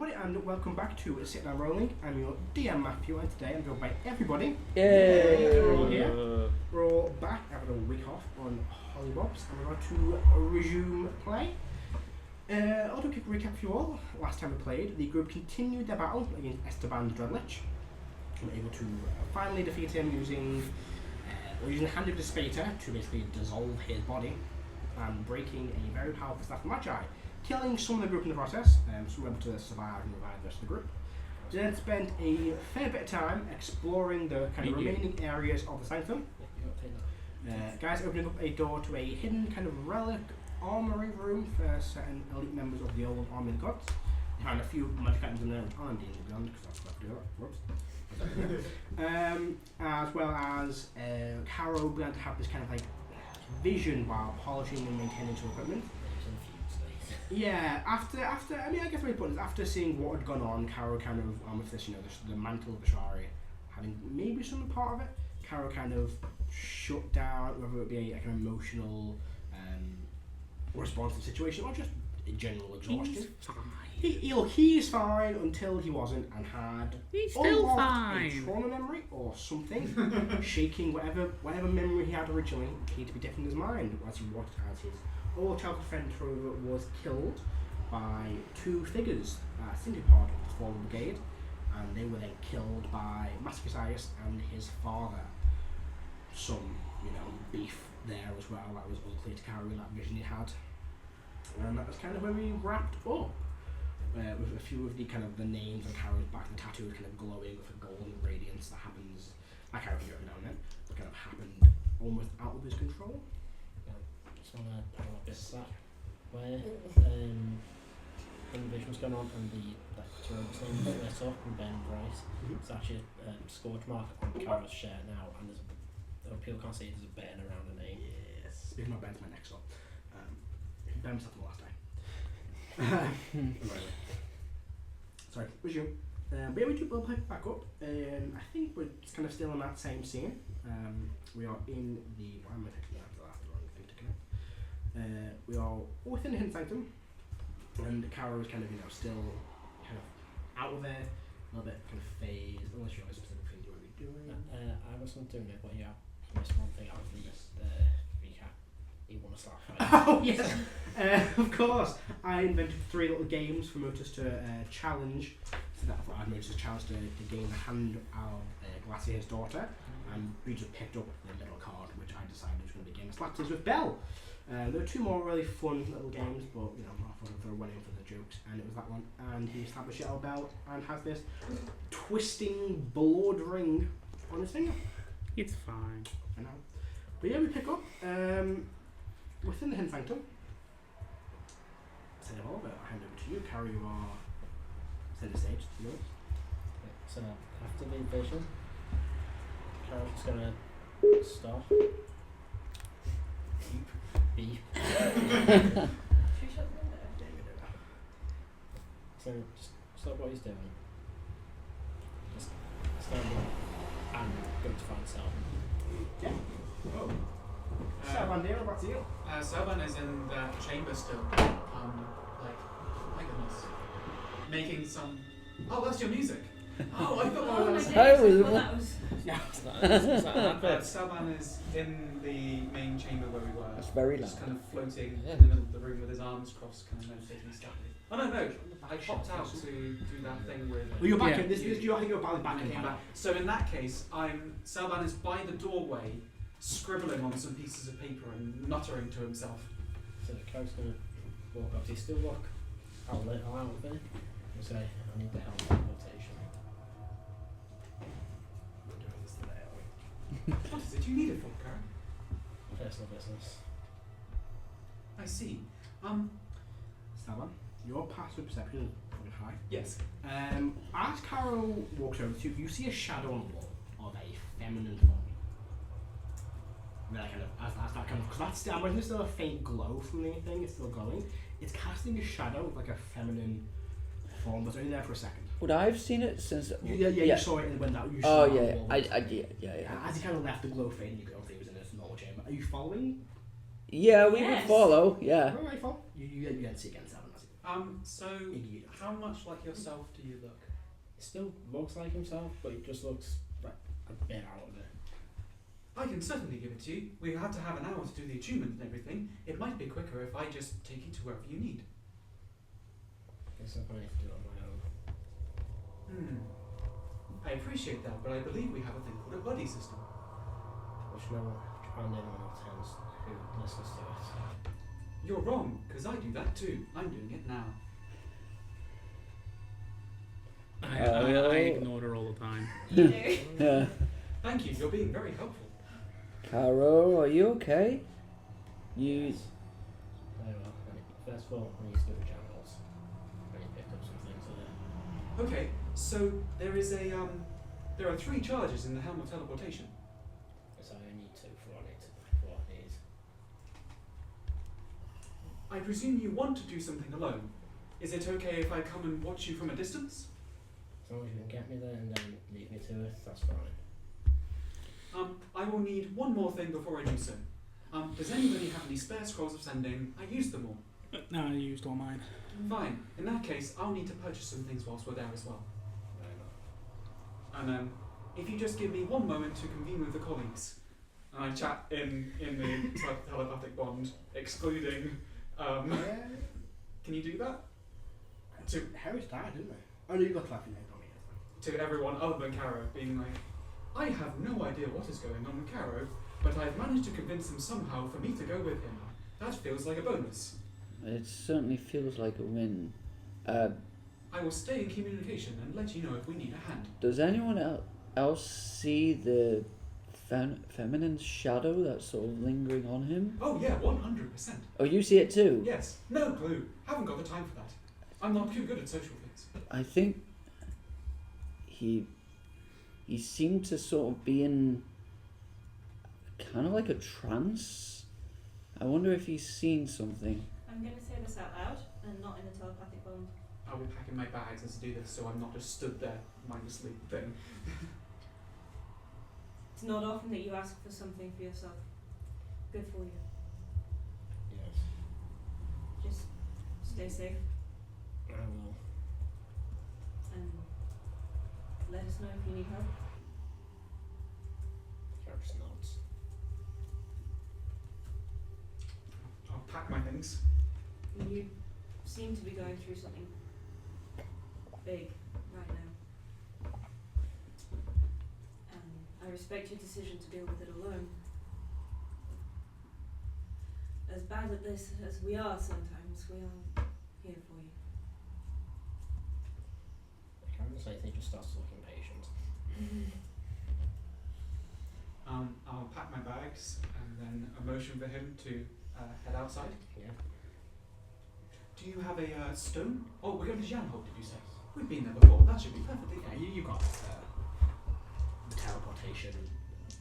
everybody, and welcome back to Sit Down Rolling. I'm your DM Matthew, and today I'm joined by everybody. Yay! We're all here. We're all back after a week off on Hollybobs, and we're about to resume play. I'll do a quick recap for you all. Last time we played, the group continued their battle against Esteban Dreadlich. We were able to finally defeat him using the Hand of Despater to basically dissolve his body and breaking a very powerful staff of Magi, killing some of the group in the process, so we were able to survive and revive the rest of the group. Then spent a fair bit of time exploring the kind of remaining areas of the sanctum. Guys opening up a door to a hidden kind of relic armory room for certain elite members of the old army of the gods. You found a few magic items in there which aren't dealing with because that's what to do that. Whoops. As well as Caro began to have this kind of like vision while polishing and maintaining some equipment. Yeah, after I mean, I guess my point is after seeing what had gone on, Caro kind of with this, the mantle of Bashari having maybe some part of it, Caro kind of shut down whether it be like an emotional responsive situation or just a general exhaustion. He's fine until he wasn't and had He's still fine. A trauma memory or something shaking whatever memory he had originally appeared to be deaf in his mind as he watched as his old childhood friend Trover was killed by two figures, simply part of the Fallen Brigade, and they were then killed by Mascasius and his father. Some, beef there as well that was unclear to carry in that vision he had. And that was kind of where we wrapped up. With a few of the kind of the names on Caro's back, the tattoo was kind of glowing with a golden radiance that happens, I can't remember every now and then, but kind of happened almost out of his control. Just want to pull up this that where when the vision was going on and the two of the names lit up and Ben Bryce. It's actually a scorch mark on Caro's shirt now, and there's people can't see it, there's a burn around the name. Yes. Speaking of Ben's my next up. Ben was the last time. Sorry, resume. But yeah, we'll pick back up. I think we're kind of still in that same scene. We are in the. Why am I taking that? That's the wrong thing to connect. We are within the Hidden Sanctum, and Caro is kind of still kind of out of there, a little bit kind of phased. Unless you have a specific thing you want to be doing. I wasn't doing it, but yeah, missed one thing out of the recap. You want to start fighting? Oh yes, of course. I invented 3 little games for Motus to challenge. So that I Motus challenge to gain the hand of Glacier's daughter, and we just picked up the middle card, which I decided was going to be Game of Slatters with Belle. There were 2 more really fun little games, but I thought they were winning for the jokes, and it was that one. And he established Shadow Bell and has this twisting blood ring on his finger. It's fine. I know. But yeah, we pick up. Within the Hidden Sanctum, say all, but I hand over to you. Carry your centre stage. So after the vision, Carol's just gonna stop. Beep. So just stop what he's doing. Just stand up and go to find Sal. Yeah. Oh. Salvan, dear, what's you? Salvan is in that chamber still. My goodness. Making some. Oh, that's your music. Oh, I thought that was. Salvan is in the main chamber where we were. That's very loud. Just kind of floating in the middle of the room with his arms crossed, kind of meditating steadily. Oh no! I popped out to do that thing with. Well, you're back in this. I think you're back in. So in that case, Salvan is by the doorway, scribbling on some pieces of paper and muttering to himself. So Carol's gonna walk up. Do you still walk out there? And say, I need the help with rotation. We're doing this today, are we? What is it you need it for, Karen? Personal business. I see. Salvan, your passive perception is pretty high. Yes. As Caro walks over to you, you see a shadow on the wall of a feminine form. And then as that kind of, because that's still, I'm wondering, there's still a faint glow from the thing, it's still glowing. It's casting a shadow of like a feminine form, but it's only there for a second. Would I have seen it since? You saw it when that. You saw yeah. As he kind of left the glow fading, you could obviously it was in this normal chamber. Are you following? Yeah, we would follow. Yeah. Right, follow. You didn't see again, Seven. So Idiot. how much like yourself do you look? He still looks like himself, but he just looks like a bit out of it. I can certainly give it to you. We had to have an hour to do the attunement and everything. It might be quicker if I just take you to wherever you need. Guess I might have to do it on my own. I appreciate that, but I believe we have a thing called a buddy system. Which no one, and anyone else has who listens to it. You're wrong, because I do that too. I'm doing it now. I ignore her all the time. You do. Yeah. Thank you, you're being very helpful. Carol, are you okay? You. Yes. Very well. First of all, I need to go to jam holes. I need to pick up some things there. Okay, so there is there are 3 charges in the helm of teleportation. So I need 2 for what I need. I presume you want to do something alone. Is it okay if I come and watch you from a distance? As long as you can get me there and then lead me to it, that's fine. I will need one more thing before I do so. Does anybody have any spare scrolls of sending? I used them all. No, I used all mine. Fine. In that case, I'll need to purchase some things whilst we're there as well. Very well. And if you just give me one moment to convene with the colleagues, and I chat in the telepathic bond, excluding. Can you do that? To Harry's died, didn't they? Oh no, you got laughing at me. to everyone other than Caro, being like, I have no idea what is going on with Caro, but I've managed to convince him somehow for me to go with him. That feels like a bonus. It certainly feels like a win. I will stay in communication and let you know if we need a hand. Does anyone else see the feminine shadow that's sort of lingering on him? Oh yeah, 100%. Oh, you see it too? Yes, no clue. Haven't got the time for that. I'm not too good at social things. I think he seemed to sort of be in kind of like a trance. I wonder if he's seen something. I'm going to say this out loud and not in a telepathic bond. I'll be packing my bags as I do this, so I'm not just stood there mindlessly thing. It's not often that you ask for something for yourself. Good for you. Yes. Just stay safe I will. and let us know if you need help. Carrots nods. I'll pack my things. You seem to be going through something big right now. And I respect your decision to deal with it alone. As bad at this as we are sometimes, we are here for you. Carrots, I think, just starts looking patient. I'll pack my bags and then a motion for him to head outside. Yeah. Do you have a stone? Oh, we're going to Janholt, did you say? We've been there before. That should be perfectly Yeah, fine. you got the teleportation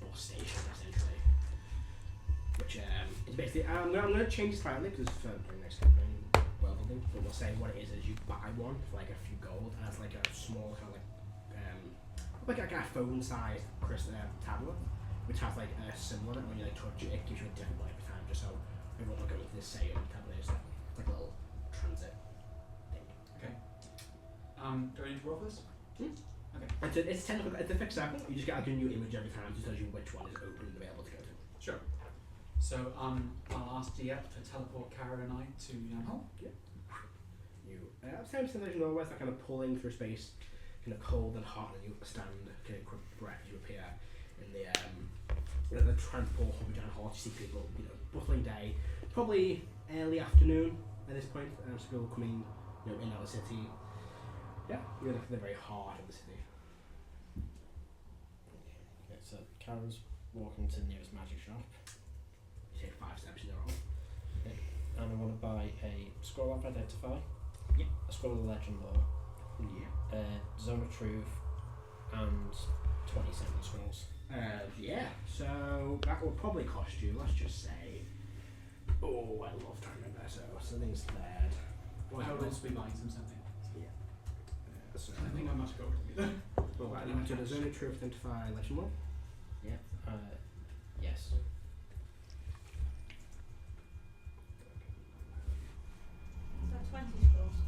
bus station essentially, which is basically. I'm going to change slightly because for the next campaign, well, building, but we'll say what it is you buy one for like a few gold as like a small kind of like a phone-sized tablet, which has like a symbol on it. When you like touch it, it gives you a different one every time, just so everyone will go into this same tablet. It's like a little transit thing. Okay. Do I need to roll this? Okay. It's technical. It's a fixed sample. You just get a new image every time, just tells you which one is open and available to go to. Sure. So I'll ask Diep to teleport Kara and I to Janholt. Yeah. You same sensation always, that kind of pulling through space, kind of cold and hot, and you stand, kind of quick breath, you appear in the transport hub down hall. You see people, bustling day, probably early afternoon at this point. So people coming, in and out of the city. Yeah, you're like in the very heart of the city. Okay, so Kara's walking to the nearest magic shop. You take 5 steps in a row. And I want to buy a scroll of identify. Yeah. A scroll of legend lore. Yeah. Zone of truth, and 27 scrolls. Yeah. So that will probably cost you. Let's just say. Oh, I love trying to remember. So something's there. Well, how else we buying some something? Yeah. So I think I must go with you. well, I need to the zone of truth identify legend one. Yeah. Yes. Is that 20 scrolls?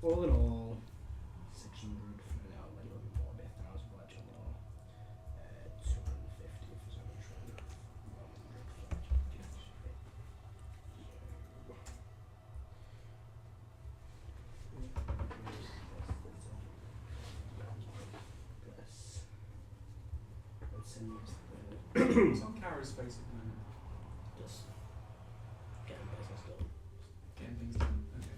all in all, 600 for now, a little bit more, a bit 1,000 for that more. 250 for someone trying 100 for It's on Kara's face at the moment. Just getting business done. Getting things done. Okay.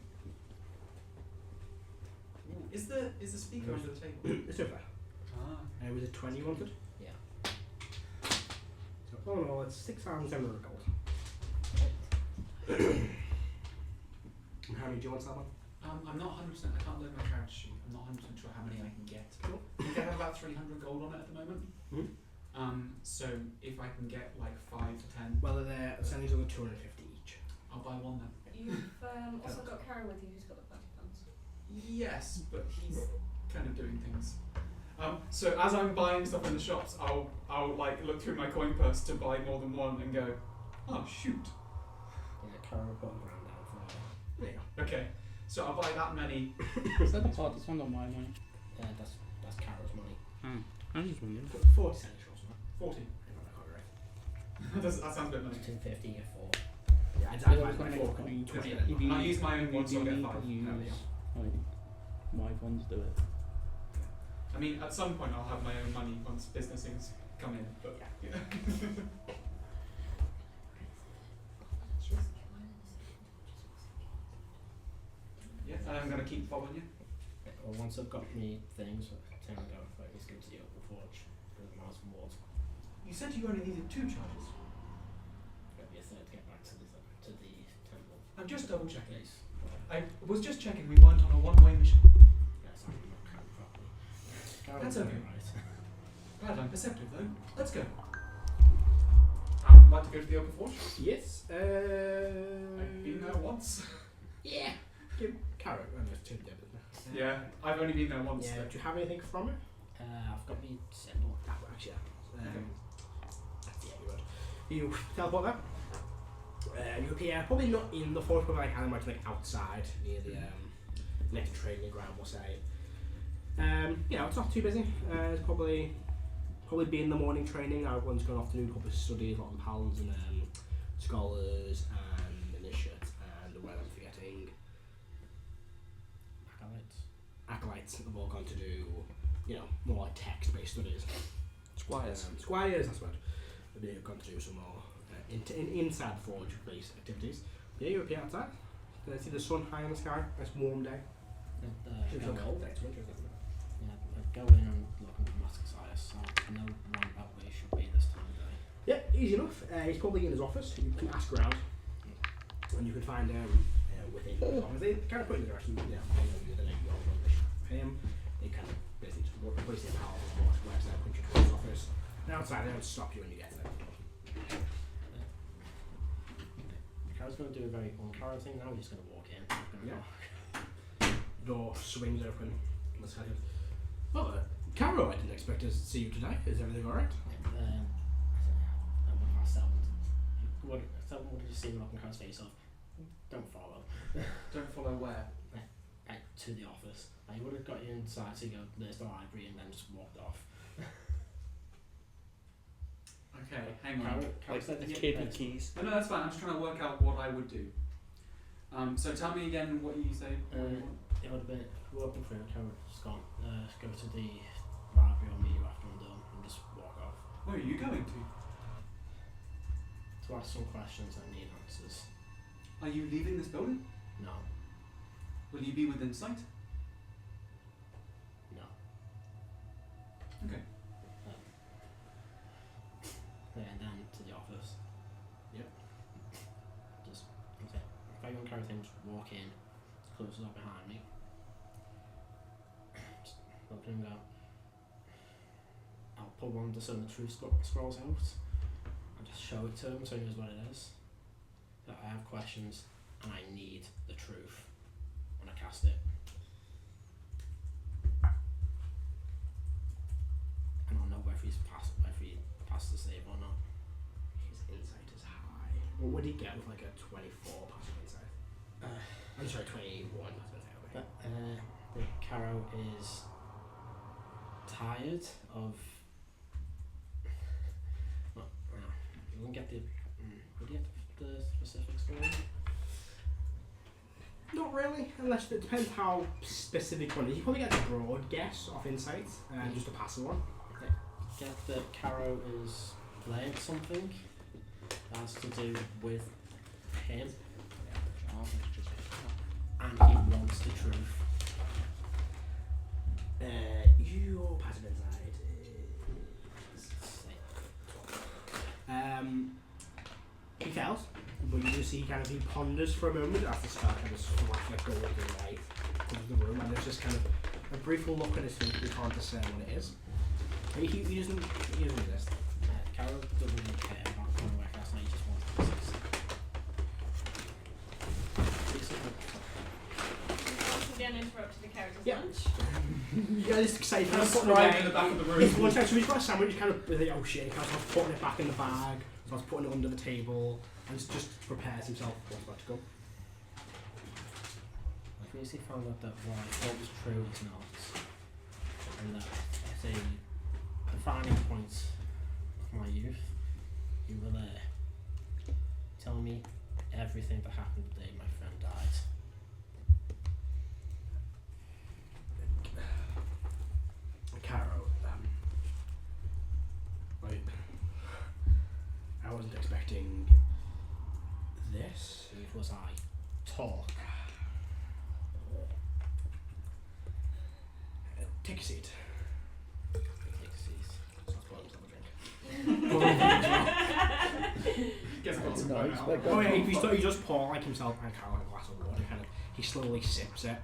Ooh, is the speaker under the table? It's over. Ah. Was it 20 you wanted? Yeah. So all in all, it's 6,700 gold. And how many do you want, Salman? I'm not 100%. I can't load my character sheet. I'm not 100% sure how many I can get. Cool. I think I have about 300 gold on it at the moment. Hmm? So if I can get like 5 to 10, Well, they're sending over 250 each. I'll buy one then. You've also got Karen with you who's got the bounty funds. Yes, but he's kind of doing things. So as I'm buying stuff in the shops, I'll like look through my coin purse to buy more than one and go, oh shoot. Yeah, Karen will put a grand down for it. There you go. Okay, so I'll buy that many. Is that the hardest one on my money? Yeah, that's Kara's money. Oh, I just wondered. 40 cents or something. 40. Right. that sounds a bit money. 250 get 4. Yeah, I'd Yeah, buy it's like gonna 4 make coins. 20. 20. If you I'll need- use my own one, so I'll you get need 5. to use, like, my funds do it. I mean, at some point I'll have my own money once business things come in, but yeah. Yeah, I'm gonna keep following you. Well, once I've got me things, Tim will go if I just go to the open forge with the mouse and walls. You said you only needed 2 charges. Got be a third to get back to the temple. I'm just double checking. Place. I was just checking we weren't on a one-way mission. Yeah, sorry, I'm not counting properly. That's okay. Right. Bad, I'm perceptive though. Let's go. Like to go to the open forge? Yes. I've been there once. Yeah. Give carrot. Oh, there's 2 dead, isn't there? Yeah, I've only been there once. Yeah. though. Do you have anything from it? I've got me symbol. That works, yeah. Okay. Yeah, you would. You teleport there. You appear probably not in the forest, but like I imagine like outside near the next training ground, we'll say. You know, it's not too busy. It's probably be in the morning training. Everyone's gone off to do a couple of studies, a lot of pals and scholars and initiates and what I'm forgetting. Acolytes have all gone to do, you know, more like text-based studies. Squires. Squires, that's what. They've gone to do some more inside forge-based activities. Yeah, you appear outside. See the sun high in the sky. Nice warm day. It's a cold day. It's winter, isn't it? Yeah, I'd go in and look at Damascus, so I know round about where he should be this time of day. Yeah, easy enough. He's probably in his office. You can ask around, and you can find within his office. They kind of put in the direction. Yeah, they know you. They know you all want to pay him. They kind of basically just place their power on what works there, put you to his office. And outside, they don't stop you when you get there. Kara's going to do a very uncharacter thing now. He's just going to walk in. Yeah. Door swings open. Let's head in. Oh, Caro, I didn't expect to see you today. Is everything alright? One of our servants. What did you see when knocking Kara's face off? Don't follow. Don't follow where? To the office. I would have got you inside to go, there's the library, and then just walked off. Okay, hang on. Kara said The the kid with keys. No, that's fine. I'm just trying to work out what I would do. So tell me again what you say. What you want. It would have been walking through. Kara just gone. Go to the library. I'll meet you after I'm done, and just walk off. Where are you going to? To ask some questions that need answers. Are you leaving this building? No. Will you be within sight? No. Okay. And then to the office. Yep. Just okay. If I go and carry things, walk in, close the door behind me. Just look at him and go. I'll pull one of the Discern the Truth scrolls out and just show it to him so he knows what it is. That I have questions and I need the truth when I cast it. And I'll know whether he passed the save or not. His insight is high. What would he get with like a 24 passive insight? I'm sorry, 21 passive insight. Okay. that Caro is tired of. Well, you won't get the. Would you get the specifics for it? Not really, unless it depends how specific one is. You probably get a broad guess of insights and just a passive one. Get that Caro is playing something that has to do with him, and he wants the truth. Your passive insight is he fails, but you just see he ponders for a moment as the star kind of flash like golden light comes the room, and there's just kind of a brief look at his face, but you can't discern what it is. He doesn't resist. Caro doesn't really care about going away last night, he just wants to exist. Again, interrupted the character's Yeah. lunch. Yeah, this excited. Kind of Putting it scribe away. in the back of the room. It's one time, so he's got a sandwich, he's kind of like, oh shit, he kind of starts putting it back in the bag, starts putting it under the table, and just prepares himself for what's about to go. I've recently found out that what I thought was true is not, and that it's a defining point of my youth. You were there, telling me everything that happened the day my friend died. Caro, I wasn't expecting this. It was I. Talk. Take a seat. Pixies. Starts pouring himself a drink. Guess I got some No, right it's now. like- Oh yeah, he just pour like himself and Caro a glass of water. Kind of, he slowly sips it,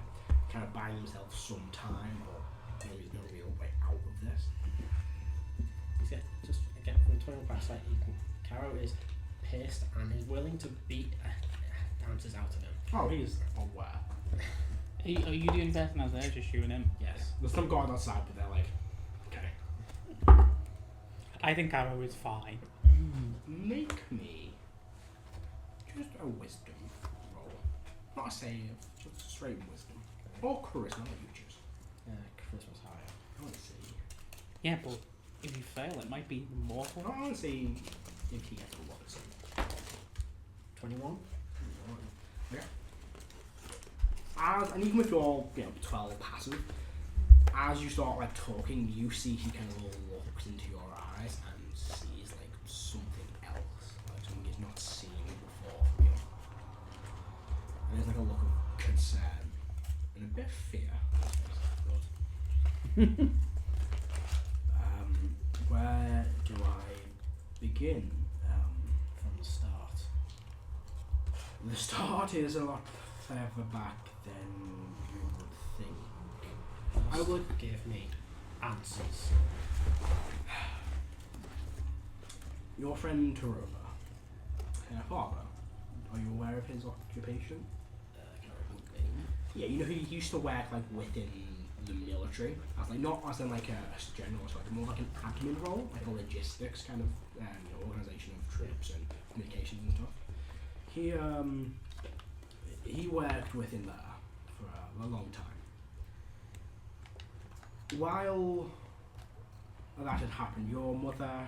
kind of buying himself some time, but there is no real way out of this. He's got, just again from the 20 past, like Caro is pissed and is willing to beat answers out of him. Oh, he's aware. Are you the only person that's there just shooting him? Yes. There's some guard outside, but they're like, okay. I think Arrow is fine. Make me just a wisdom roll. Not a save, just straight wisdom. Or charisma, what you choose. Christmas higher. I want to see. Yeah, but if you fail, it might be even more I fun. want to see if he gets a lot. 21? Okay. And even with your 12 passive, as you start like talking, you see he kind of looks into your eyes and sees like something else, like something he's not seen before from you. And there's like a look of concern and a bit of fear. Good. Where do I begin? From the start. The start is a lot further back than you would think. I would give me answers. Your friend Tarova, her father, are you aware of his occupation? Yeah, you know he used to work like within the military, as like not as in like a general, so like more like an admin role, like a logistics kind of organisation of troops and communications and stuff. He worked within there for a long time. While that had happened, your mother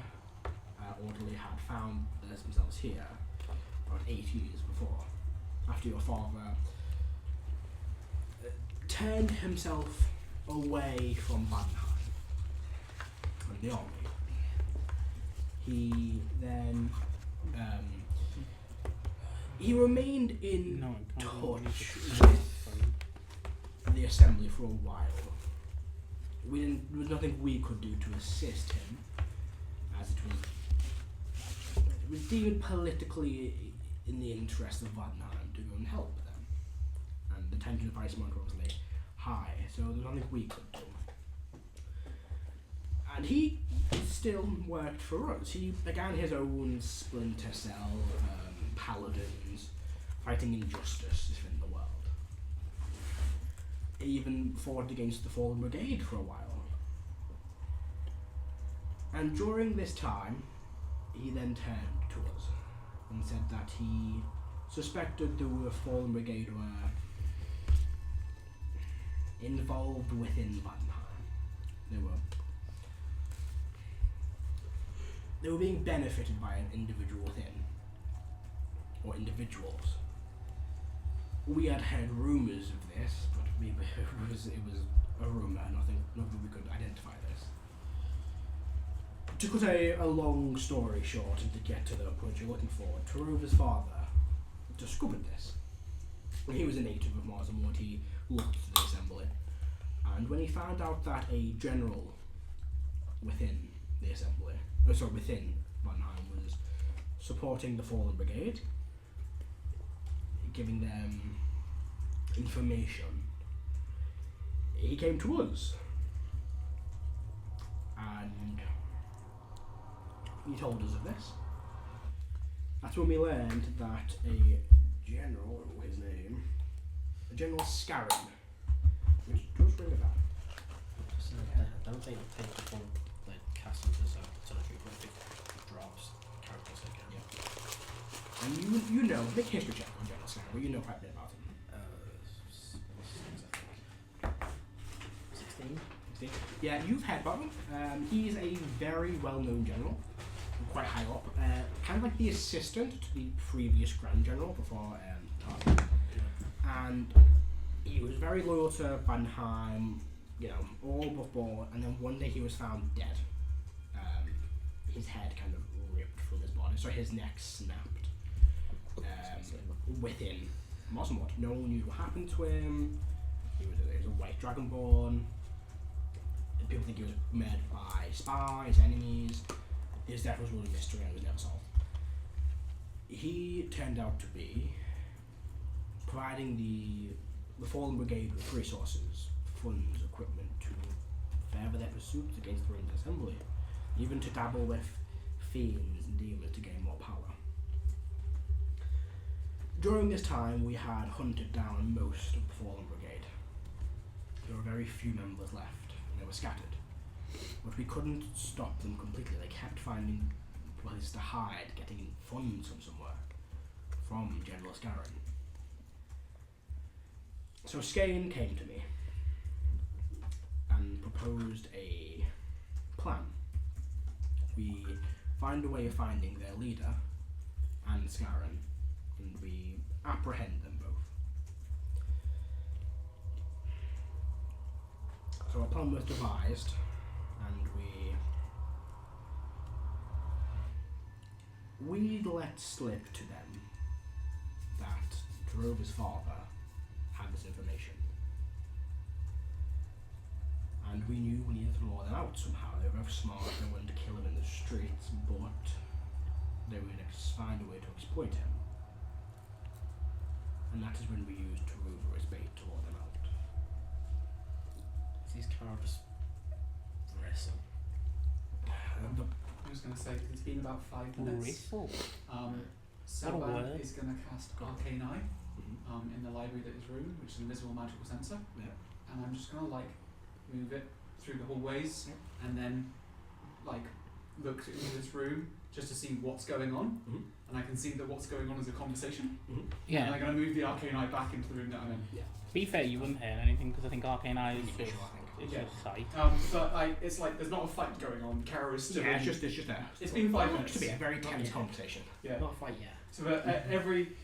orderly had found themselves here about 8 years before, after your father turned himself away from Badenheim and the army. He then he remained in No, I can't really touch use with the assembly for a while. There was nothing we could do to assist him, as it was deemed politically in the interest of Badenheim to go and help them. And the tension of Iceland was obviously high, so there was nothing we could do. And he still worked for us. He began his own splinter cell, paladins, fighting injustice within the world. He even fought against the Fallen Brigade for a while. And during this time, he then turned to us and said that he suspected the Fallen Brigade were involved within Vanheim. They were being benefited by an individual within, or individuals. We had heard rumours of this, but it was a rumour. Nothing we could identify this. To cut a long story short and to get to the point you're looking for, Taruva's father discovered this. He was a native of Mars and Wood. He looked to the assembly, and when he found out that a general within the assembly, within Vanheim, was supporting the Fallen Brigade, giving them information, he came to us, and he told us of this. That's when we learned that a general, what was his name? A General Scarron, which does ring a bell. I don't think it takes the full cast of this territory, but if it drops characters again. Yeah. And you know, make a history check on General Scarron, but you know quite a bit about him. 16? Yeah, you've heard about him. He's a very well-known general, quite high up, kind of like the assistant to the previous Grand General before Tarkin. And he was very loyal to Vanheim, all above board, and then one day he was found dead. His head kind of ripped from his body, so his neck snapped within Mosmod. No one knew what happened to him. He was a white dragonborn. People think he was murdered by spies, enemies. His death was really a mystery and was never solved. He turned out to be providing the Fallen Brigade with resources, funds, equipment to further their pursuits against the Rangers Assembly, even to dabble with fiends and demons to gain more power. During this time, we had hunted down most of the Fallen Brigade. There were very few members left, and they were scattered. But we couldn't stop them completely. They kept finding places to hide, getting funds from somewhere, from General Scarron. So Skane came to me and proposed a plan. We find a way of finding their leader and Scarron, and we apprehend them both. So a plan was devised, and we let slip to them that Tarova's father had this information. And we knew we needed to lure them out somehow. They were very smart, they wanted to kill him in the streets, but they would find a way to exploit him. And that is when we used Tarova as bait to lure them out. These characters wrestle. I was going to say, it's been about 5 minutes. Wrestle. Selban word. is going to cast Arcane Eye in the library that is room, which is an invisible magical sensor. Yeah. And I'm just going to move it through the hallways and then look into this room just to see what's going on. Mm-hmm. And I can see that what's going on is a conversation. Mm-hmm. And Yeah. I'm going to move the Arcane Eye back into the room that I'm in. Yeah. To be fair, you wouldn't hear anything because I think Arcane Eye is just, Visual, I think. it's Yeah. just sight. But it's like there's not a fight going on. Kara is still Yeah, in. it's just a. It's been 5 Looks minutes. to be a very tense Yeah. conversation. Yeah. Not a fight yet. So every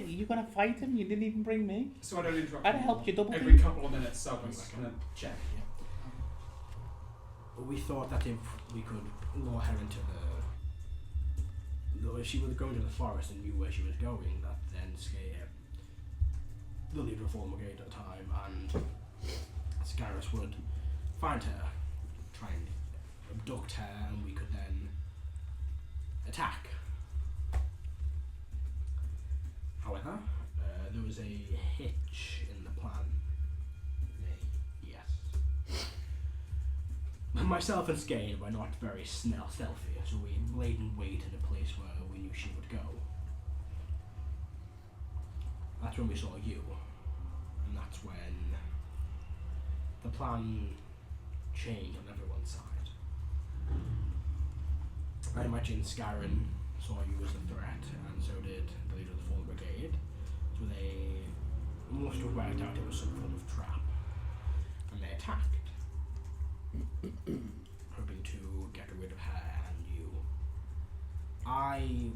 You're gonna fight him? You didn't even bring me. so I don't interrupt. I'd have helped you double Every team. couple of minutes, Selban's going to check. We thought that if we could lure her into if she was going to the forest and knew where she was going, that then scare the leader of Fallen Brigade at the time, and Scarus would find her, try and abduct her, and we could then attack. However, there was a hitch in the plan. Yes. Myself and Skane were not very stealthy, so we laid in wait in a place where we knew she would go. That's when we saw you, and that's when the plan changed on everyone's side. I imagine Scarron saw you as a threat, and so did the leader of the Fallen Brigade, so they must have worked out it was some form of trap. attacked, hoping to get rid of her and you.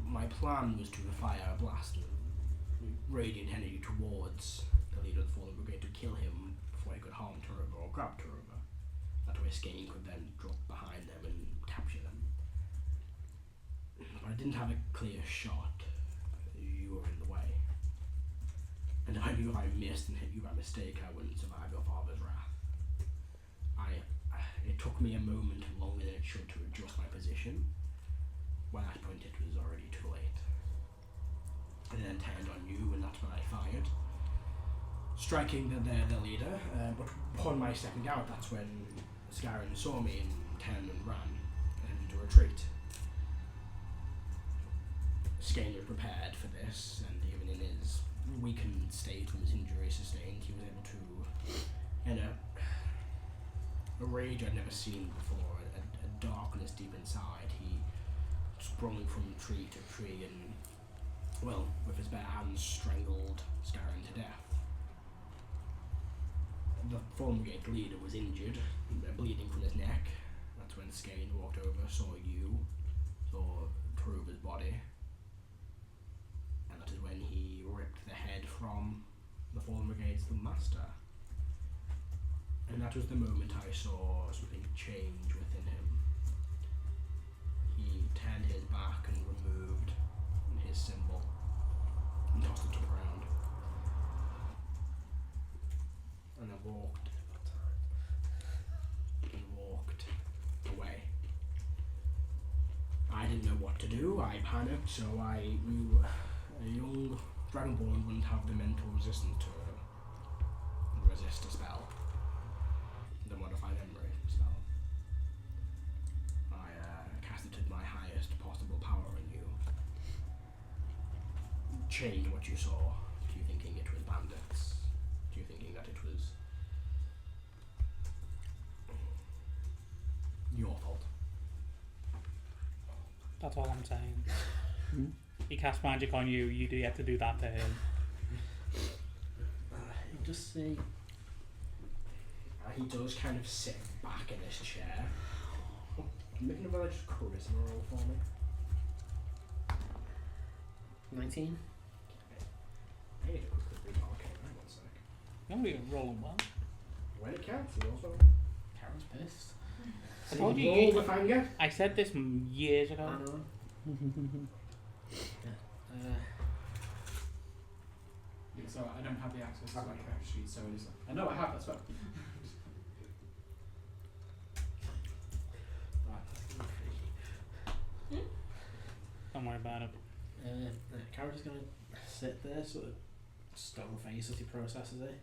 My plan was to fire a blast of radiant energy towards the leader of the Fallen Brigade to kill him before he could harm Turova or grab Turova. That way Skane could then drop behind them and capture them. But I didn't have a clear shot. You were in the way. And I knew if I missed and hit you by mistake, I wouldn't survive your father's wrath. It took me a moment longer than it should to adjust my position. By that point it was already too late. And then turned on you, and that's when I fired, striking the leader. But upon my stepping out, that's when Skyrim saw me and turned and ran into retreat. Skane was prepared for this, and even in his weakened state from his injury sustained, he was able to, in a rage I'd never seen before, a darkness deep inside, he sprung from tree to tree and, well, with his bare hands strangled Skyrim to death. The Fallen Brigade leader was injured, bleeding from his neck. That's when Skane walked over, saw you, saw Trova's body, and that is when he ripped the head from the Fallen Brigade's master. And that was the moment I saw something change within him. He turned his back and removed his symbol and tossed it to the ground. And I walked away. I didn't know what to do. I panicked, so I knew a young Dragonborn wouldn't have the mental resistance to resist a spell. The modified memory spell. I casted my highest possible power on you. Changed what you saw to you thinking it was bandits, to you thinking that it was your fault. That's all I'm saying. He casts magic on you, you do have to do that to him. You just see. He does kind of sit back in his chair. Make a village charisma roll for me. 19. I need to quickly read Arcane. Hang on a sec. You're not even rolling well. When it counts, he also. Karen's pissed. I told you roll the finger. I said this years ago. I know. Yeah, so I don't have the access to my character sheet, so it's I know I have that spell. Don't worry about it. Karen's just going to sit there, sort of stone face as he processes it.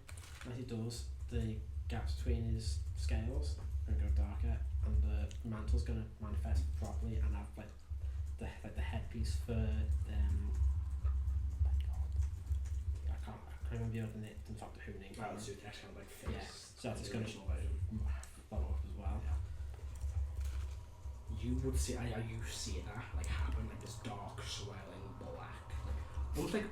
As he does, the gaps between his scales are going to go darker, and the mantle's going to manifest properly and have like the headpiece for I can't remember the other name, the Doctor Who name. Oh, it's actually kind of like face. Yeah, so that's going to version. follow up as well. Yeah. You would see, you see that like happen, like this dark swelling black, like almost like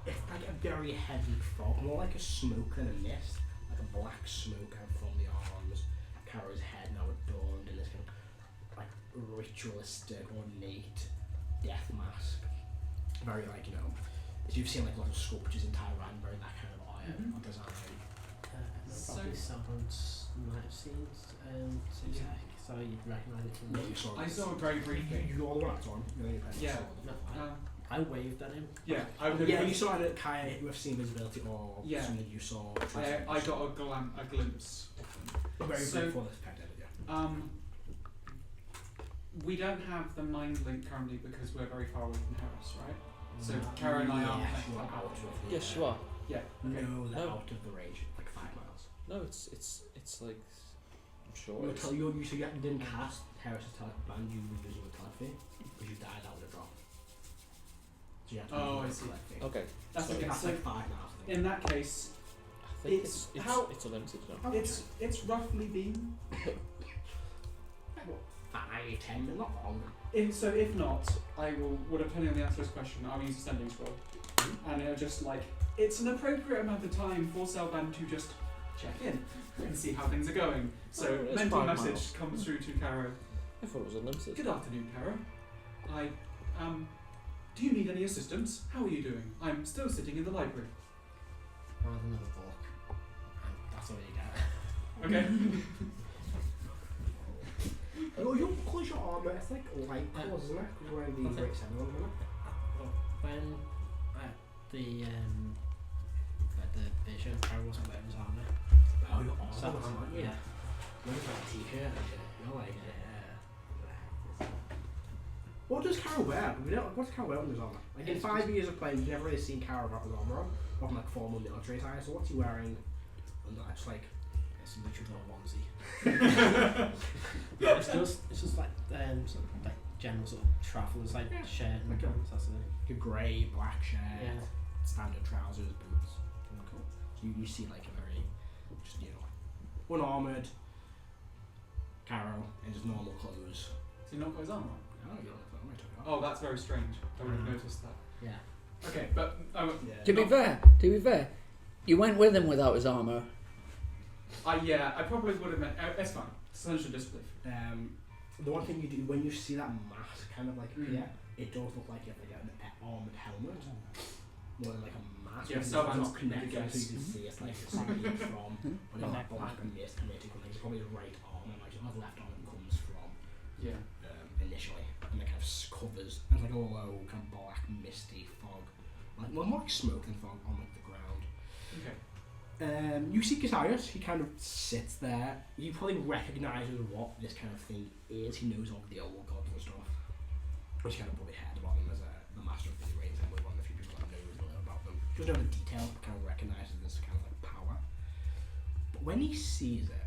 it's like a very heavy fog, more like a smoke than a mist, like a black smoke out from the arms. Kara's head now adorned in this kind of like ritualistic, ornate death mask. Very like, you know, as you've seen like a lot of sculptures in Taiwan, very that kind of iron design. Probably someone might have seen so you'd recognise it from Yeah, you saw it. I saw it very briefly. You're the one that's on. You're the only person Yeah. that saw it. No, I waved at him. Yeah, I would Yeah, you saw it at Kaya, you have seen visibility or Yeah. something you saw. I got a glimpse of them. very so- brief for this pet edit, yeah. We don't have the mind link currently because we're very far away from Harris, right? So Kara and I aren't Yeah, connected. you are out of the Yes, you are. Yeah. Okay. No, they're No. out of the range, like 5 miles. No, it's like I'm sure. You'll It's, tell you so you didn't cast Harris's telepathy and you were using a telepathy because you died out of the drop. So you have to Oh, use I a see. telepathy. okay. That's so okay. That's So like 5 miles. I think. in that case, I think It's it's how- it's a limited no. it's roughly been. 5, 10 minutes, not long. So if not, I will. Depending on the answer to this question, I'll use a standing scroll, and it'll just like it's an appropriate amount of time for Selband to just check in and see how things are going. So, Oh, it's mental 5 message miles. comes through to Caro. I thought it was unlimited. Good afternoon, Caro. Do you need any assistance? How are you doing? I'm still sitting in the library. I have another book. And that's all you get. Okay. Oh, your colour's your armour, it's like light colours, isn't it? Because you're wearing the Okay. Great 7 on the minute. Well, when the vision, I wasn't wearing his armour. Oh, your armour, So, aren't you? yeah. You're like a t-shirt and shit. You're like, Yeah. what does Carol wear? What does Carol wear on his armour? Like in It's 5 years of playing, you've never really seen Carol without his armour on, or like formal military attire. So what's he wearing? And that's like, It's a luchador onesie. Yeah, it's just like sort of like general sort of travelers like Yeah. shirt and Okay. pants. That's it. a grey, black shirt, Yeah. standard trousers, boots. Cool. So you see like a very, just unarmoured Carol in his normal clothes. So you not got his arm on? Oh, you look like I took it off. Oh, that's very strange. I would have noticed that. Yeah. Okay, but Yeah. To be fair, you went with him without his armour. yeah, I probably would have meant. It's fine. Social disbelief. The one thing you do when you see that mask kind of like Mm. appear, it does look like you have like an armoured helmet more than like a mask. Yeah, It's so not I'm connected, gonna so you guess. can see it's like it's something from when it's like Connect. black and mist coming from it's probably the right arm and like the left arm comes from Yeah. initially, and it kind of covers and like a low kind of black misty fog, like more like smoke than fog on like the ground. Okay. You see Cassius, he kind of sits there. He probably recognises what this kind of thing is. He knows all the old gods and stuff. Which kind of probably heard about them as the master of the rings and one of the few people that knows a little about them. He doesn't know the details, but kind of recognises this kind of like power. But when he sees it,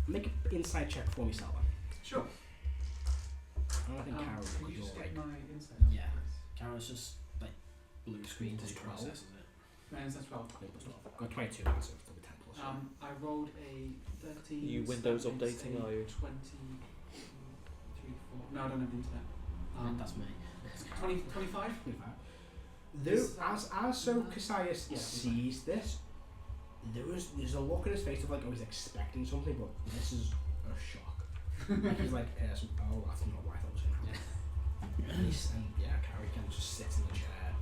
make an inside check for me, Salva. Sure. I don't think Carol Can because you just you're get like my insight? Yeah. Carol's just like blue screen to Plus 12. processes it. My insight's 12. got 22 now, so it'll be 10 plus. I rolled a 13. You Windows 17, updating, are you? 23, 4. No, I don't have the internet. That's me. 20, 25? As so Cassius Yeah, sees this, there's a look in his face of like I was expecting something, but this is a shock. Like, he's like, oh, that's not what I thought was going to happen. And Carrie kind of just sits in the chair,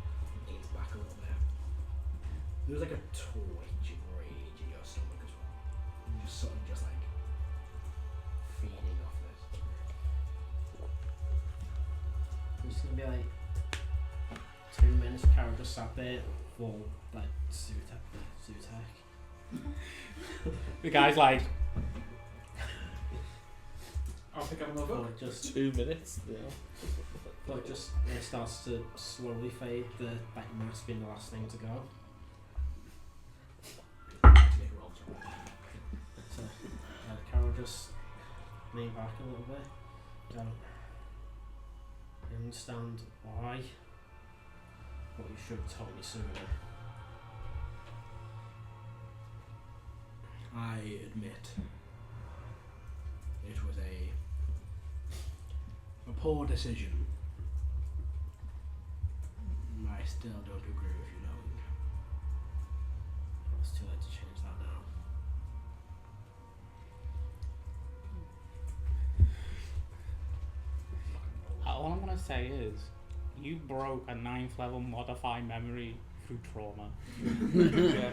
leans back a little bit. There's like a twitch of rage in your stomach as well. And you're sort of just like feeding off this. It's gonna be like 2 minutes. Carol just sat there, full like Sutek. The guy's like, I'll pick up another book. But just 2 minutes. Yeah. But just it starts to slowly fade. That might have been the last thing to go. Make a roll, sorry. So Carol just lean back a little bit. Go. I understand why, but you should have told me sooner. I admit it was a poor decision. I still don't agree with you knowing. It's too late to change that now. all I'm gonna say is, you broke a 9th level modified memory through trauma. Yeah.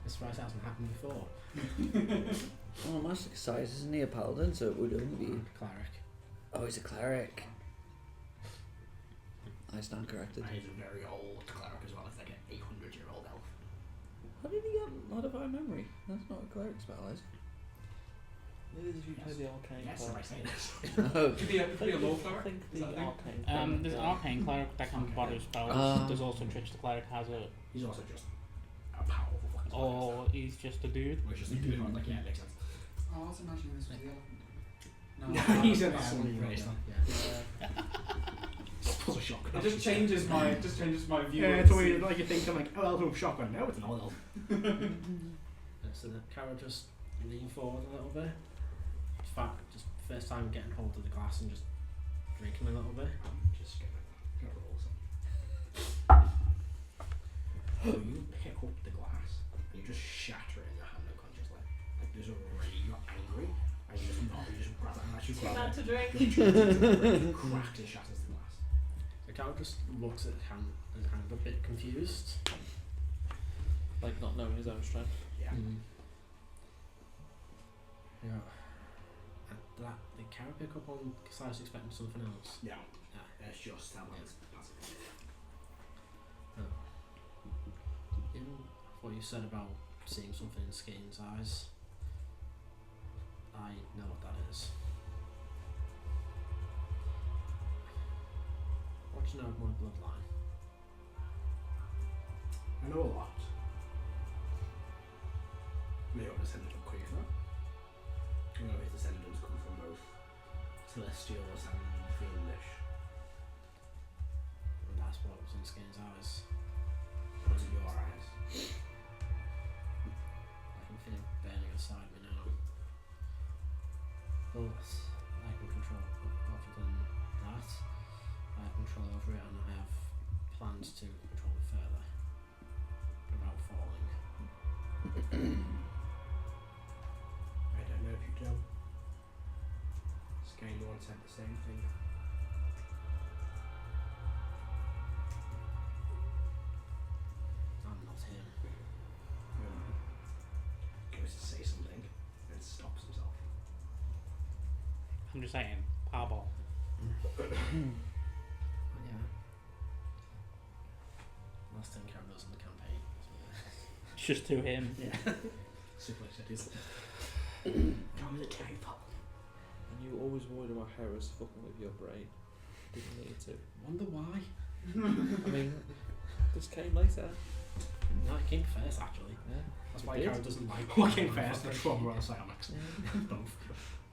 I'm surprised it hasn't happened before. Oh, Master Cassius isn't he a paladin, so it would only be. Cleric. Oh, he's a cleric. I stand corrected. And he's a very old cleric as well. It's like an 800-year-old elf. How did he get modified memory? That's not a cleric spell, is It is if you play the arcane Yes, cleric. I say this. it? Oh. Could be a law I cleric. think Is the that a thing? arcane There's an cleric, arcane cleric that can Okay. borrow spells. There's also Trich the cleric has it. He's also just a powerful fucking Or he's just a dude. which is a dude one, like, yeah, it makes sense. Oh, I was imagining this was the elephant. No, he's an that's elephant. right. Yeah. Full of shock. It just changes my view. Yeah, of it's the a way scene. like you think I'm like, oh, elf with shotgun. No, it's an old elf. So the Carol just lean forward a little bit. In fact, just first time getting hold of the glass and just drinking a little bit. I'm just gonna roll some. So you pick up the glass and you just shatter drink. Cracked and shatters the glass. The cow just looks at his hand a bit confused. Like not knowing his own strength. Yeah. Yeah. That the cow pick up on because I was expecting something else. Yeah. Yeah. It's just someone's passive. In what you said about seeing something in Skane's eyes, I know what that is. What do you know of my bloodline? I know a lot. My own descendant of Quaver. I know his descendants come from both Celestials and Fiendish. And that's what was in Skane's eyes. What's in your eyes? I can feel it burning inside me now. But I can control other than that. I have control over it and I have plans to control it further. Without falling. I don't know if you do. Skane once said the same thing. I'm not him. Goes to say something and stops himself. I'm just saying, Powerball. Yeah. Last 10 cameras on the campaign. It's just to him. Yeah. Super cities. Come to the table. And you always worried about Harris fucking with your brain. Didn't need to. Wonder why? I mean, this came later. No, it came first actually. Yeah. That's It why did. Karen doesn't like What came first? The trauma or the Psyomics? Both.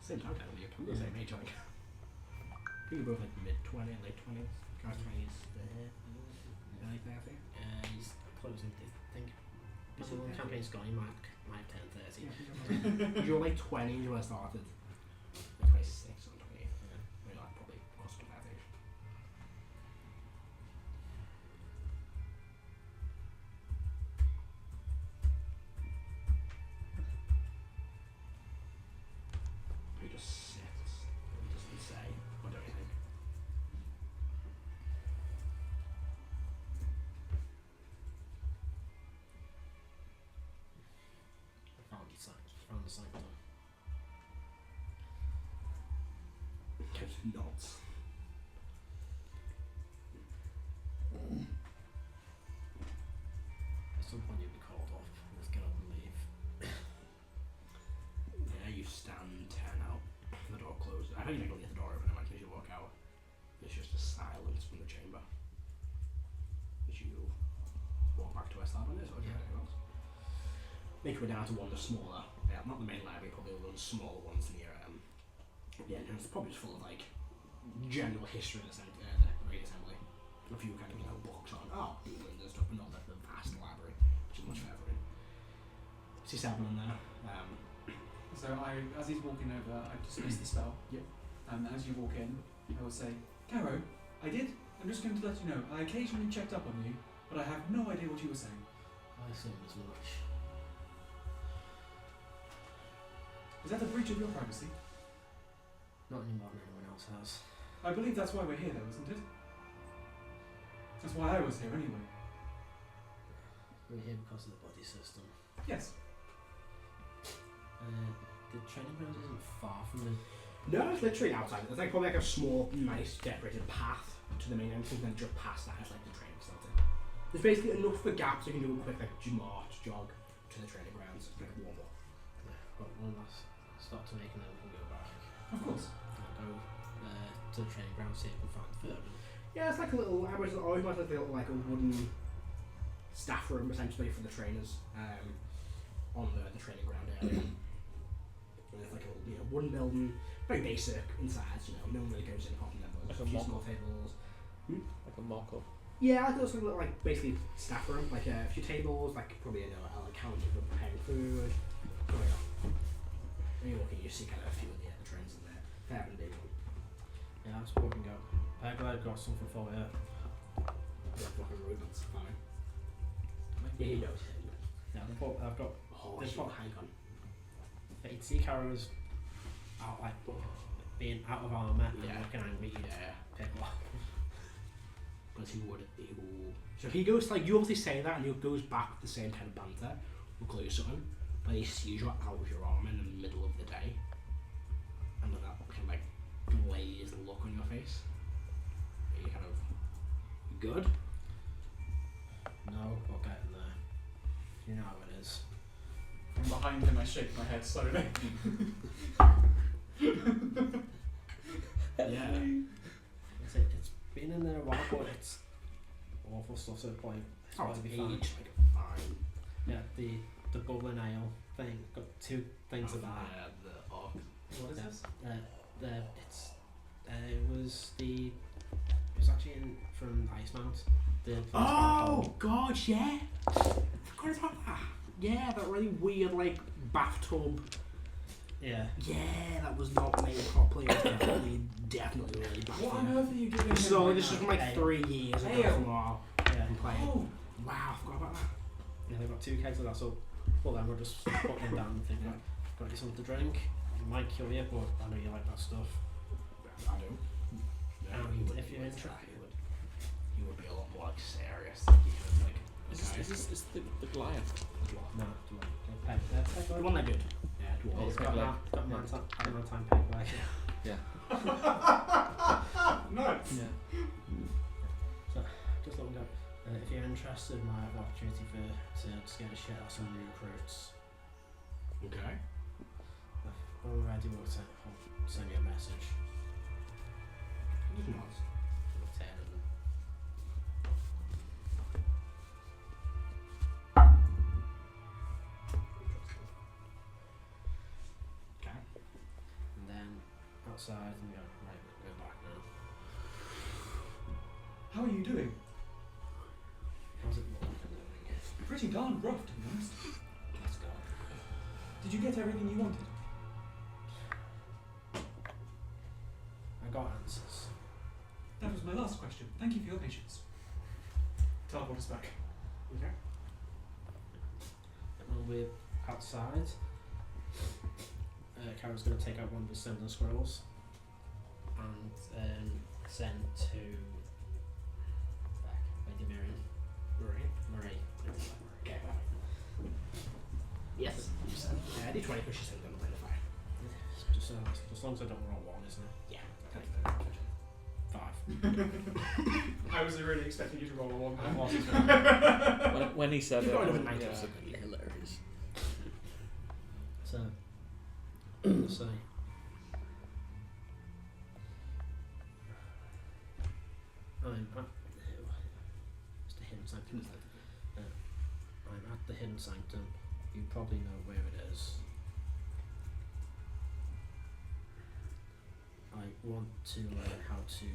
Same time, technically. You're the same age, I think. I think you're both like mid-20s, late 20s. Guys 20s. Early 30s. He's closing the thing. Is Before the it campaign's gone, he might turn 30. You're like 20 when I started. Like 26 or 28. Yeah. You're like probably close to that age. He just sits. He doesn't say or do anything. Found the sanctum. Just nods. At some point you'll be called off. Let's get up and leave. Yeah, you stand, turn out. The door closes. I think you're not going to get the door open as you walk out. It's just a silence from the chamber. As you walk back to where Starburn is, or do you have anything else? Make your way down to one of the smaller, not the main library, probably one of the smaller ones near the entrance. Probably just full of like general history of the Great Assembly. A few kind of books on England and stuff, but not the vast library, which is much further in. See Starburn there. So as he's walking over, I dismiss the spell. Yep. And as you walk in, I will say, Caro, I did. I'm just going to let you know. I occasionally checked up on you, but I have no idea what you were saying. I assumed as much. Is that a breach of your privacy? Not any more than anyone else has. I believe that's why we're here, though, isn't it? That's why I was here, anyway. We're here because of the body system. Yes. The training ground isn't far from the. No, it's literally outside. There's like probably like a small, nice, decorated path to the main entrance, and then just past that is like the training facility. There's basically enough for gaps so you can do a quick like march, jog to the training grounds, like warm up. Yeah, but one last stop to make and then we can go back. Of course. I'll go to the training ground, see if we can find further. Yeah, it's like a little. I always like a little like a wooden staff room essentially for the trainers on the training ground area. And it's like a wooden building, very basic inside. No one really goes in apart from them. But Like a a few mock-up. small tables. Like a mock-up. Yeah, I thought it was like basically staff room, like a few tables, like probably a counter for preparing food. Oh yeah. When you walk in, you see kind of a few of the trains in there. Fair and big one. Yeah, that's what we can go. I'm glad I got something for you. Yeah, fucking rude, that's fine. Yeah, he knows. Yeah, I've got Oh, This shit, one. hang on. see Kara's out like being out of armour and Yeah. looking angry, you'd Yeah. pick him up. Because he would. So he goes like, you obviously say that, and he goes back with the same kind of banter. We'll call you something. But he sees you out of your armour in the middle of the day. And with that kind of like glazed look on your face. Are you kind of good? No, we're getting there. You know how it is. From behind him, I shake my head slowly. Yeah. It's been in there a while, but it's awful stuff to the point. It's Oh, got to be fine. aged, like fine. Yeah, the bubbling ale thing. Got two things of that. Yeah, the arc. What is Yeah. this? It was actually from Icemount. Oh god, yeah. I forgot about that. Yeah, that really weird like bathtub. Yeah. Yeah, that was not made properly. It was definitely really bad. What for on you. earth are you doing? So here this right was from now? like 3 years ago Ale. from our Yeah. playing. Oh, Wow, I forgot about that. Yeah, they've got two kegs of that, so well then we'll just put them down and think, right, got you something to drink. It might kill you, but I know you like that stuff. I do. Yeah, Um, he would, if you're he would, interested. he would be a lot more like serious. Like, Is okay. this the Goliath? No, do you want peg? The one that good. Yeah, Oh, dwarf. it's peg got leg. got man time peg leg. nice. Yeah. So, just let me go. If you're interested, I might have an opportunity to scare the shit out of some new recruits. Okay. When we're ready, I'll send you a message. Nice. I'll tell them. Okay. And then outside, and go, right, we'll go back now. How are you doing? How's it look? I'm doing? Pretty darn rough, to be honest. Let's go. Did you get everything you wanted? I got answers. That was my last question. Thank you for your patience. Teleport us back. Okay. And when we're outside, Carol's going to take out one of the cinnamon squirrels and send to Lady Marie. Okay. Yes. I did 20 because she said I'm going to play the fire. Just as long as I don't roll one, isn't it? Yeah. 5. I was really expecting you to roll a one. I was as well. When he said You've it, got I another was- 90 yeah, or it's something. hilarious. So, let's see. It's the hidden sanctum. I'm at the hidden sanctum. You probably know where it is. I want to learn how to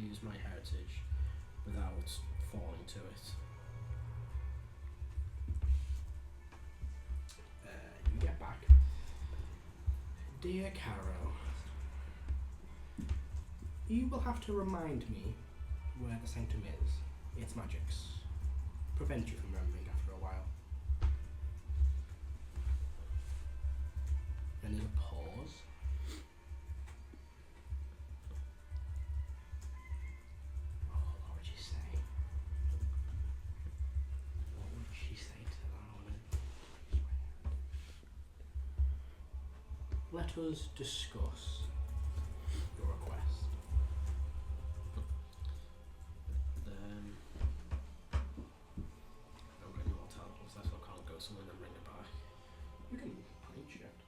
use my heritage without falling to it. You get back. Dear Caro, you will have to remind me where the sanctum is. Its magics prevent you from remembering after a while. And there's a pause. Oh, what would you say? What would she say to that woman? Let us discuss your request. I'm going to all teleports, that's why I can't go somewhere and bring it back. You can plane shift.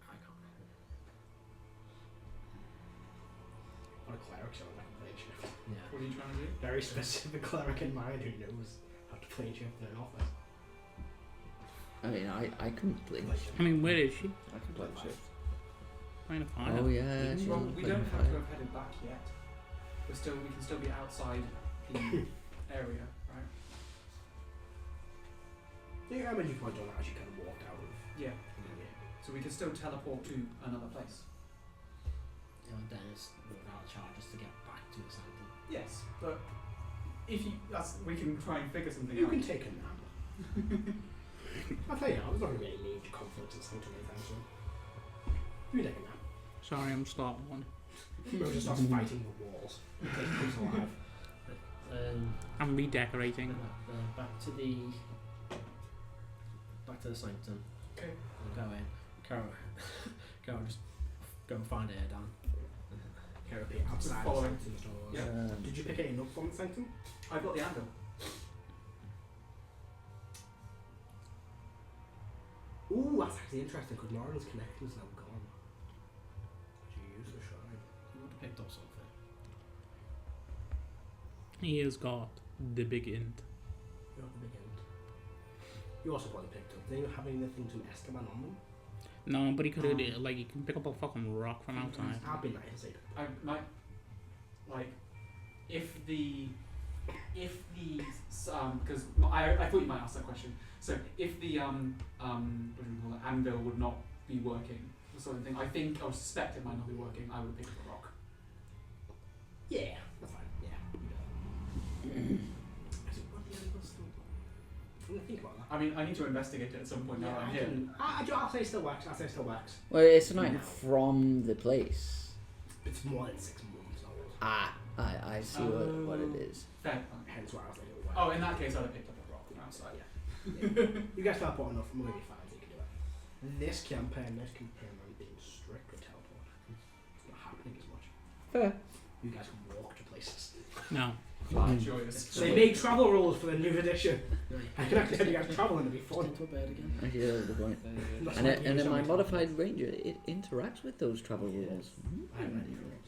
I can't. What a cleric sounds like a plane shift. Yeah. What are you trying to do? Very specific cleric in mind who knows how to plane shift in an office. I mean, I couldn't blink. I mean, where is she? I can play shift. Trying to find Oh her. yeah, she's Well, on we playing don't have to fire. have headed back yet. We can still be outside the area, right? Yeah, I mean, you could have done that as you kind of walked out of. Yeah. So we can still teleport to another place. Dennis without charges to get back to the sanctum. Yes, but if we can try and figure something You out. can take a nap. I'll tell you now, there's not going to be any major conflicts in Sanctum anytime soon. You take it now. Sorry, I'm starting one. Moses starts fighting the walls. He's alive. I'm redecorating. Back to the sanctum. Okay. We'll go in. Carol just go and find Erdan. Here, repeat outside the Following. sanctum's doors. Yeah. Did you pick anything up from the sanctum? I've got the anvil. Ooh, that's actually interesting because Lauren's connection's now gone. Did you use the shrine? You would have picked up something. He has got the big int. You got the big end. You also probably picked up. Didn't you have anything from Esteban on them? No, but he could have, like, you can pick up a fucking rock from outside. I'd be nice. I might, like, if the because I thought you might ask that question. So if the what do we call it, anvil would not be working, the sort of thing, I think, or suspect it might not be working, I would pick up a rock. Yeah, that's fine. Yeah. What the other stuff? I'm gonna think about that. I mean, I need to investigate it at some point now that I'm here. I'll say still wax. I'll say still wax. Well, it's an item No. from the place. It's more than 6 months old. I see what it is. Fair. Hence why I was like, oh, wow. Oh, in that case, I'd have picked up a rock from outside. You guys start putting enough, I'm gonna be fine, so you can do it. This campaign, I'm being strict with teleport. It's not happening as much. Fair. You guys can walk to places. No. Fine. Joyous. So they made travel rules for the new edition. I can actually have you guys travel and it'll be fun. Into a bed again. Actually, that's the point. That's And, what and you then my said. modified ranger, it interacts with those travel rules. I'm ready for it.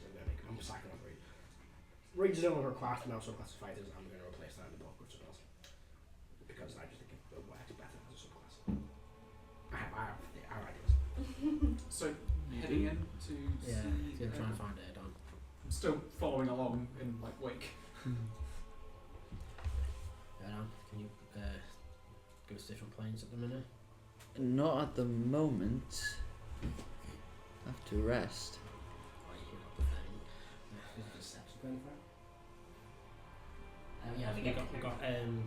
I'm cycling on Rangers. Rangers no longer classed now, so class fighters. I'm going to replace that in the book with something else. Because I just think it works better as a subclass. I have ideas. So heading in to Yeah, see. gonna try and find Erdan. I'm still following along in like wake. Erdan, can you give us different planes at the minute? Not at the moment. I have to rest. Oh, you can up the thing. Is it the steps of Glenfire? Yeah, We we get got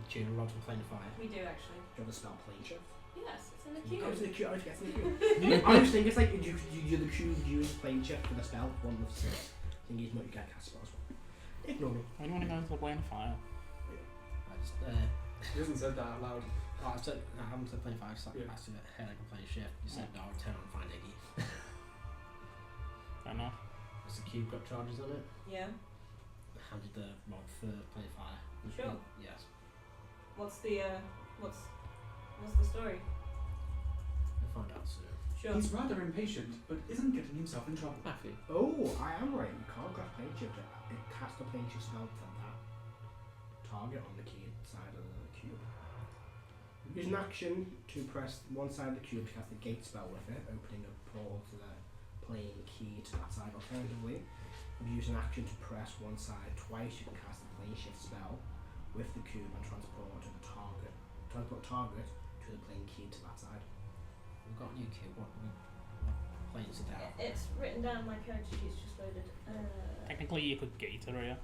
tuna rod from Plane of Fire. We do actually. Do you want to spell plane shift? Yes, it's in the Go queue. to the queue. I was guessing the queue. I was thinking it's like you do the queue, you use plane shift for the spell. One of the thingies, not you get cast spells. Ignore them. Why do you want to go into the plane of fire? I just, He hasn't said that out loud. I haven't said Plane of Fire, so Yeah. I said head like a plane shift. You said no, return and find Iggy. Fair enough. Has the cube got charges on it? Yeah. How did the rod for Plane of Fire? Sure. Yes. What's the what's the story? We'll find out soon. Sure. He's rather impatient, but isn't getting himself in trouble. Happy. Oh, I am right. You can't cast plane shift. It cast a plane shift spell for that target on the key side of the cube. Use an action to press one side of the cube to cast the gate spell with it, opening a portal to the plane key to that side. Alternatively, if you use an action to press one side twice, you can cast the plane shift spell with the cube and transport to the target. Transport target to the plane key to that side. We've got a new cube. What planes are there? It's written down. My character sheet's just loaded. Technically, you could gate it, yeah.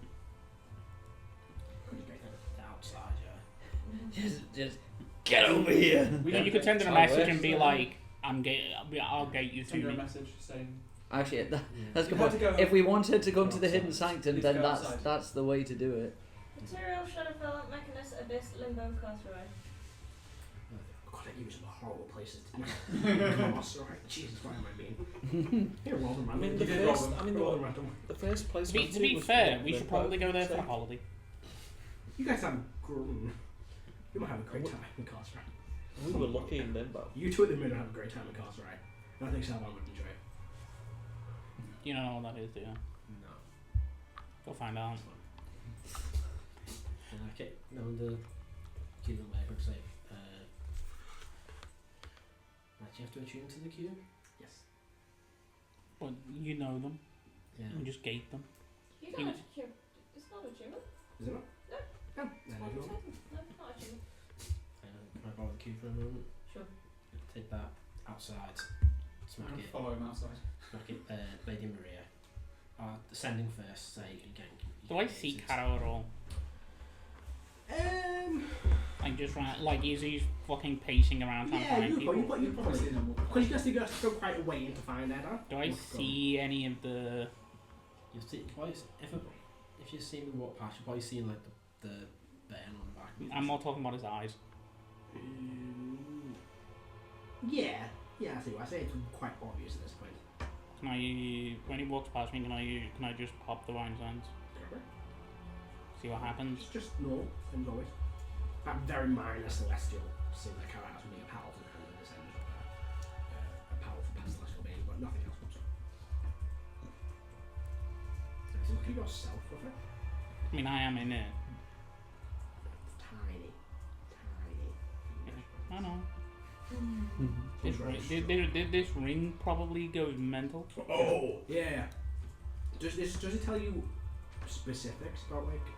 Could you get it? They're outside, yeah. Just get over here. You could send her a I'll message rest and be then. like, I'll gate you Send to her a me. message saying. Actually, Yeah. that's a good You had point. to go- If we wanted to go Go to the hidden outside. sanctum, Please then go that's outside. that's the way to do it. Material, Shadowfell, Mechanist, Abyss, Limbo, Carcerai. God, I use some horrible places to be. Come on, sorry. Jesus, why am I mean? Here, roll them I mean, random. the You did roll first, them. I mean, Roll them random. the first place. To be, we to did be was fair, from we should Limbo, probably go there for so- a holiday. You guys have grown. You might have a great time in Carcerai. We were lucky in Limbo. You two at the minute have a great time in Carcerai. And I think Salvan would enjoy it. You don't know what that is, do you? No. Go find out. Okay, no, the cube and where would say, right, you have to attune to the cube? Yes. But you know them. Yeah. You just gate them. You don't have to cube. It's not a tumor. Is it not? No. No. It's No, not no, a no. tumor. No, not a tumor. Can I borrow the cube for a moment? Sure. Take that outside, I'm smack gonna it, follow him outside. smack it, Lady Maria. Descending first, say again. Do I see Caro at all? Like just like he's fucking pacing around trying to Yeah, find you people. put You'll probably see them all. Because you guys go quite a way in to find that out. Do I see any of the? You see, if you see me walk past, you probably see like the button on the back. I'm not talking about his eyes. Yeah, I see what I say. It's quite obvious at this point. Can I, when he walks past me, can I just pop the wine sense? See what happens. It's just no, and go it. That very minor celestial seems like how it has really a powerful hand at this end of a powerful celestial being, but nothing else whatsoever. So look at yourself with it. I mean, I am in it. Tiny. I know. This ring probably goes mental. Oh, yeah. Does it tell you specifics about like?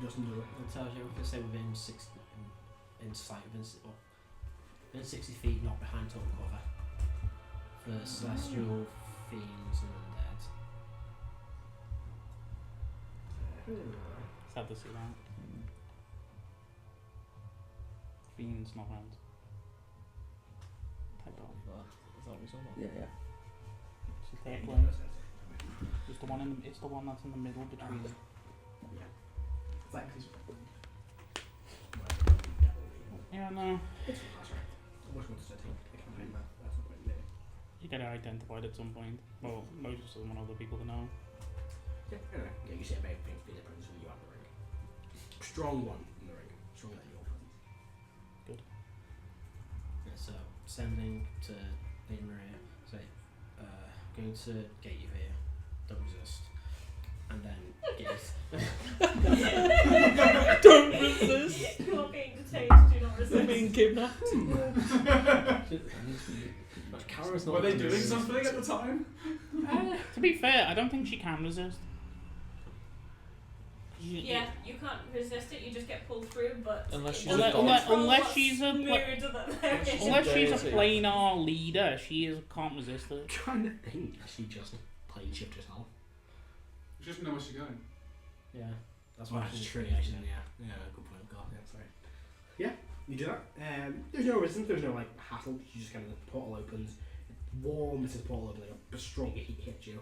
It doesn't do it. It tells you if it's say within 60 within 60 feet, not behind total cover. For celestial fiends and undead. Sad to see that. Fiends, not round. Type of. Is that what he's on about? Yeah. It's the third one. It's the one in. It's the one that's in the middle between. Thanks. Yeah, no. It's that's right. I wish I wanted to take a campaign map. That's the point there. You gotta identify it at some point. Well, most of them want other people to know. Yeah, anyway. Yeah, you see a big fingerprints when you have the ring. Strong one in the ring. Stronger than your presence. Good. Yeah, so sending to Lady Maria, say, going to gate you here, don't resist. And then gate. Don't resist. You're being detained, do not resist. Being kidnapped. Were they doing something at the time? To be fair, I don't think she can resist. Yeah, you can't resist it, you just get pulled through, but Unless it she's doesn't a dog. control Unless what she's a mood that they're in. Unless she's a Deity. planar leader, can't resist it. I'm trying to think. She just plane shift herself. She doesn't know where she's going. Yeah, that's Oh, why that's she's true. free, Actually, yeah, good point. God, yeah, sorry. Yeah, you do that. There's no resistance. There's no like hassle. You just kind of the portal opens. It's warm as the portal opens, like a stronger heat hits you.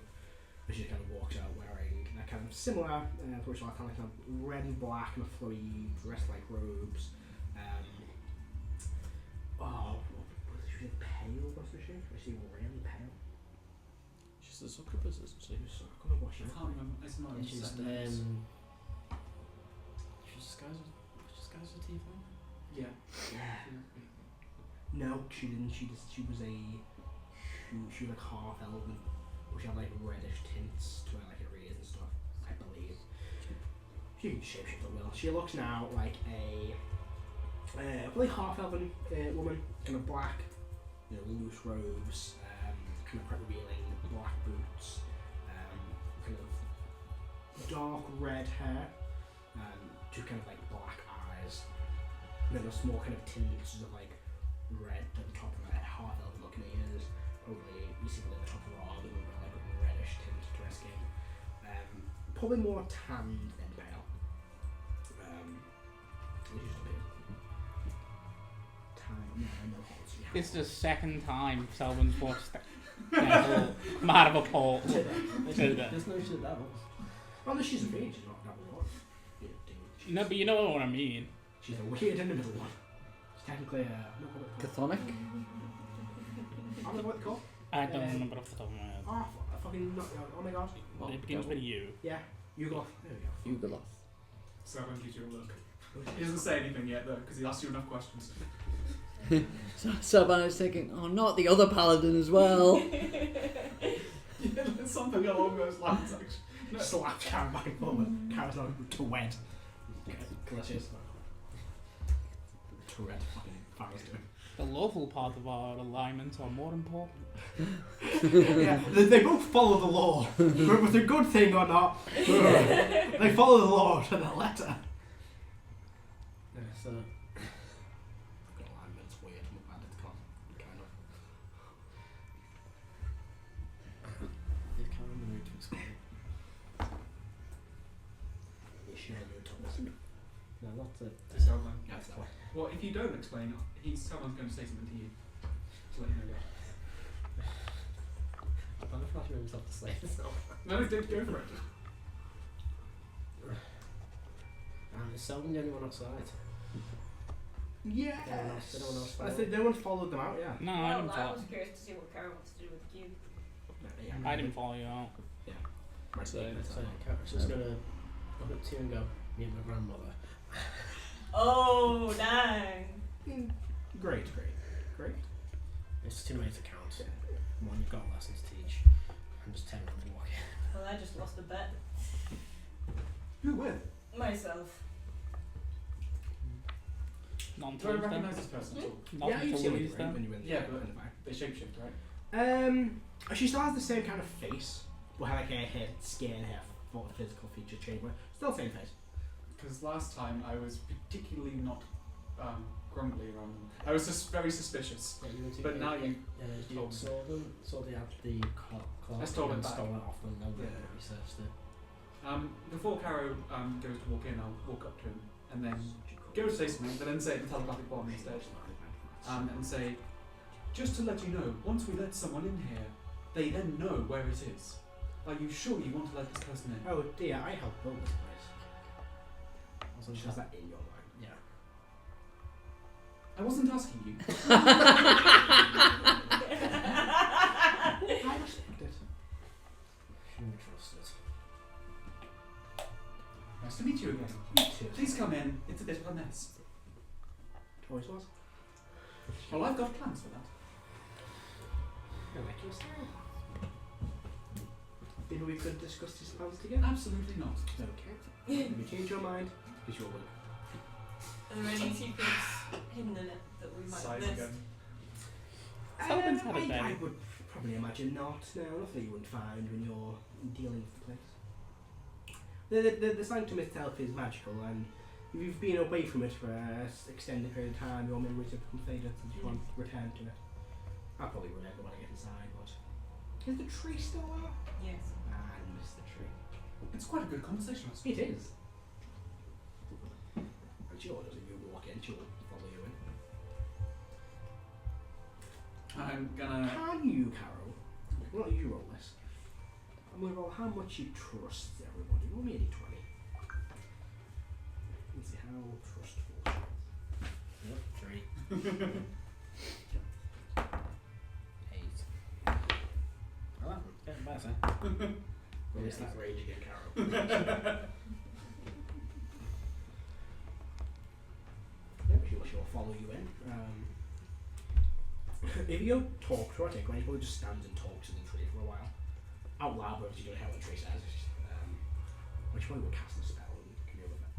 And she kind of walks out wearing that kind of similar, which I kind of red and black and a flowy dress like robes. She was pale, wasn't she? Was she really pale? She's the succubus, isn't she? I can't remember what she I was. can't remember. It's not Yeah, in she's seconds. she's disguised as a tiefling. Yeah. No, she didn't. She was she was like half elven, but she had like reddish tints to her like her ears and stuff, I believe. She can shapeshift as well. She looks now like a probably half elven woman, kind of black, loose robes, kind of quite revealing black boots, kind of dark red hair, two kind of like black eyes, and then a small kind of tints of like red at the top of her head, half elven looking ears. Probably you see at the top of her arm, like a reddish tint to her skin. Probably more tanned than pale. It's just a bit tan. No holes. It's the second time Selwyn's forced come out of a port. There's no shit that was. Oh no, she's a fiend. She's not that one. No, but you know what I mean. She's a weird in the middle one. She's technically Chthonic? I don't know what it's called. I don't remember off the top of my head. Oh, fucking not. Oh my god. It begins with U. Yeah, Yugoth. There we go. Ugoloth. So I'm gives you a look. He doesn't say anything yet though, because he asked you enough questions. So I was thinking, oh, not the other paladin as well. Something along those lines, actually. No. Slap Karen back and forward. Karen's not to wed. Delicious. To wed. Fucking Farrell's doing. The lawful part of our alignments are more important. Yeah, they both follow the law. Whether it's a good thing or not, they follow the law to the letter. Yeah, so Alignment's weird. I'm bad at con. Kind of. you can't remember to explain it. You should have moved to listen. No, not to. Just outline. That's that way. Well, if you don't explain, someone's going to say something to you to let you know that. I'm trying to flash himself to slay himself. No, don't go for it. Is Selden the only one outside? Yeah. Anyone else? Anyone else I follow? think no one followed them out. Yeah. No, I Well, didn't I follow. was curious to see what Karen wants to do with the cube. I didn't follow you out. So Karen's just gonna look up to you and go, meet my grandmother. Oh, dang. Great. It's too late to count. One, you've got lessons to teach. I'm just telling them to walk in. Well, I just lost a bet. Who with? Myself. Not Do I until he's recognise done. this person at all? Not yeah, you until see he's it done. when you went Yeah, in but the back. they shapeshift, right? She still has the same kind of face, but had like her head, skin, her physical feature change, but still the same face. Because last time I was particularly not grumbly around them. I was just very suspicious. Yeah, you But now you you told me. saw them, saw they had the clock I stole it and back. stole it off them, and Yeah. researched it. Before Caro goes to walk in, I'll walk up to him and then go to say something, but then say the telepathic bomb instead. And say, just to let you know, once we let someone in here, they then know where it is. Are you sure you want to let this person in? Oh dear, I helped build this place. Wasn't She has that in your mind. Yeah. I wasn't asking you. I respect it. Can we trust it? Nice to meet you again. You too. Please come in. It's a bit of a mess. Always was. Well, I've got plans for that. I like your style. Maybe we could discuss these plans together? Absolutely not. Okay. Maybe change your mind. It's your will. Are there any secrets hidden in it that we might Size miss? again. Someone's had a I day. would probably imagine not. No, nothing you wouldn't find when you're dealing with the place. The sanctum itself is magical, and if you've been away from it for an extended period of time, your memories have become faded and you won't return to it. I'll probably remember when I get inside, but is the tree still there? Yes. I miss the tree. It's quite a good conversation. It is. And she orders if you walk in, she'll follow you in. I'm gonna. Can you, Carol? Not you roll this. I'm gonna roll how much you trust everybody. Roll me a d20. Let's see how trustful she is. Yep, 3. 8. 11. Getting better. It's that rage again, Carol. Yep, she'll follow you in. If you don't talk to her, she probably just stands and talks to the tree for a while. Out loud, but you don't hear what the tree says. Which probably will cast a spell and can deal with it.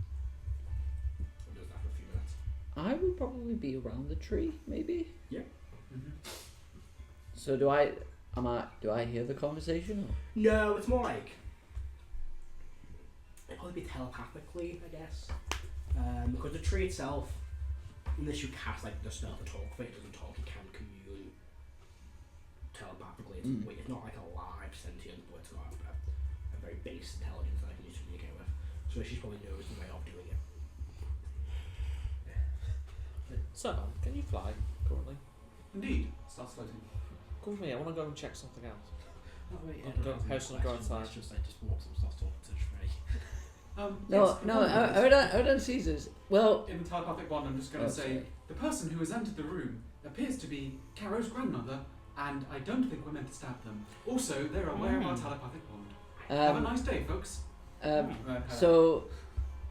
It does that for a few minutes. I would probably be around the tree, maybe. Mm-hmm. So do I hear the conversation? Or? No, it's more like it'd probably be telepathically, I guess. Because the tree itself, unless you cast like the spell to talk, it doesn't talk. It can commune telepathically. It's not like a live sentient, but it's got a very base intelligence that I can use to communicate with. So she probably knows the way of doing it. So, can you fly currently? Indeed. Starts floating. Come with me, I want to go and check something out. Oh, wait, I'll go- house and go outside. Just walks and starts talking to the tree. Hold on, Caesars. Well, In the telepathic bond, I'm just going to say the person who has entered the room appears to be Caro's grandmother, and I don't think we're meant to stab them. Also, they're aware of our telepathic bond. Have a nice day, folks.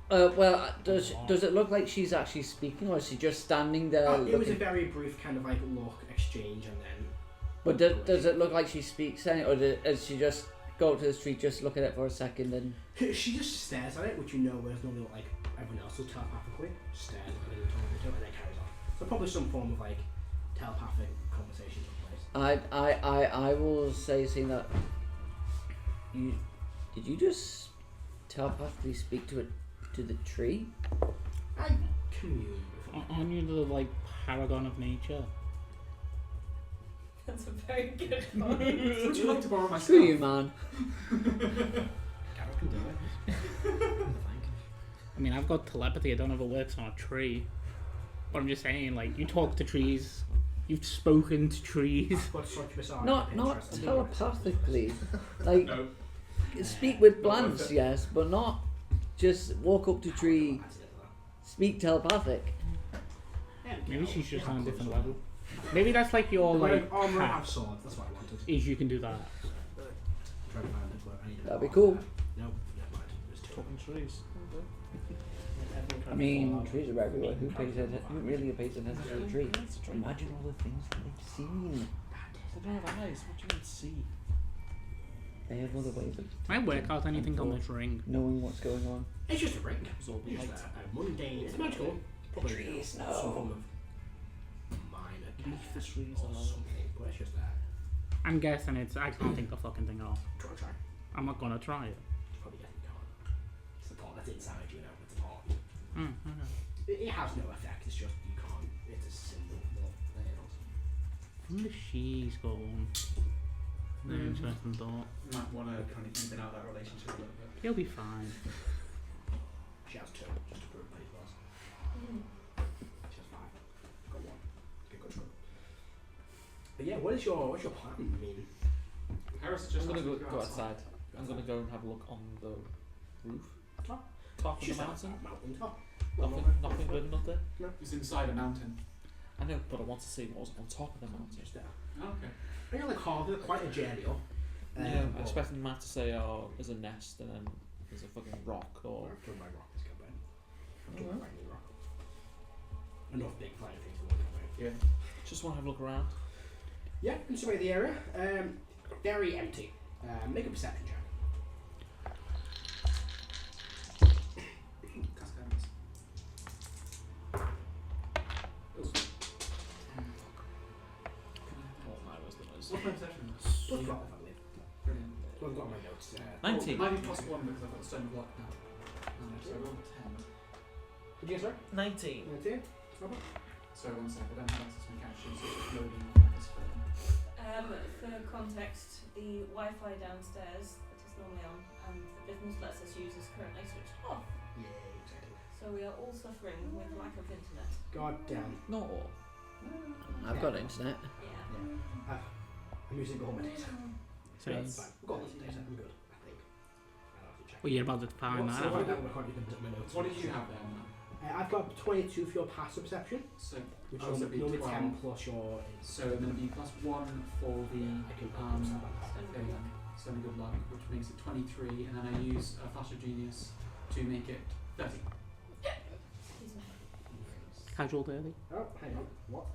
Does it look like she's actually speaking, or is she just standing there? It was a looking- very brief kind of like look exchange, and then. But does it look like she speaks any, or does she just go up to the street, just look at it for a second, and? She just stares at it, which you know whereas normally like everyone else will telepathically stares at it and talking to it and then carries on. So probably some form of like telepathic conversation took place. I will say, seeing that did you just telepathically speak to the tree? I commune with it. Aren't you the like paragon of nature? That's a very good one. Would you like to borrow my Screw you, stuff? man. Carol can do it. I mean, I've got telepathy. I don't know if it works on a tree. But I'm just saying, like, you talk to trees. You've spoken to trees. But such bizarre Not Pinterest. telepathically. Like, No. speak with plants, yes, but not just walk up to tree, speak telepathic. Maybe she's just on a different level. Maybe that's like your like armor and hat, have swords. That's what I wanted. is you can do that. Trying to find it, but I need That'd be cool. No, never mind. There's two. Talking trees. I mean, trees are everywhere. Who really pays attention to a tree? Imagine all the things that they've seen. They don't have eyes. What do you mean see? They have other ways of Can I work out anything on this ring? knowing what's going on. It's just a ring. Absorb It's light. just a mundane. It's magical. Probably trees, some no. form of minor Leave the trees or alone. something, but it's just there. I'm guessing it's. I can't take the fucking thing off. Try. I'm not gonna try it. Probably getting can't. It's the part that's inside you now. It's a part of you. Okay. It has no effect. It's just you can't. It's a symbol. Not anything else. Where does she's going? Interesting thought. Might want to kind of even out that relationship a little bit. He'll be fine. She has two, just to prove that he was. She has five. Got one. Okay, good scroll. But yeah, what's your plan? I mean, Harris is just I'm gonna asked go to outside. I'm gonna go and have a look on the roof. Oh. Top of the she's mountain. Mountain top. Nothing good enough there. It's inside a mountain. I know, but I want to see what's on top of the mountain. Just there. Oh, okay. I feel like harder, quite a journey up. Yeah, I'm but- expecting Matt to say, "Oh, there's a nest and then there's a fucking rock." Or I've done my rock, let's go back. I've done my rock. Enough big flying things to look at. Yeah. just want to have a look around. Yeah, you can survey the area. Very empty. Make a perception check. Cascades. Oh my, was the noise. What's my perception? Plus 12, I believe. Brilliant. Well, I've got my notes. 19. Oh, might be plus 1 because I've got the stone block now. So I rolled 10. Did you get sorry? 19. 19? So 1 sec, I don't have access to my caption, so it's just loading on this phone. For context, the Wi-Fi downstairs that is normally on and the business lets us use is currently switched off. Yeah, exactly. So we are all suffering with lack of internet. God damn. No. I've got internet. Yeah. I'm using all my data. So It's fine. We've got lots of data. I'm good, I think. I'll have to check. well, you're about to find What's that the out. one I can't even put my notes. What did you have then? I've got 22 for your passive perception, So, which oh, is so it'd be normally 10 12. plus your. So then it'd be plus 1 for the I can thing, Stone of Good Luck, which makes it 23, and then I use a Flash of Genius to make it 30. Excuse me. Casual daily. Oh, hang on. What?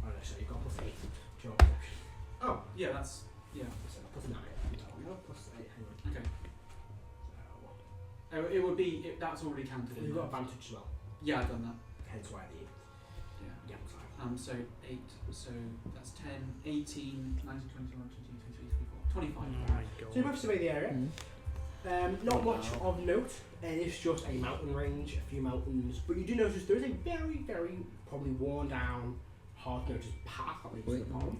Oh, no, so you've got plus 8 to your perception. Oh, yeah, that's, yeah. So plus 9. No, plus 8. Hang on. Okay. It would be, that's already counted in You've got there. advantage as well. Yeah, I've done that. Hence why the Yeah. gamble side. So 8, so that's 10, 18, 19, 21, 22, 23, 24, 25. Oh my So you god. both survey the area. Not much of note. It's just a mountain range, a few mountains, but you do notice there is a very, very probably worn down, hard noticed path that leads to the bottom,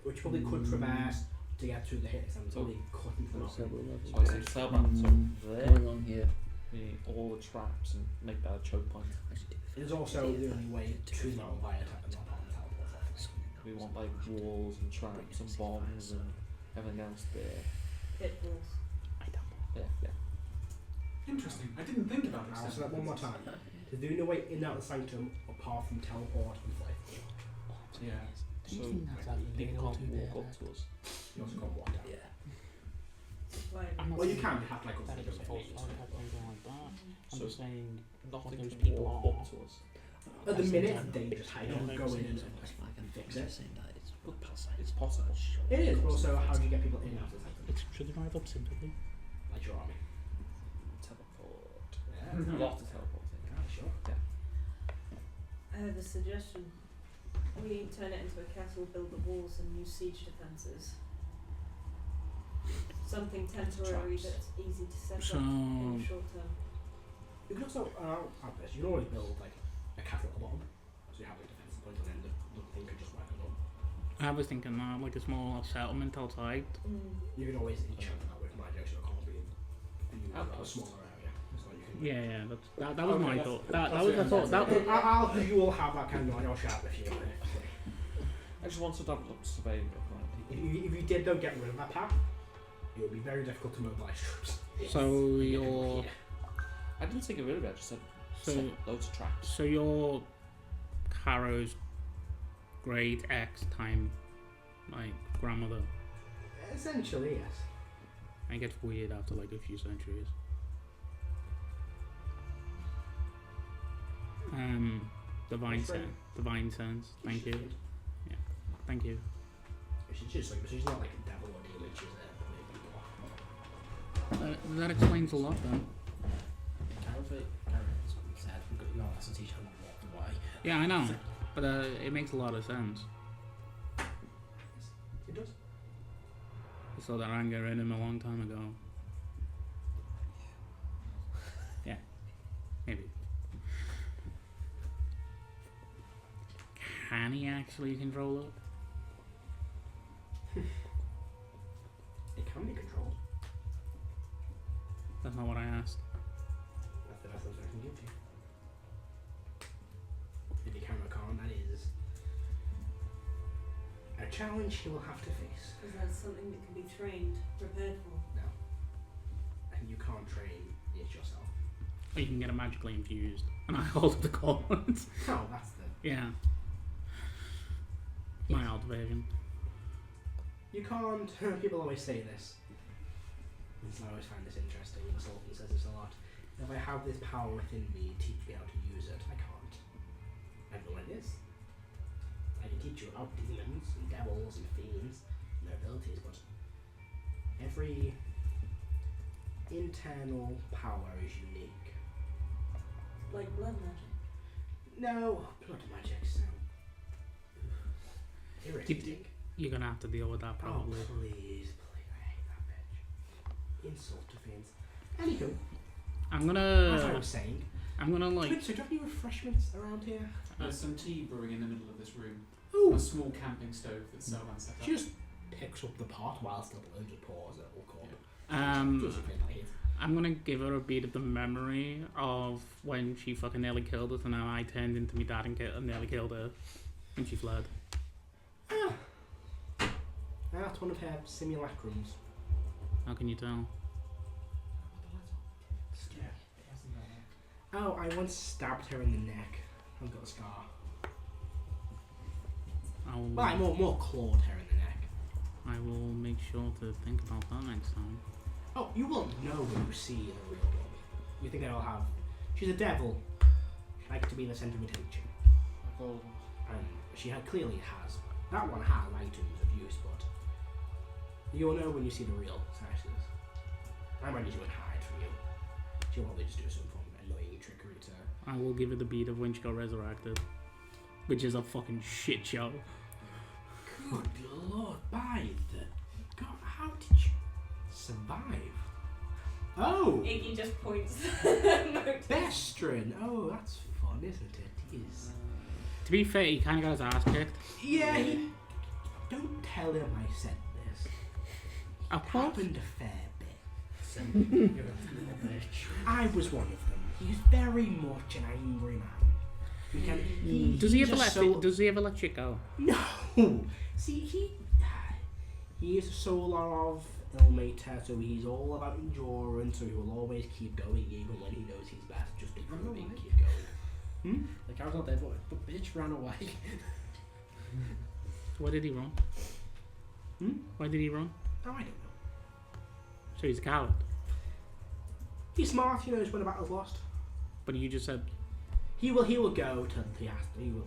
which you probably could traverse to get to the hits and probably cut into the mountain. Several levels. So I say tell Matt, so there Going on here. we need all the traps and make that a choke point. It's also the only way to the mountain via the top of the teleport office. We want like walls and traps and bombs and everything else there. Pitfalls. I don't know. Yeah. Interesting. I didn't think about this. I'll say that one more time. There's no way in and out of the sanctum apart from teleport and flight. Yeah. Do you So think that's actually they being can't able to walk do up to us. You also can't walk down. Yeah. Right. I'm not Well, you saying can, you have to like go that through it's the supposed bit. to have anything like that. I'm So just saying nothing those can people walk are. up to us. At the That's minute, the they just hide on, go in and fix it. It's possible. It is, but also how do you get people in and out of the sanctum? Should they drive up simply? Like your army. Teleport. Yeah. Lots of teleporting. Sure. I have a suggestion. We turn it into a castle, build the walls, and use siege defences. Something temporary Traps. that's easy to set So up in the short term. You can also, have this, you can always build like a castle at the bottom. So you have like defensive point and then the thing could just work as well. I was thinking that like a small settlement outside. Mm. You can always enchant that with magic so it can't be used on a Outpost. smaller area. So you can Yeah, that was my Okay, thought. that's That was the it. thought. That was, You all have that kind of like, I'll shout if you want. I just want to have a look surveying it. If you did though get rid of that path, it would be very difficult to mobilise troops. so your I didn't say get rid of it, I just said So- set loads of traps. so your Carrow's great X time like grandmother. Essentially, yes. It gets weird after like a few centuries. Divine sense. Thank you. Thank you. She's not like a devil or demon. She's a That explains a lot then. Carrot said we've got lessons teach how to walk the way. Yeah, I know, but it makes a lot of sense. It does. I saw that anger in him a long time ago. Yeah, maybe. Can he actually control it? It can be controlled. That's not what I asked. That's the best answer I can give you. If you can or can't, that is a challenge he will have to face. Is that something that can be trained, prepared for? No. And you can't train it yourself. Or you can get it magically infused, and I hold up the cards. No, that's the... Yeah. My old version. You can't... People always say this. And I always find this interesting. Sultan says this a lot. If I have this power within me, teach me how to use it. I can't. I know what it is. I can teach you about demons and devils and fiends and their abilities, but every internal power is unique. Like blood magic? No, blood magic's so irritating. You're gonna have to deal with that probably. Oh, please. I hate that bitch. Insult to fiends. Anywho, I'm as I gonna was saying, like. Twitch, so do you have any refreshments around here? There's some tea brewing in the middle of this room. Ooh, A small camping stove that Selvan set up. she just picks up the pot while still blows and pours it all cup. Doesn't feel like it. I'm gonna give her a beat of the memory of when she fucking nearly killed us, and now I turned into my dad and nearly killed her, and she fled. That's one of her simulacrums. How can you tell? Oh, I once stabbed her in the neck. I've got a scar. Well, I more clawed her in the neck. I will make sure to think about that next time. Oh, you won't know when you see the real one. You think they'll have... She's a devil. She likes to be the centre of attention. And she clearly has. That one has items of use, but you'll know when you see the real Sashes. I'm ready to hide from you. She'll probably just do some form of annoying trickery to her. I will give her the beat of when she got resurrected, which is a fucking shit show. Good lord, by the... God, how did you survive? Oh! Iggy just points. Bestrin! Oh, that's fun, isn't it? Yes. To be fair, he kind of got his ass kicked. Yeah, he... Don't tell him I said this. A It what? happened a fair bit. You're a little bitch. I was one of them. He's very much an angry man. Does he ever let let shit go? No! See, he is a soul of Ilmater, so he's all about endurance, so he will always keep going even when he knows he's best, just to prove he can keep going. The carrot's not dead, but bitch ran away. Why did he run? Why did he run? Oh, I don't know. So he's a coward. He's smart, he knows when a battle's lost. But you just said He will go to the Aston. He will.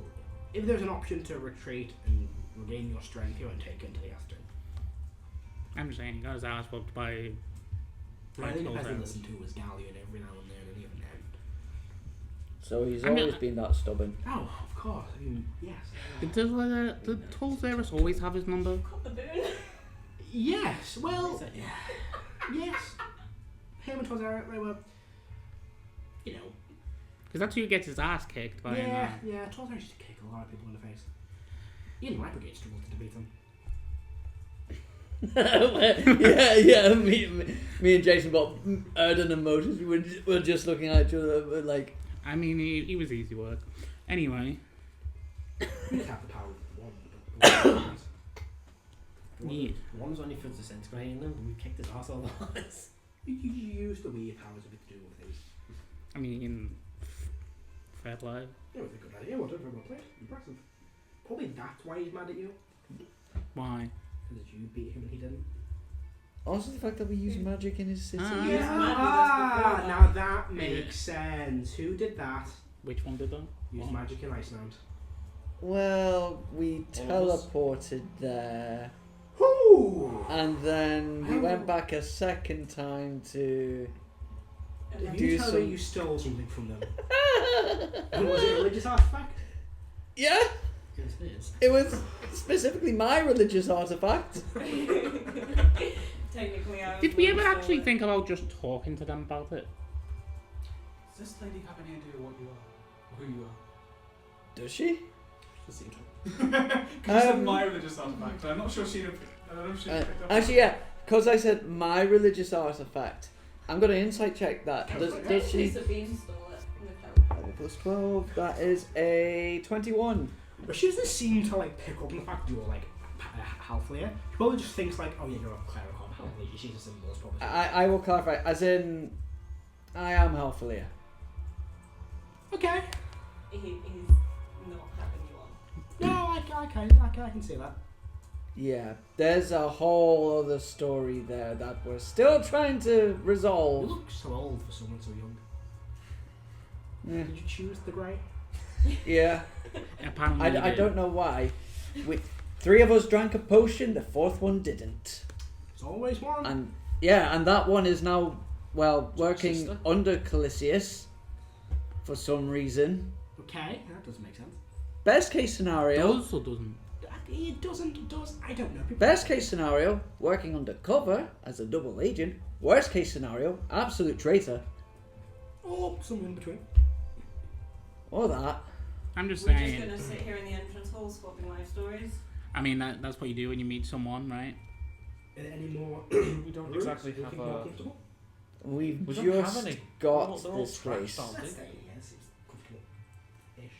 If there's an option to retreat and regain your strength, he won't take it to the Aston. I'm just saying he got his ass whooped by. I think the Right, best to listen to was Galleon every now and then, and even then. So he's I mean, always been that stubborn. Oh, of course. I mean, yes. Did Tolzerus always have his number? Got the boon. Yes. Well, Is it? yes. Him and Tozera, they were, you know. Because that's who gets his ass kicked by. Yeah. Tozera used to kick a lot of people in the face. Even my brigade struggled to defeat them. yeah. Me and Jason, both Erden and Moses, were just looking at each other like. I mean, he was easy work. Anyway. You have the power of one. Yeah. One's only for disintegrating them, and we kicked his ass all the others. You use the weird powers a bit to do with things. I mean, fair play. Yeah, it was a good idea. Well done for everyone played. Impressive. Probably that's why he's mad at you. Why? Because you beat him and he didn't. Also, the fact that we use magic in his city. Ah. Yeah. that's Now that makes sense. Who did that? Which one did that? Use What? magic in Iceland. Well, we All of us? teleported there, Whoo! and then we Oh. went back a second time to. If Do you tell some- me you stole something from them, and was it a religious artifact? Yeah, Yes, it is. it was specifically my religious artifact. Technically, I Did we was ever actually it. think about just talking to them about it? Does this lady have any idea what you are? Or who you are? Does she? Just seemed to- Because you said my religious artifact. I'm not sure she'd have picked, I don't know if she'd have picked up. Actually, yeah, because I said my religious artifact. I'm gonna insight check that. Does she? Piece of bean stole it with help. Plus 12. That is a 21. But she doesn't seem to like pick up on the fact you're like half layer. She probably just thinks like, oh yeah, you're a cleric or half layer. She sees the symbols probably. I will clarify. As in, I am Halfalia. Okay. He's not having you on. No, I can see that. Yeah, there's a whole other story there that we're still trying to You resolve. look so old for someone so young. Yeah. Did you choose the grey? Yeah. Apparently, you I did. don't know why. We, 3 of us drank a potion, the 4th one didn't. It's always one. And yeah, and that one is now, well, working Sister? under Calisius for some reason. Okay, that doesn't make sense. Best case scenario. Does or doesn't? It doesn't. It does. I don't know. People Best case scenario, working undercover as a double agent. Worst case scenario, absolute traitor. or somewhere in between. Or that. I'm just We're saying. just gonna sit here in the entrance hall swapping life stories. I mean, that's what you do when you meet someone, right? Are there any more? We don't rooms exactly you have think more a. comfortable? We've We don't have just any. got They're all this place. trashed, aren't That's they? yeah, it seems comfortable-ish.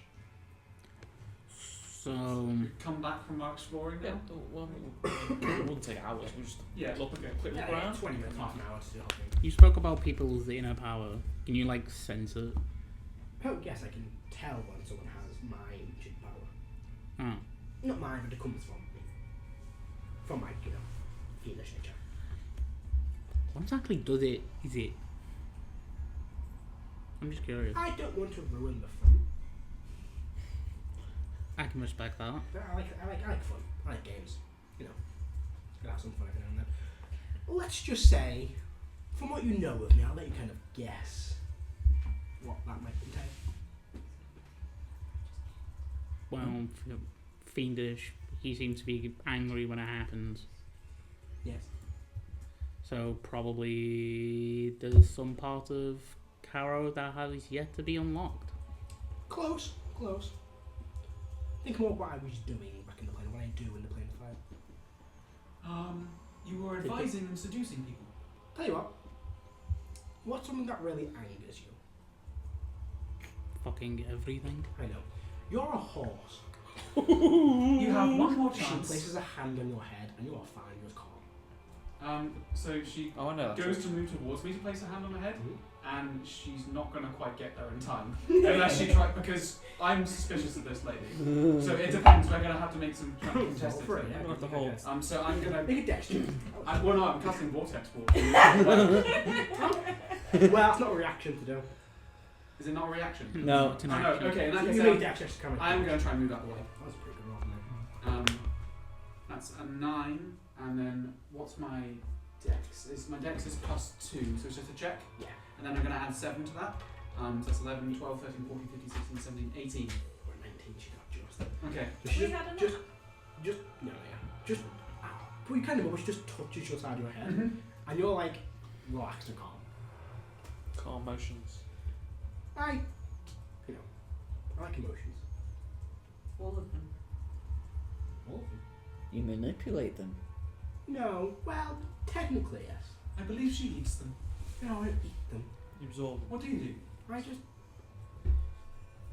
So Come back from our exploring Yeah, now? well, it wouldn't take hours. We just Yeah. look Okay. quick look Yeah, around. 20 minutes, half an hour to do the whole thing. you spoke about people's inner power. Can you like sense it? Oh, yes, I can tell when someone has my ancient power. Oh. Not mine, but it comes from me. From my, fiendish nature. What exactly does it? Is it? I'm just curious. I don't want to ruin the fun. I can respect that. I like fun. I like games. Gotta have some fun every now and then. Let's just say, from what you know of me, I'll let you kind of guess what that might entail. Well, fiendish. He seems to be angry when it happens. Yes. So probably there's some part of Caro that has yet to be unlocked. Close. Think more what I was doing back in the plane, what I do in the plane fight. You were advising and seducing people. Tell you what. What's something that really angers you? Fucking everything. I know. You're a horse. You have one more She chance. places a hand on your head and you are fine. You're calm. So she Oh, I know that. goes to move towards me to place her hand on her head, Mhm. and she's not going to quite get there in time. Unless she tries, because I'm suspicious of this lady. So it depends, we're going to have to make some contested for it, things. yeah. You have to hold. So I'm going to... Make a dex check. Well, no, I'm casting Vortex Wall. Well, it's not a reaction to do. Is it not a reaction? No. It's an I know, action. okay, in that So case, you make dex checks to come in. I'm going to try and move out of the way. That was a pretty good roll, man. That's a 9, and then what's my dex? My dex is +2, so it's just a check. Yeah. And then I'm going to add 7 to that. So that's 11, 12, 13, 14, 15, 16, 17, 18. Or 19, she got just. Okay. So she We had enough. just, put your kind of she just touches your side of your head, and you're like relaxed and calm. Calm motions. I like emotions. All of them. All of them. You manipulate them. No, well, technically yes. I believe she eats them. No, I don't eat them. You absorb them. What do you do? I just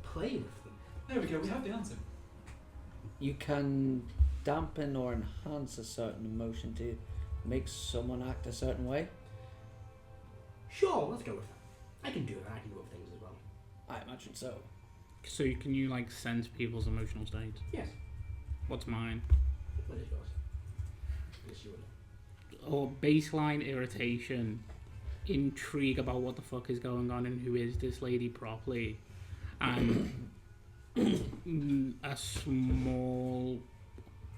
play with them. There we go, we have the answer. You can dampen or enhance a certain emotion to make someone act a certain way. Sure, let's go with that. I can do that. I can do other things as well. I imagine so. So can you like sense people's emotional states? Yes. What's mine? What is yours? Yes, you would. Or baseline irritation, intrigue about what the fuck is going on and who is this lady properly, and a small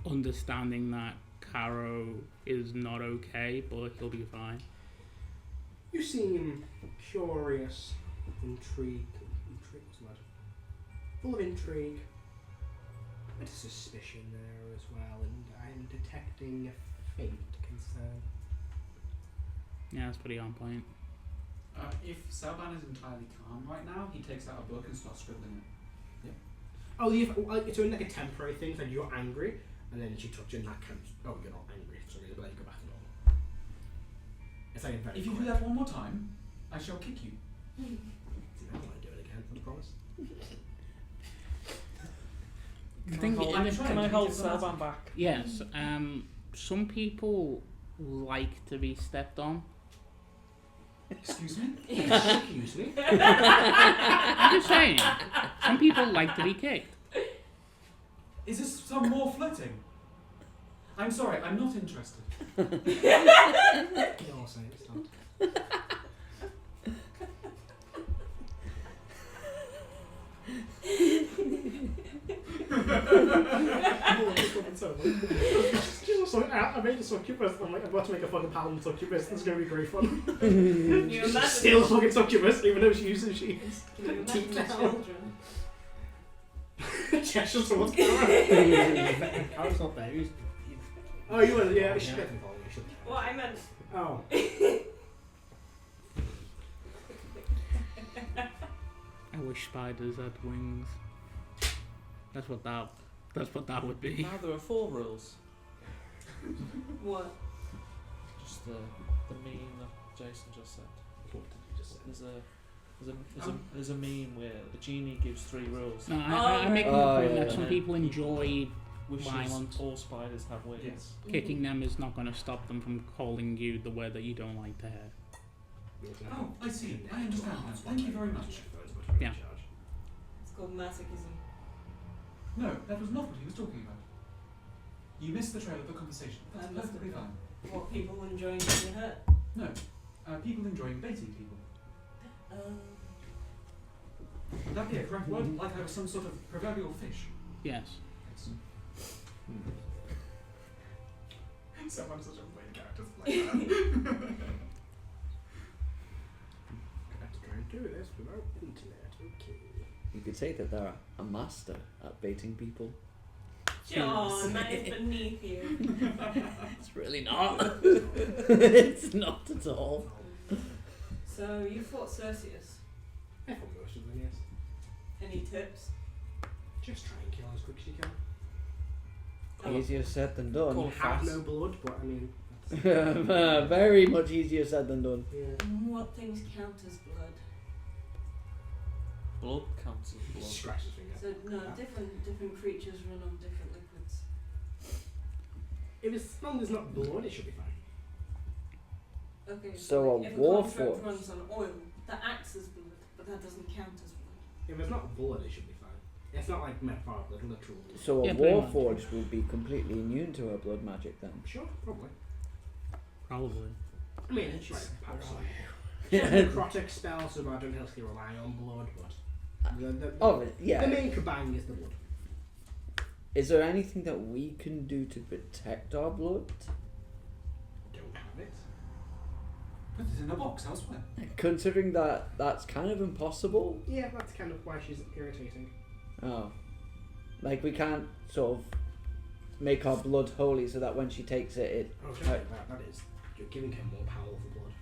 understanding that Caro is not okay, but he'll be fine. You seem curious, intrigued, what's the word? Full of intrigue, bit of suspicion there as well, and I'm detecting a faint concern. Yeah, that's pretty on point. If Sauban is entirely calm right now, he takes out a book and starts scribbling it. Oh, it's only like a temporary thing, like you're angry, and then she touches you and that counts. Oh, you're not angry, so you'll let you go back to normal. It's like a very If you do quick- that one more time, I shall kick you. I don't want to do it again, I promise. Can I hold Selvan back? Yes. Some people like to be stepped on. Excuse me? Excuse me? I'm just saying. Some people like to be kicked. Is this some more flirting? I'm sorry, I'm not interested. You're saying it's not. I made a succubus. I'm like, I'm about to make a fucking paladin succubus. This is gonna be great fun. Can you She's imagine? still fucking succubus, even though she uses she is. Can you imagine Deep the down. children? Cheshire someone's going on. I was not there. Oh, you were, yeah. She definitely followed me. What I meant. Oh. I wish spiders had wings. That's what that would be. Now there are 4 rules. What? Just the meme that Jason just said. What did you just say? There's a meme where the genie gives 3 rules. No, I make the Oh, point yeah. that some people enjoy Wishes violence. all spiders have wings. Yes. Kicking them is not going to stop them from calling you the word that you don't like to hear. Oh, I see. I understand now. Thank you very much. Yeah. It's called masochism. No, that was not what he was talking about. You missed the trail of the conversation. That's I missed perfectly it. fine. What, people enjoying being hurt? No, people enjoying baiting people. Would that be a correct word? Like I was some sort of proverbial fish. Yes. Excellent. Someone's such a weird character to play that. Let's try and do this without internet. Okay. You could say that they're a master at baiting people. John, that is beneath you. It's really not. It's not at all. So, you fought Cerseus. I thought most of them, yes. Any tips? Just try and kill as quick as you can. Easier said than Cool. done. Have fast. no blood, but I mean. Very much easier said than done. Yeah. What things count as blood? Blood counts as He blood. scratches his finger. So, no, different creatures run on different liquids. If it's as long as it's not blood, it should be fine. Okay, So like, a if war construct force. runs on oil, that acts as blood, but that doesn't count as blood. If it's not blood, it should be fine. It's not like metaphorical, it's literal. So a Yeah, pretty much. warforged would be completely immune to her blood magic then. Sure, probably. Probably. I mean, it's like perhaps necrotic spells, so I don't necessarily rely on blood, but the Oh, yeah. the main kabang is the blood. Is there anything that we can do to protect our blood? Don't have it. Put it in a box elsewhere. Considering that that's kind of impossible. Yeah, that's kind of why she's irritating. Oh. Like we can't sort of make our blood holy so that when she takes it, Oh, something like that. That is, you're giving her more powerful blood.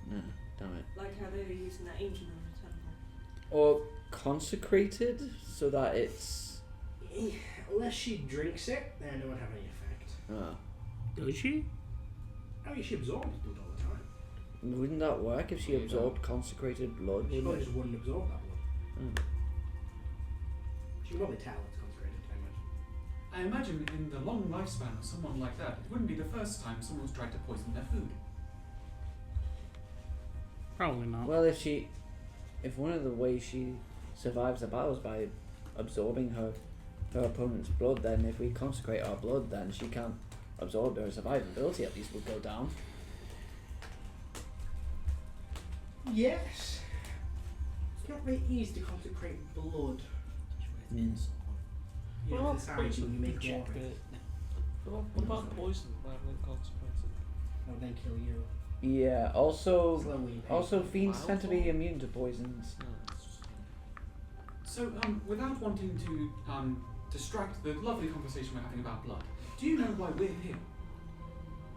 Nah, damn it. Like how they were using that ancient in the temple. Or consecrated so that it's... Unless she drinks it, then it won't have any effect. Oh. Does she? Oh yeah, she absorbs blood all the time. Wouldn't that work if she absorbed consecrated blood? She Wouldn't probably it? just wouldn't absorb that blood. Mm. She can probably tell it's consecrated, I imagine. I imagine in the long lifespan of someone like that, it wouldn't be the first time someone's tried to poison their food. Probably not. Well, if one of the ways she survives the battle is by absorbing her opponent's blood, then if we consecrate our blood, then she can't absorb her survivability. At least would go down. Yes. It's not very easy to consecrate blood. Mm. You Well, decide when you make war Check with it. it. What about poison rather than consecrated? That would then kill you. Yeah. Also, Slowly and painfully. also fiends Wild tend to be form? immune to poisons. No, it's just So, without wanting to distract the lovely conversation we're having about blood, do you know why we're here?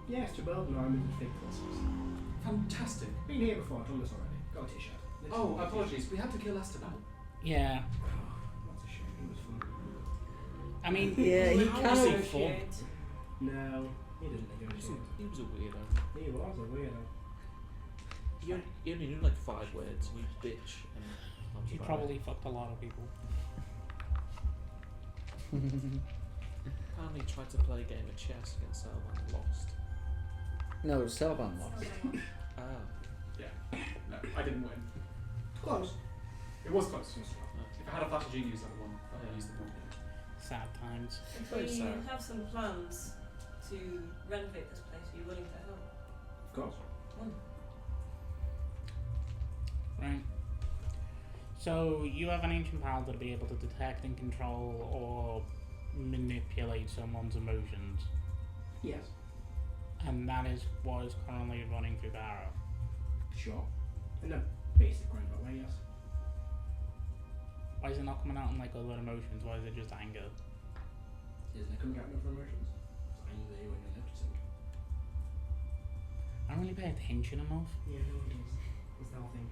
Yes, to build an army with fig crystals. Fantastic. Been here before, I've done this already. Got a t-shirt. Oh, apologies. We had to kill Esteban. Yeah. That's a shame. It was fun. I mean, Yeah, he How kind of. negotiate? No, he didn't negotiate. he was a weirdo. He was a weirdo. He only knew like 5 words. And you bitch. And that was he about probably fucked a lot of people. Apparently, he tried to play a game of chess against Selma and lost. No, Selban lost. Ah. Yeah. No, I didn't win. Close. It was close. If I had a flash of genius, I'd have won. But I used the one. Sad times. If Very we sad. have some plans to renovate this place, are you willing to help? Of course. Wonderful. Right. So you have an ancient power to be able to detect and control or manipulate someone's emotions, Yes. and that is what is currently running through Barrow. Sure. In a basic roundabout way, yes. Why is it not coming out in like other emotions? Why is it just anger? Isn't it coming out in other emotions? I knew they were noticing. I don't really pay attention enough. Yeah, no one does. That's the whole thing.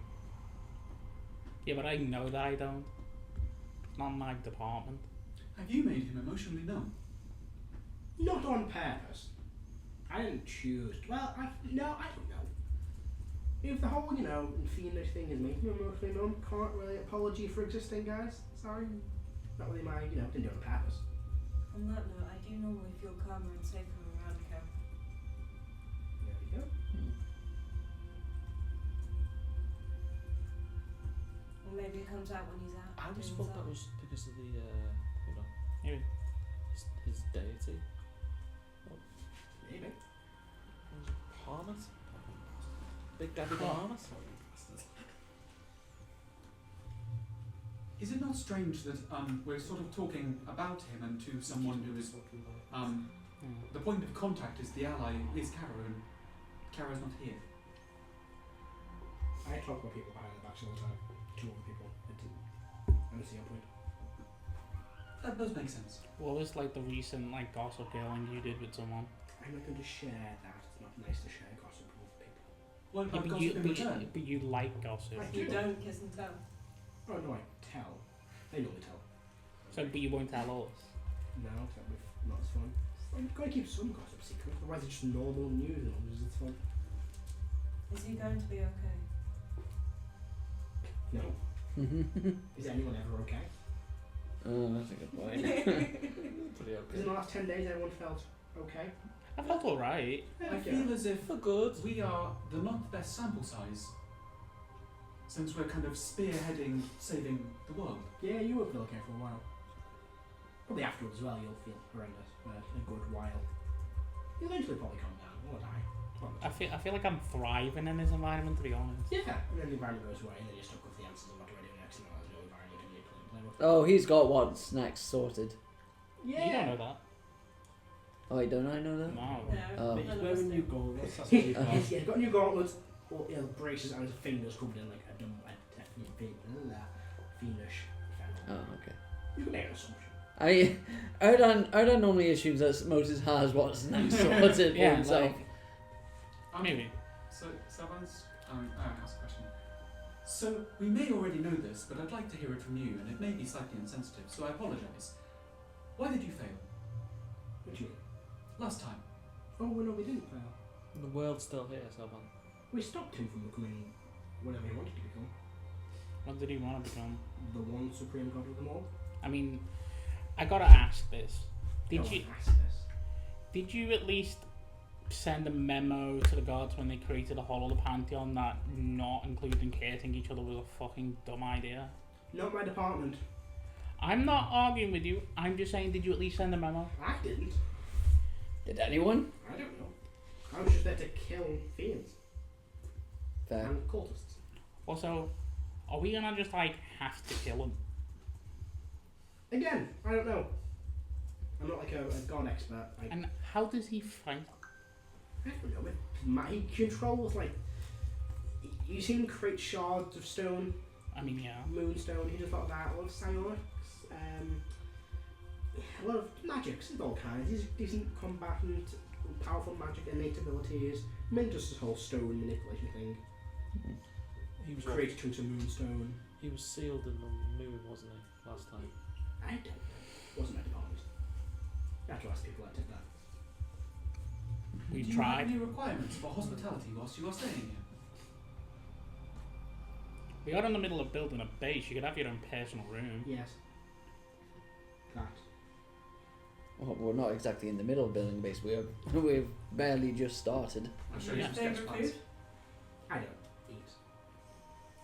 Yeah, but I know that I don't. It's not my department. Have you made him emotionally numb? Not on purpose. I didn't choose. Well, I don't know. If the whole, fiendish thing is making you emotionally numb, can't really apology for existing, guys. Sorry. Not really my, didn't do it on purpose. On that note, I do normally feel calmer and safer around camp. There we go. Or maybe it comes out when he's out. I always doing thought that his was because of the, Maybe. his deity. Maybe. Bahamut? Big Daddy Bahamut? Is it not strange that we're sort of talking about him and to someone who is the point of contact is the ally is Kara, and Kara's not here. I talk about people behind their backs all the time. To other people. I don't see your point. That does make sense. What was like the recent like gossip killing you did with someone? I'm not going to share that. It's not nice to share gossip with people. What Yeah, about but, you, gossip in return? but you like gossip. Right. You don't kiss and tell. Oh no, I tell. They normally tell. So, but you won't tell us. No, that would be not as fun. I've got to keep some gossip secret, otherwise it's just normal news and all this is fun. Is he going to be okay? No. Is anyone ever okay? Oh, that's a good point. Pretty Because in the last 10 days everyone felt okay. I felt alright. I feel as if For good. we are the not best sample size, since we're kind of spearheading saving the world. Yeah, you will feel okay for a while. Probably afterwards as well you'll feel horrendous for a good while. You'll eventually probably calm down or die. I feel like I'm thriving in this environment, to be honest. Yeah, and then the environment goes away and then you're stuck with the answers of what do I do next and there's no environment and you play with. Oh, he's got what's next sorted. Yeah. You don't know that. Oh, wait, don't I know that? No. Oh. none of us Wearing do. new gauntlets, that's what you've got. He's got new gauntlets, or braces and his fingers covered in like a fiendish fennel. Oh, okay. You can make an assumption. Erdan normally assumes that Moses has what's next sorted for Yeah, himself. Maybe. So, Savans, I ask a question. So, we may already know this, but I'd like to hear it from you, and it may be slightly insensitive, so I apologise. Why did you fail What do you mean? last time? Oh, well, no, we didn't fail. The world's still here, Selvan. We stopped him from becoming whatever he wanted to become. What did he want to become? The one supreme god of them all. I mean, I gotta ask this. Go Did you on, ask this. did you at least send a memo to the gods when they created the whole of the Pantheon that not including cursing each other was a fucking dumb idea? Not my department. I'm not arguing with you. I'm just saying, did you at least send a memo? I didn't. Did anyone? I don't know. I was just there to kill fiends Fair. and cultists. Also, are we gonna just like have to kill him? Again, I don't know. I'm not like a god expert. And how does he fight? I don't know. He controls like. You see him create shards of stone, I mean, yeah. moonstone. He does a lot of that. A lot of psionics. A lot of magics of all kinds. He's a decent combatant, powerful magic, innate abilities. Maybe just this whole stone manipulation thing. He was Created chunks of moonstone. He was sealed in the moon, wasn't he? Last time. I don't know. Wasn't my department. You have to ask people that did that. We Do you tried. have any requirements for hospitality whilst you are staying here? We are in the middle of building a base. You could have your own personal room. Yes. That. Well, we're not exactly in the middle of building a base. We've barely just started. I'll show you some sketch Favourite plans. food? I don't eat.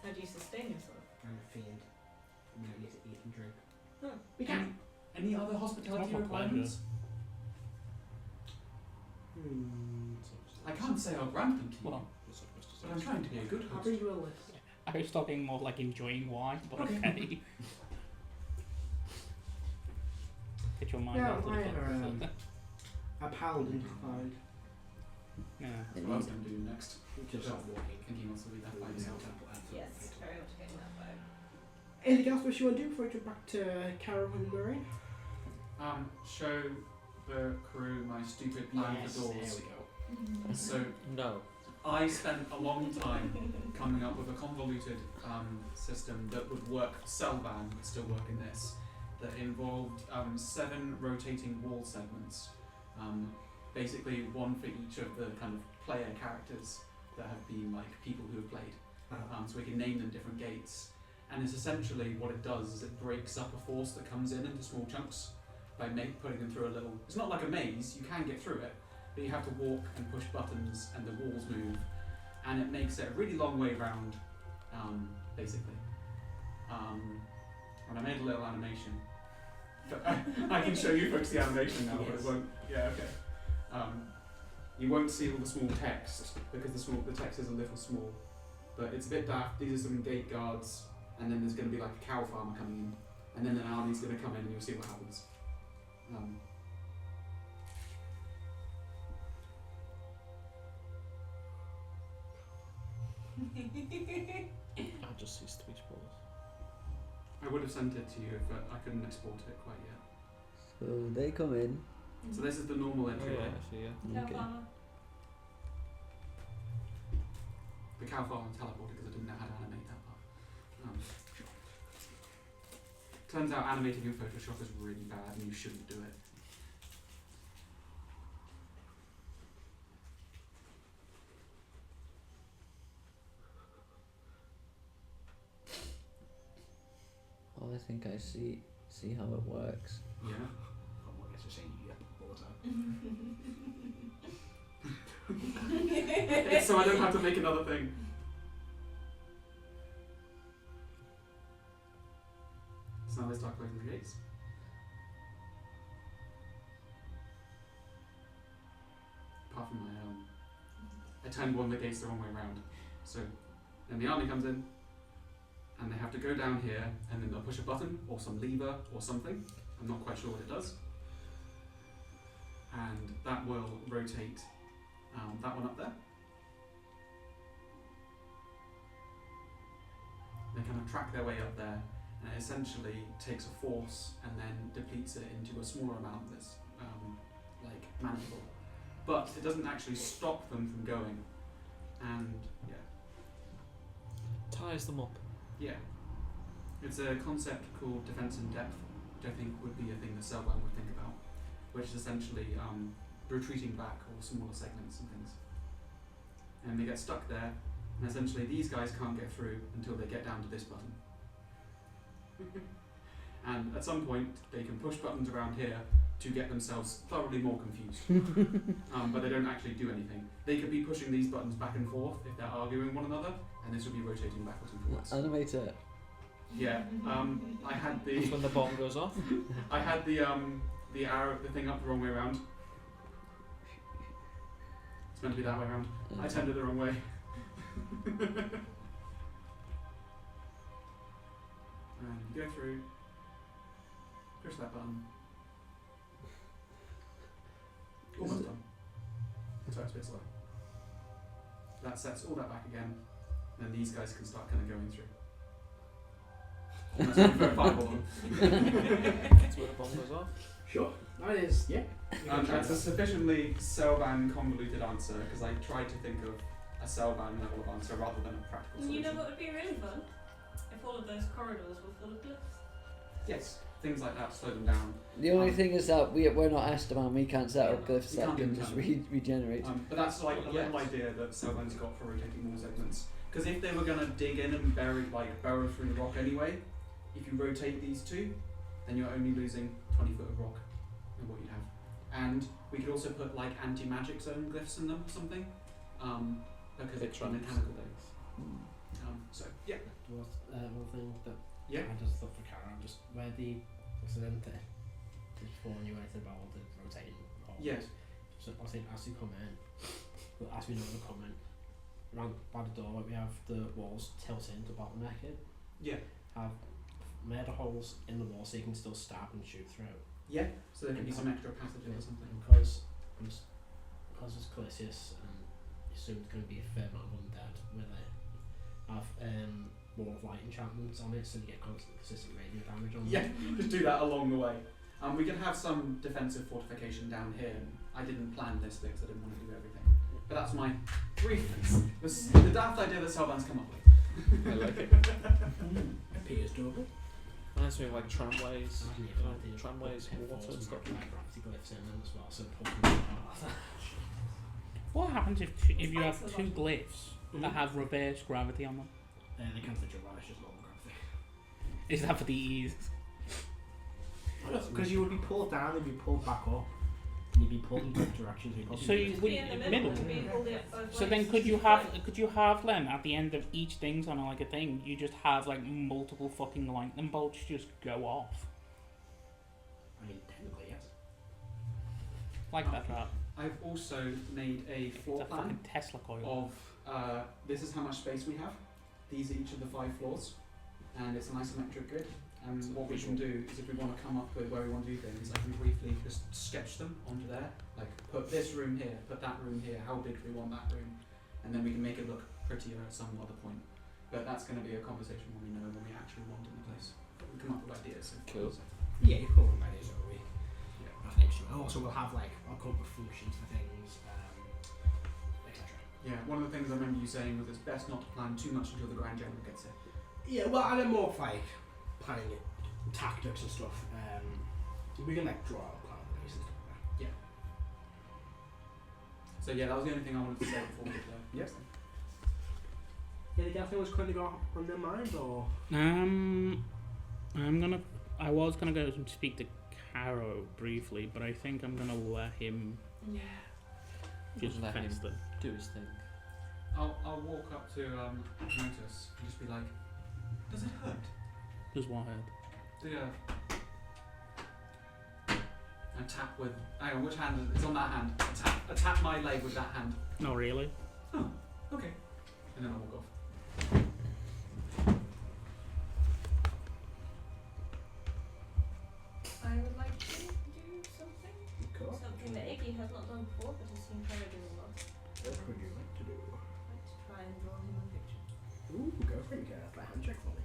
How do you sustain yourself? I'm a fiend. We don't need to eat and drink. Huh. We can. Any other hospitality It's not for requirements? I can't say I'll grant them to you, Well, but I'm trying to be a good I'll host. bring you a list. I was talking more like enjoying wine, but okay. Get your mind Yeah, out of I the have book. a paladin to find. Yeah. That's what I was going to do next. Just start walking. I think he wants to be left by himself. Yes, very much getting that vibe. Anything else which you want to do before we jump back to Carol and Marine? Show the crew my stupid plan for doors. There we go. So No. I spent a long time coming up with a convoluted system that would work for Cellvan, but still work in this, that involved 7 rotating wall segments, basically one for each of the kind of player characters that have been like people who have played, so we can name them different gates. And it's essentially what it does is it breaks up a force that comes in into small chunks by putting them through a little. It's not like a maze, you can get through it, but you have to walk and push buttons and the walls move, and it makes it a really long way round, basically. And I made a little animation. But I can show you folks the animation now, but it Yes. won't. Yeah, okay. You won't see all the small text because the text is a little small, but it's a bit daft. These are some gate guards, and then there's going to be like a cow farmer coming in, and then an army's going to come in, and you'll see what happens. I just see speech bubbles. I would have sent it to you, but I couldn't export it quite yet. So they come in. So this is the normal Oh entryway. yeah, actually, yeah. Okay. The cow farmer teleported because I didn't know how to animate that part. Turns out animating in Photoshop is really bad and you shouldn't do it. Well, I think I see how it works. Yeah. Oh, I guess you're saying yep all the time. It's so I don't have to make another thing. So now let's start closing the gates. Apart from I turned one of the gates the wrong way around. So then the army comes in, and they have to go down here, and then they'll push a button or some lever or something. I'm not quite sure what it does. And that will rotate that one up there. They kind of track their way up there, and it essentially takes a force and then depletes it into a smaller amount that's like manageable. But it doesn't actually stop them from going. And yeah. Ties them up. Yeah. It's a concept called defense in depth, which I think would be a thing that Selvan would think about, which is essentially retreating back, or smaller segments and things. And they get stuck there, and essentially these guys can't get through until they get down to this button. And at some point, they can push buttons around here to get themselves thoroughly more confused. But they don't actually do anything. They could be pushing these buttons back and forth if they're arguing one another, and this would be rotating backwards and forwards. Animate it. Yeah, I had the... That's when the bomb goes off. I had the arrow, the thing up the wrong way around. It's meant to be that way around. I turned it the wrong way. And you go through, push that button. Almost done. So it's a bit slow. That sets all that back again, and then these guys can start kind of going through. Almost verifiable. That's where the bomb goes off. Sure. That is, yeah. That's a sufficiently Cellban convoluted answer, because I tried to think of a Cellban level of answer rather than a practical solution. You know what would be really fun? If all of those corridors were full of glyphs. Yes, things like that slow them down. The only thing is that we're not Esteban, we can't set up glyphs You that can't can do just that. regenerate. But that's like a little idea that Cellban's got for rotating more segments. Because if they were going to dig in and burrow through the rock anyway, if you rotate these two, then you're only losing 20 foot of rock in what you have. And we could also put like anti-magic zone glyphs in them or something, because it's a mechanical things. So yeah. There was one thing that Yeah. I just thought for Kara, just where the accidente before I knew anything about all the rotating holes. Yes. So I think as you come in, well, as we know when we come in, around by the door we have the walls tilting to bottleneck it. Yeah. Have made the holes in the wall so you can still stab and shoot through. Yeah. So there can be some extra passages or something. Because it's Calisius and you assume there's going to be a fair amount of undead where they have wall of light enchantments on it so you get consistent radiant damage on Yeah, them. just do that along the way. We can have some defensive fortification down here. I didn't plan this because I didn't want to do everything. But that's my brief, the daft idea that Cellban's come up with. I like it. Appears doable. Nice thing like tramways, tramways, Pitfalls water and and stuff. like gravity glyphs in them as well, so pushing What happens if you have two glyphs that have reverse gravity on them? they can't fit your right, it's just normal gravity. Is that for the ease? Because you would be pulled down and be pulled back up. And you'd be pulled in both directions. So you Just would be in the middle. and be pulled it both So ways. then could you have then at the end of each thing's on like a thing, you just have like multiple fucking lightning bolts just go off. I mean, technically, yes. Like that right? I've also made a floor It's a plan fucking Tesla coil. of this is how much space we have. These are each of the 5 floors, and it's an isometric grid. And what we can do is, if we want to come up with where we want to do things, I can briefly just sketch them onto there. Like, put this room here, put that room here. How big do we want that room? And then we can make it look prettier at some other point. But that's going to be a conversation when we know when we actually want it in place. We come up with ideas. Cool. Yeah, you put one that is over a week. Yeah. I think so. And also we'll have like a couple of functions for things, etc. Yeah, one of the things I remember you saying was it's best not to plan too much until the Grand General gets it. Yeah, well, I know more of like planning it, tactics and stuff. We can like draw out a plan base and stuff like that. So yeah, that was the only thing I wanted to say before we get there. Yes. Anything else anyone's currently got on their mind, or? I was gonna go and speak to Caro briefly, but I think I'm gonna let him Yeah. just Let him fence them. do his thing. I'll walk up to Notus and just be like, does it hurt? Just one head. And tap with, hang on, which hand is it? It's on that hand. I tap my leg with that hand. Not really. Okay. And then I'll walk off. I would like to do something. Cool. Something that Iggy has not done before, but has seen Clara do a lot. What would you like to do? I'd like to try and draw him a picture. Ooh, go for it. Get a hand check for me.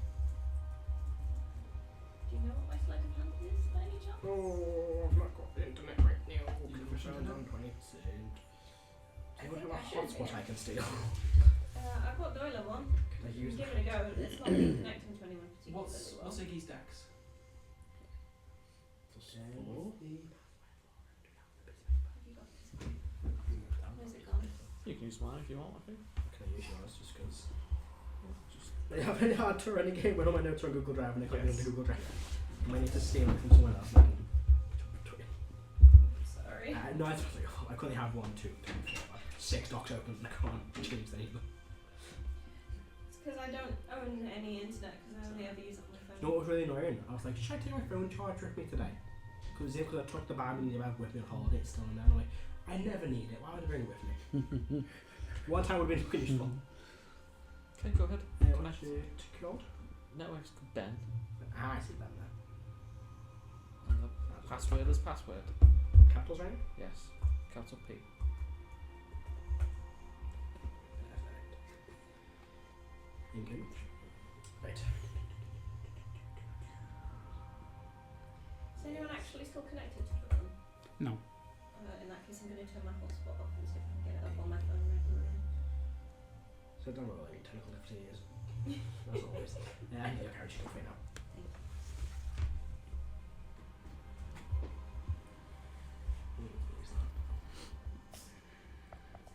Do you know what my sleight of hand is by any chance? Oh, I've not got the internet right now. You Give can me show some them. 20%. I Do you think have I a should, hotspot yeah. I can steal? I've got Doyle one. Can I use Give that? it a go. It's not really connecting to anyone particularly What's well. Iggy's dex? Have you got this? can use mine if you want, I think. Can I use yours just because? Just I have very hard to run a game when all my notes are on Google Drive and I can't Yes. get into Google Drive. I might need to steal it from someone else. Sorry. No, it's like, I currently have 1, 2, 3, 4, 5, 6 docs open and I can't change any of them. It's because I don't own any internet because I only ever use it on my phone. You know what was really annoying? I was like, should I take my phone charger with me today? Because I took the bag and the bag with me on holiday, it's still in there. I'm like, I never need it, why would I bring it with me? One time would have been fucking useful. okay, go ahead. What's it called? Network's Ben. I see that there. And the password is password. Capitals right? Yes. Capital P. Perfect. Engage. Right. Is anyone actually still connected to the room? No. In that case, I'm going to turn my hotspot off and see if I can get it up on my phone regularly. So don't roll any technical difficulties. As always. Yeah, I can get your carriage for you now.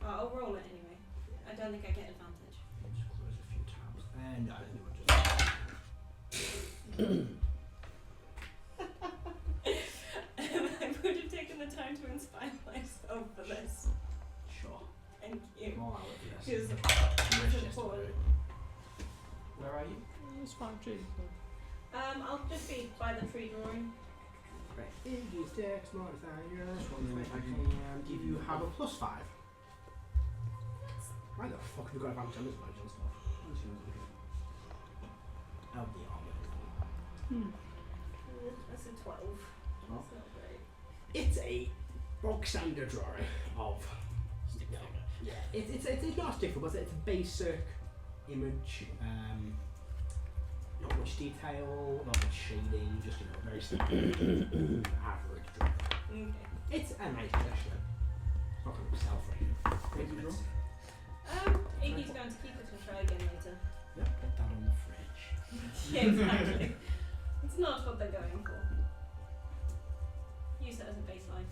I'll roll it anyway. I don't think I get advantage. Just close a few tabs. No, I think we'll just... I would have taken the time to inspire myself for this. Sure. Thank you. More out of this. Because Nice it's gesture. important. Where are you? It's 5G. So. I'll just be by the tree drawing. Right. Ages, text, modifiers. Wondering if I can give you have a +5. Why the fuck have you got advantage on this version and stuff? Oh, the armor. That's a 12. Well. That's not great. It's a bog standard drawing of. Stick No. figure. Yeah, it's not a stick figure, but it's a basic image. Not much detail, not much shading, just very standard average drawing. Okay. It's a nice gesture. It's not going to sell for you. Iggy's going to keep it and try again later. Put that on the fridge. Yeah, exactly. It's not what they're going for. Use it as a baseline.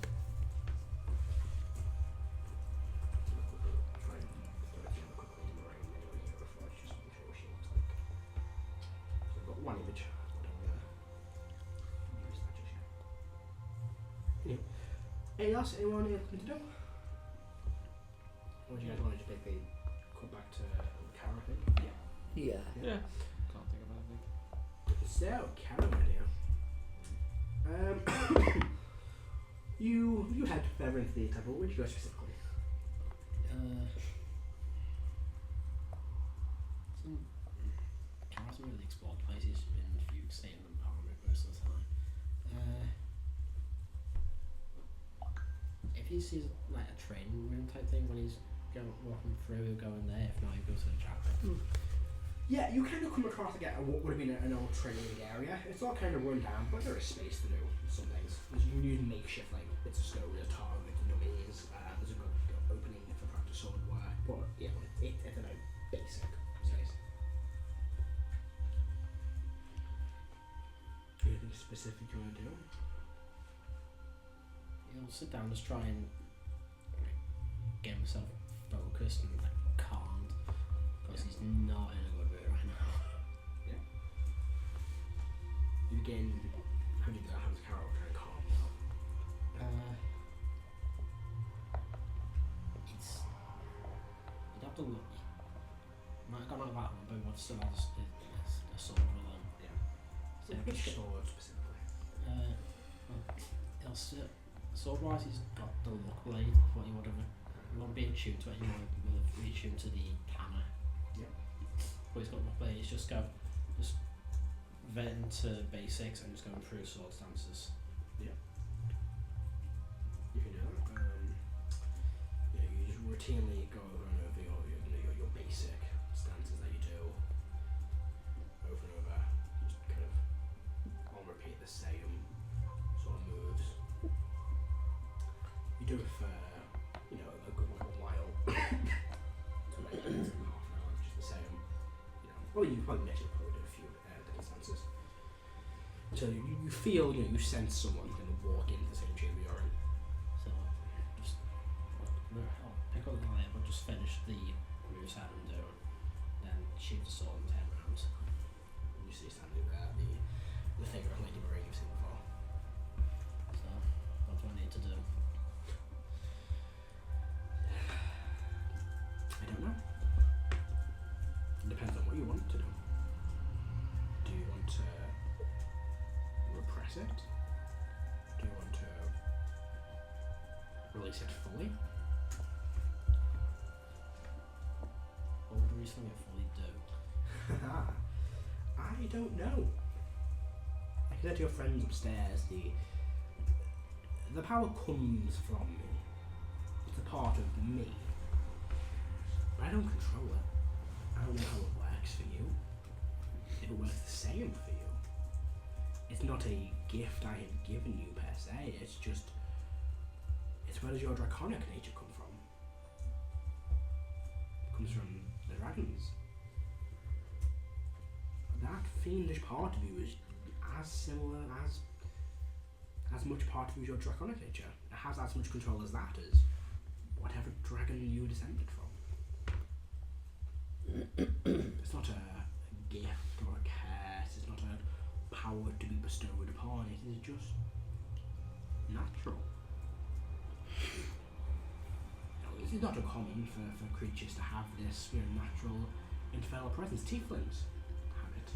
I've got one image. I don't use that just yet. Anyway, anything else anyone looking to do? Or do you guys want to just basically cut back to Kara, I think? Yeah. Yeah. Can't think of anything. So, Kara, my dear. You head further into the temple. Where'd you go specifically? Car hasn't really explored places. Been a few staying in Parliament most of the time. If he sees like a training room type thing when he's walking through, going there. If not, he goes to the chapel. Yeah, you kind of come across again what would have been an old training area. It's all kind of run down, but there is space to do some things. You can use makeshift like bits of stone as targets and dummies. There's a good opening for practice sword work, but yeah, it's a very basic space. Anything specific you want to do? He'll sit down, just try and get himself focused and like calmed because he's not in a good mood right now. You begin. How do you do that? How does Carol try to calm down? It's you'd have to look. You might have gone out of that one, but what still has a sword with him. Yeah. So Which just sword specifically? well, he'll sit. Sword-wise, he's got the look blade, but he would have. He won't be attuned to it anymore. He will have retuned to the hammer. Yeah. But he's got look blade. He's just vetting to basics and just going through sword stances. You can do that. You just routinely go over and over your basic stances that you do over and over. Just kind of all repeat the same sort of moves. You do it for a good little while. So like half an hour, just the same. Well, you probably do a few different stances. So you feel, you sense someone going to walk into the same chamber you're in. So just I'll pick up the lion, but just finish sheath the sword and turn around. You see standing there the figure of Lady Marie you've seen before. So, what do I need to do? I don't know. It depends on what you want to do. Do you want to repress it? Do you want to release it fully? What would releasing it fully do? I don't know. Like I said to your friends upstairs, the power comes from me. It's a part of me. But I don't control it. I don't know how it works for you. If it works the same for you. It's not a gift I have given you per se, it's just, it's where does your draconic nature come from? It comes from the dragons. That fiendish part of you is as similar as much part of you as your draconic nature. It has as much control as that as whatever dragon you descended from. It's not a gift or a curse, it's not a power to be bestowed upon, it is just natural. It is not uncommon for creatures to have this natural infernal presence. Tieflings have it.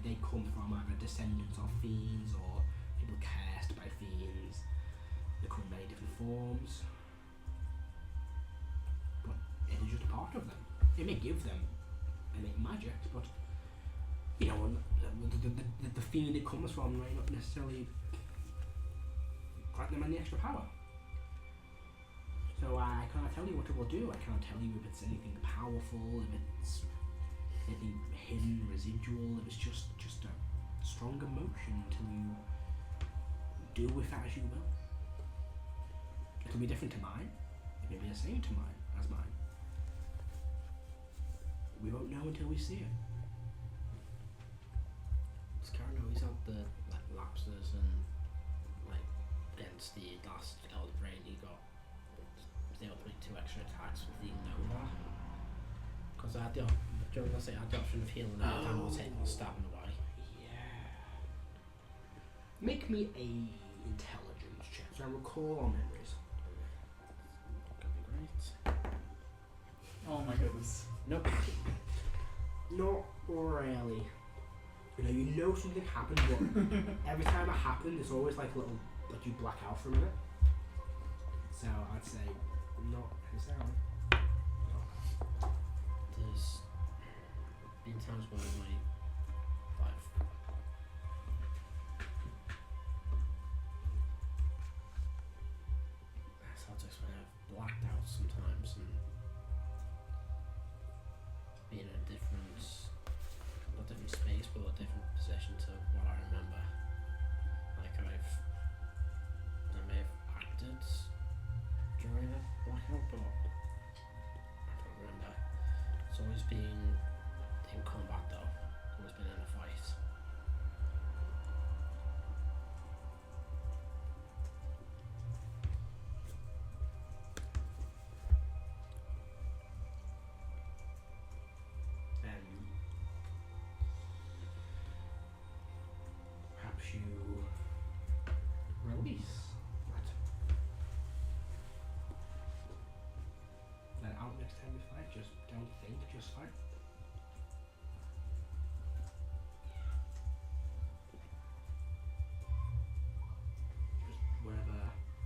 They come from either descendants of fiends or people cursed by fiends. They come in many different forms. But it is just a part of them. It may give them innate magic, but the fiend it comes from may not necessarily grant them any extra power. So I can't tell you what it will do. I can't tell you if it's anything powerful, if it's anything hidden, residual, if it's just a strong emotion until you do with that as you will. It'll be different to mine. It may be the same to mine as mine. We won't know until we see it. Scarron always had the lapses and against the last Elder Brain he got. Was able to make 2 extra attacks with the Nova. Because I had the option of healing every time I was hitting or stabbing away. Yeah. Make me a intelligence check. So I recall our memories. Could be great. Oh my goodness. Nope. Not really. You know something happened, but every time it happened, it's always like you black out for a minute. So I'd say not necessarily. There's been times where my it's hard to explain. I've blacked out sometimes and been in a different, not different space, but a different position to what I remember. Like I may have acted during a blackout, but I don't remember. It's always been in combat though. Always been in a fight. Perhaps you release that out next time you fight. Just don't think, just fight. Just wherever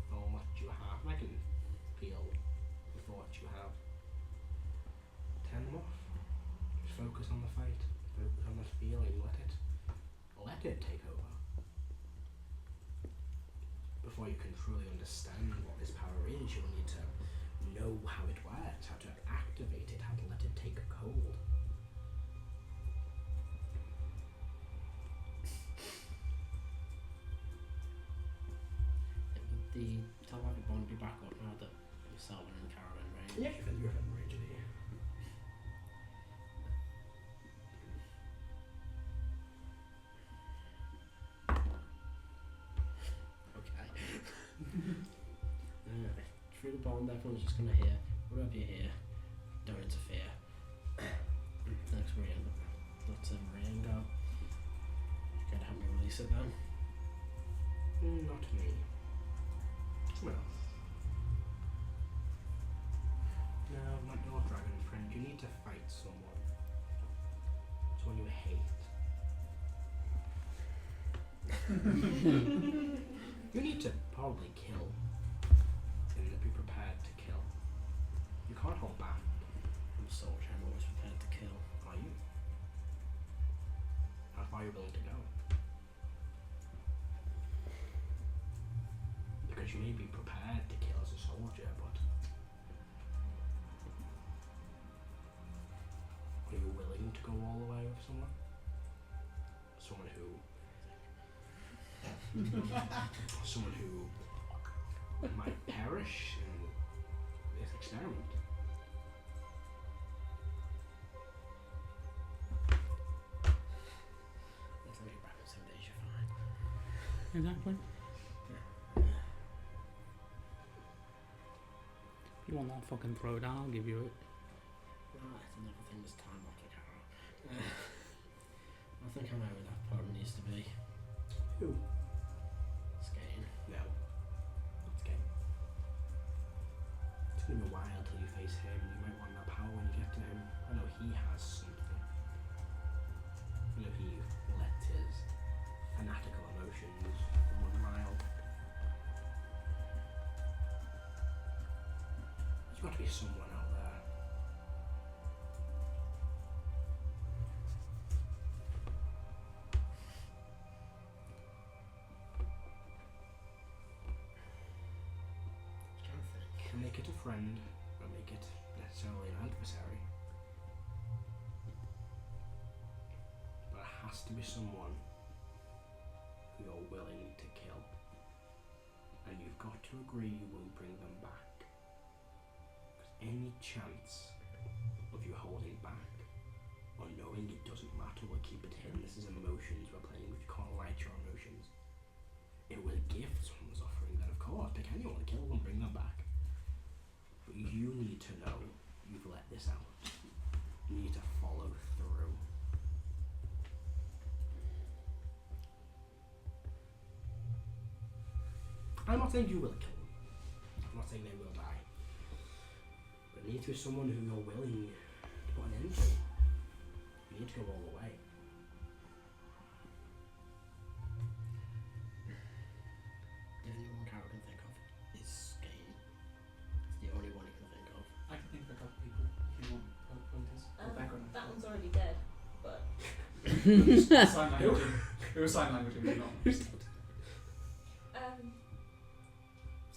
thought you have, I can feel the thoughts you have. Turn them off. Just focus on the fight. Focus on that feeling. Let it take over. Before you can truly understand what this power is, you'll need to know how it works, how to activate it, how to let it take hold. Would the telepathic bond be back up now that yourself and Karen are in range? Yeah, you're in range of you. Through the bond, everyone's just gonna hear, whatever you hear, don't interfere. And to Maria and go, you gotta help me release it then. Not me. Someone else. No, not your dragon friend. You need to fight someone. Someone you hate. You need to probably kill. And be prepared to kill. You can't hold back. I'm a soldier, I'm always prepared to kill. Are you? How far are you willing to go? Because you may be prepared to kill as a soldier, but are you willing to go all the way with someone? Someone who might perish in this experiment. If you're back in 7 days, you're fine. Exactly. If you want that fucking throwdown, I'll give you it. No, it's another thing this time, not like arrow. I think I know where that part needs to be. Who? Skating. No. It's game. It's gonna be a while till you face him. You might want that power when you get to him. I know he has something. I know he lets his fanatical emotions run wild. There's got to be someone out there. Trying to think. And make it a friend, or make it necessarily an adversary. But it has to be someone who you're willing to kill. And you've got to agree you will bring them back. Because any chance of you holding back, or knowing it doesn't matter, we'll keep it hidden, this is emotions we're playing with, you can't write your emotions. It was a gift someone was offering, then of course, pick anyone, kill them, bring them back. But you need to know you've let this out. You need to follow through. I'm not saying you will kill them. I'm not saying they will die. But it needs to be someone who you're willing to put an end to. You need to go all the way. The only one character I can think of is Skating. It's the only one I can think of. I can think of a couple people if you want pointers or background. That one's already dead, but Sign language. It was sign language, and not.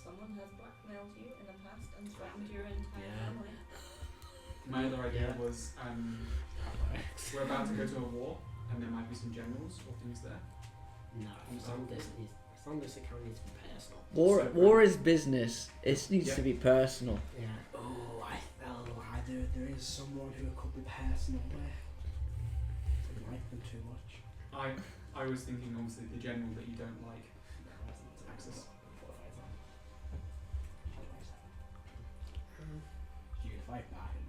someone has blackmailed you in the past and threatened your entire Yeah. family. My other idea Yeah. was we're about to go to a war, and there might be some generals or things there. No, as long as it kind of needs to be personal. War is business. It needs to Yeah. be personal. Yeah. Oh, I felt there is someone who could be personal with. I don't like them too much. I was thinking obviously the general that you don't like. Axis. You can fight back and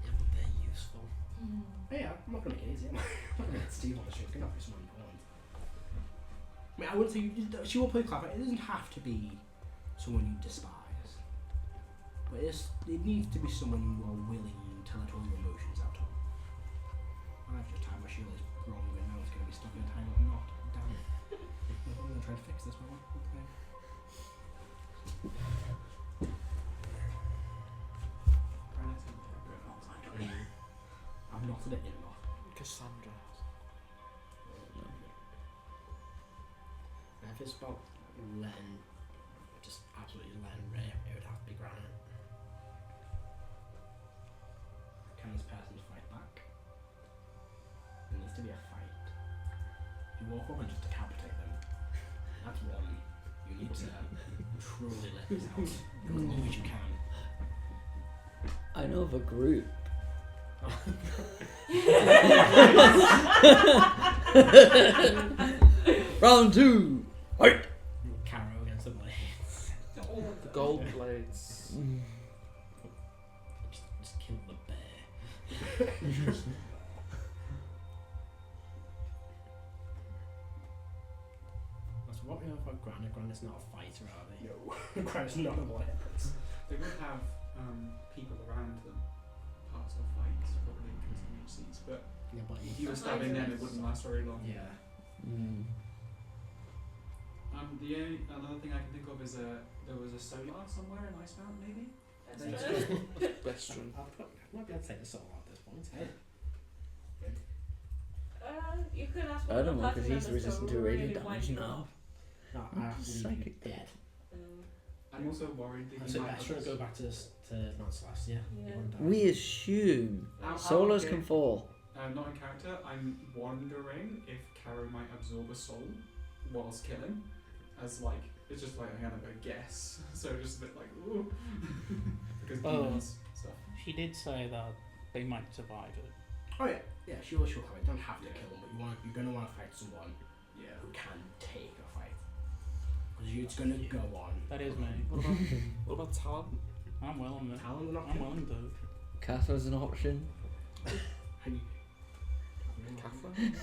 Yeah, but they're useful. yeah, I'm not gonna make it easy. I'm not gonna get Steve on the show. It's gonna have to be someone important. I mean, I wouldn't say she will play clever. It doesn't have to be someone you despise, but it needs to be someone you are willing to let all your emotions out on. I've just tied my shield is wrong, and now it's gonna be stuck in a tiny little knot. Damn it! I'm gonna try to fix this one. Okay. I'm not in it enough. Cassandra. And if it's about just absolutely letting rip, it would have to be Granite. Can this person fight back? There needs to be a fight. You walk up and just decapitate them. That's one. You need to truly let this out. Go as long as you can. I know of a group. Round 2. Fight. Caro against the blades. The gold blades. Just kill the bear. That's what we have about Granite. Granite's not a fighter, are they? No, Granite's not a weapons. They would have people around them, parts of fights, probably contingencies, but Yeah, but if you were stabbing them, it wouldn't last very long. yeah. Mm. Another thing I can think of is there was a solar somewhere in Icemount, maybe? Bestron. I might be able to take the soul at this point. Hey. You could ask I one don't of know, the because party he's members resistant to to really radiant wipe damage you now. off. No, I have to leave you Psychic dead. I'm also worried that So he might best to go back to Mount Celestia. Yeah. You won't die. We assume How solos okay. can fall. Not in character, I'm wondering if Caro might absorb a soul whilst killing. As like, it's just like, I'm gonna go guess. So just a bit like, ooh. Because demons stuff. She did say that they might survive it. Oh yeah, yeah. She'll come. You don't have to kill them, but you're gonna want to fight someone Yeah. who can take a fight. Because it's gonna go on. That is me. What about Talon? I'm willing to. Talon will not I'm kill. willing to. Catherine's an option. Catherine?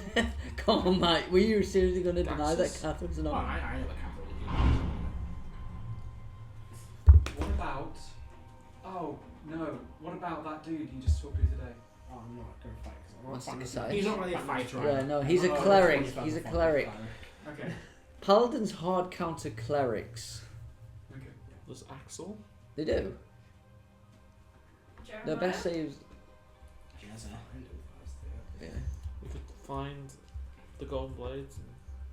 Come on, mate. Were you seriously going to deny that Daxus. Catherine's an Oh, option? I know what Catherine What about? Oh no! What about that dude you just talked to today? Oh, I'm not going to fight. 'Cause I'm not Master fighting. Messiah. He's not really a fighter. Yeah, no, he's a Oh, cleric. that's He's a fine, cleric. Okay. Paladins hard counter clerics. Okay. There's Axel. They do. Jeremiah? Their best saves. Jezza. Yeah. We could find the golden blades and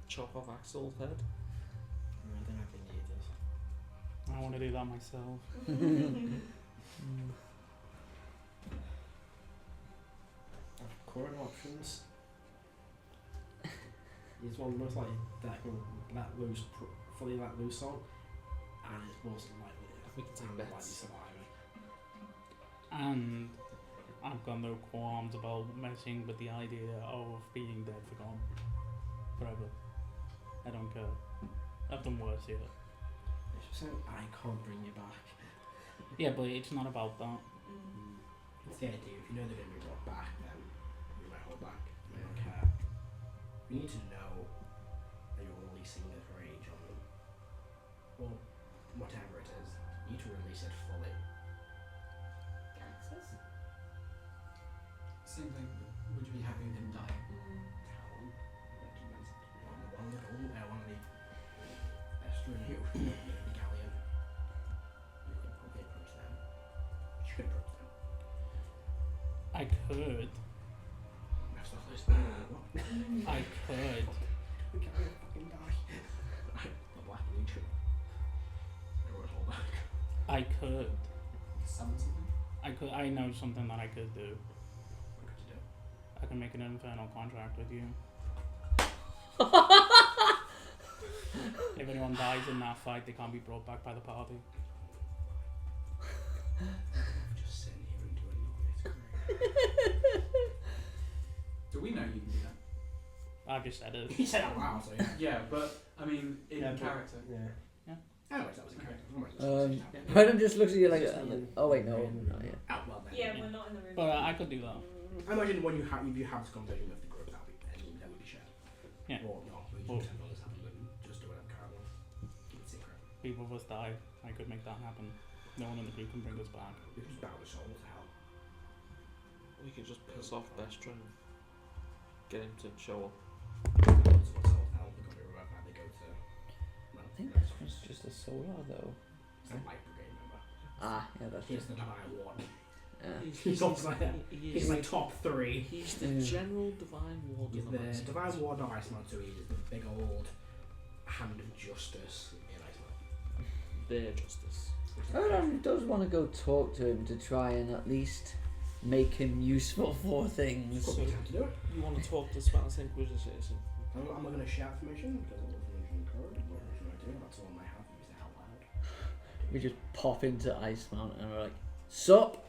chop off Axel's head. I don't have any leaders. I want to do that myself. Current options. He's one most likely that can let loose, fully let loose on, and it's most likely We can take likely bets. surviving. And I've got no qualms about messing with the idea of being dead for gone forever. I don't care. I've done worse here. It's just saying, I can't bring you back. Yeah, but it's not about that. It's the idea. If you know they're going to be brought back, then you might hold back. You might not care. You need to know that you're releasing this rage on them. Or whatever it is. You need to release it fully. Access? Same thing. Would you be happy with him dying? Talon. One of the best in here. The galleon. You could probably approach them. You could approach them. I could. That's not this. I could. We can't fucking die. The black leech. I won't hold back. I could. Summon something? I know something that I could do. What could you do? I can make an infernal contract with you. If anyone dies in that fight, they can't be brought back by the party. Just sit here and do a non-it's Do we know you can do that? I've just said it. He said out loud, so yeah. Yeah, but I mean, in Yeah, but- character. Yeah. Anyways, that was a character. Brandon just looks at you like, oh wait, no, not yet. Oh, well then. Yeah, we're not in the room. But I could do that. I imagine when you have, if you have this conversation with the group, that would be shared. Yeah. Or not, we Well- just pretend all this happened and just do whatever Carol wants. Keep it secret. People of us die. I could make that happen. No one in the group can bring us back. We can just bow the soul to hell. We could just piss off Bestron and get him to show up. That's what soul to hell, they've got to remember how they go to. Well, I think that's that's just a solar though. it's the light brigade member. Ah, yeah, that's He's just. the divine one. Yeah. He's also like that. He He's is like top 3. he's the Yeah. general divine warden He's of the Iceland. divine ward of Iceland, so he's the big old hand of justice in Iceland. Their justice. Brandon does want to go talk to him to try and at least make him useful for things. Probably time to do it. You want to talk to Spanish Inquisition? I'm not going to shout information because I wasn't mentioning code. What should I do? That's all I have. Use it out loud. We just pop into Ice Mountain and we're like, sup?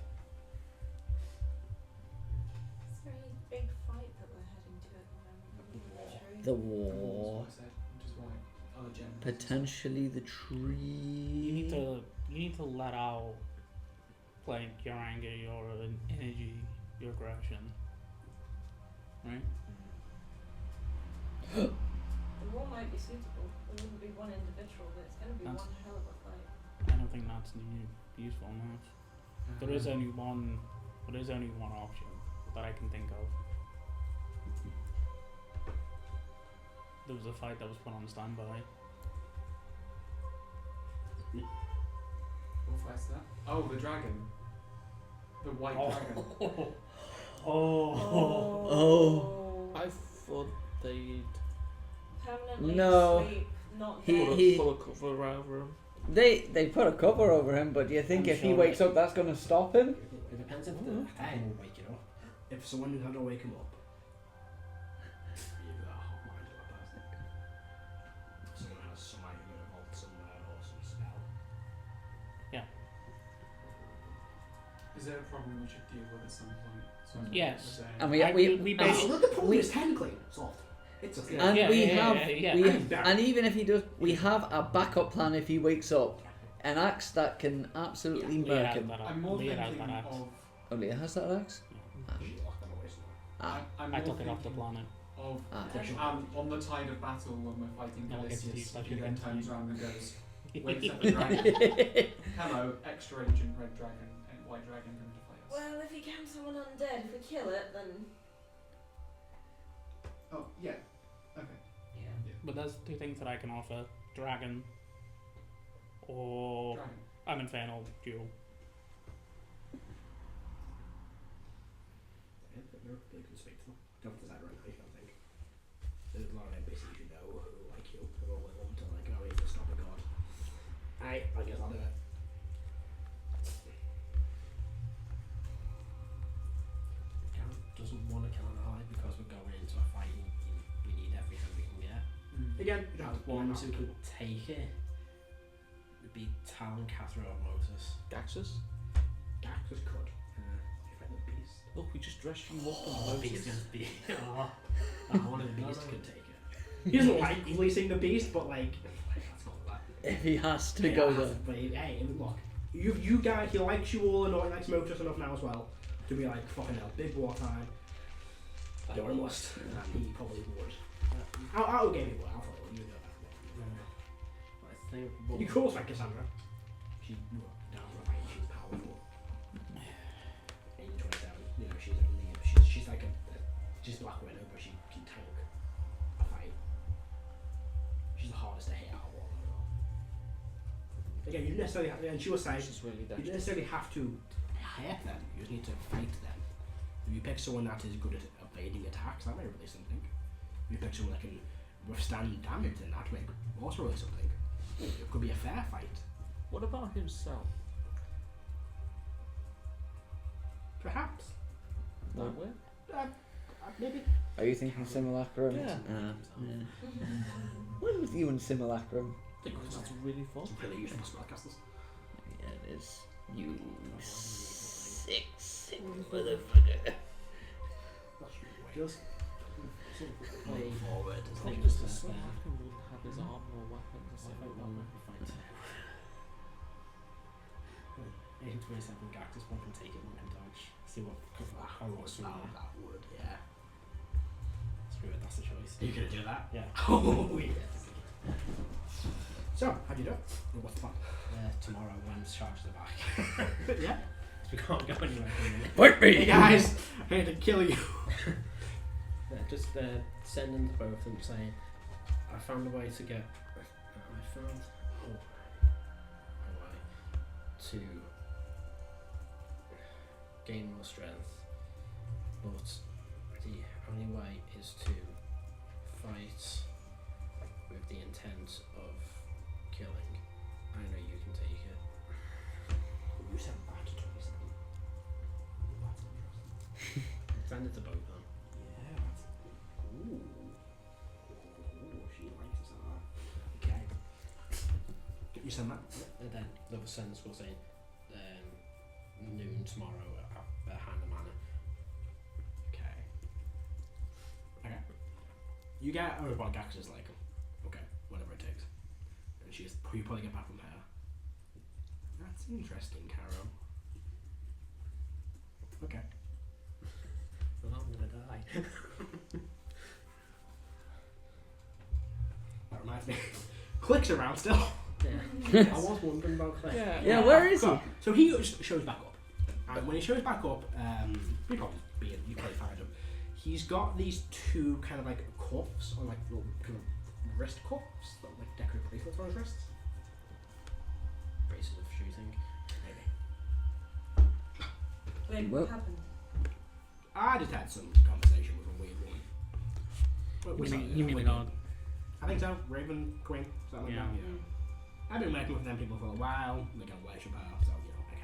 It's a very big fight that we're heading to at the moment. The That's war. what I said, which is why other generals. Potentially the You need tree. to let out like your anger, your energy your aggression. Right? The war might be suitable. There wouldn't be one individual, but it's going to be That's- one hell of a fight. I don't think that's useful enough. There is only one option that I can think of. There was a fight that was put on standby. What fight's that? Oh, the dragon. The white dragon. Oh. I thought they'd Permanently No. asleep, not He- dead. pull a cover over him. They put a cover over him, but do you think I'm if he sure wakes up, that's going to stop him? It depends if the thing will wake it up. If someone knew how to wake him up, you've got a hot mind to that person. Someone has some item in a vault somewhere or some spell. Is there a problem we should deal with at some point? So Yes. And The The we- is technically solved. It's okay. And Yeah, we yeah, have, yeah, yeah. we And and even if he does, we have a backup plan if he wakes up. An axe that can absolutely murk him. I'm more Leah has thinking that axe. of. Oh, Leah has that axe? She locked them away somewhere. Ah. I'm I more took it off the thinking planet. Of Ah. on the tide of battle when we're fighting I'll get to Odysseus, that he then again. turns around and goes, wakes up a dragon. Hello, extra agent red dragon and white dragon come to fight us. Well, if he can someone undead, if we kill it, then Oh, yeah. Okay. yeah. But there's two things that I can offer: dragon or Dragon. an infernal duel. Yeah, but no, they can speak to them. Don't decide right now, I think. There's a lot of NPCs you know who like you, who are willing to like, oh, he's stop a god. I guess I'll do it. Count doesn't want to kill an ally because we're going into a fight and we need everything we can get. Again, you know, The ones who can take it would be Talon, Cathro, or Moses. Gaxus? Gaxus could. If I had a beast. Look, we just dressed you up Oh, and Beast Moses. is big. Oh, one of the beasts could take it. He doesn't like releasing the beast, but like, let's call it that. If he has to Yeah, go there. But hey, look, you guys, he likes you all and he likes Motus enough now as well to be like, fucking hell, big wartime. You're a must. And he probably would. I'll give you one, I'll follow you, know that. I think. You could also like Cassandra. She's down for a fight, she's powerful. 827, you know, she's like she's Black Widow, but she can tank a fight. She's the hardest to hit out of all of them. Again, you don't necessarily have to, and she was saying, She's really you don't dexterous. necessarily have to hurt them, you just need to fight them. If you pick someone that is good at evading attacks, that may really something. If you pick someone that can withstand damage, then that may also really something. It could be a fair fight. What about himself? Perhaps. That way? Maybe. Are you thinking Simulacrum? Yeah. Yeah. What with you and Simulacrum? Because it's really fun. Some really useful spellcasters. Yeah, it is. You sick motherfucker. Just Play forward. I I think just it's the just Slacker wouldn't have his armor or weapons. I I think think that might be fine too. 827 Gactus, one can take it, one can dodge. See what how long's through there. That would, yeah. Screw it, that's the choice. Are you gonna do that? Yeah. Oh, yes. So, how'd you do it? What's the plan? Tomorrow when charge the back. Yeah. We can't go anywhere for a minute. Fight me! Hey guys, I had to kill you. Just sending to both of them saying, I found a way to get. I found a way to gain more strength, but the only way is to fight with the intent of killing. I know you can take it. You sent that to 27. That's interesting. Send it to both of them. Yeah, that's. Ooh. Ooh, she likes us a lot. Okay. You send that? And then the other sentence will say noon tomorrow at Hannah Manor. Okay. Okay. You get a robot Gax is like, okay, whatever it takes. And you probably get back from her. That's interesting, Caro. Okay. Wi-Fi. That reminds me. Click's around still. Yeah. I was wondering about Click. Yeah, where is he? So he shows back up. And when he shows back up, you probably find him. He's got these two kind of like cuffs, or like little kind of wrist cuffs, that like decorative bracelets on his wrists. Braces of shooting. Maybe. Wait, Well- what happened? I just had some conversation with a weird woman. You mean the god? I think so. Raven Queen, something like Yeah. that. Yeah. I've been working with them people for a while. They're gonna worship her, so I kind of like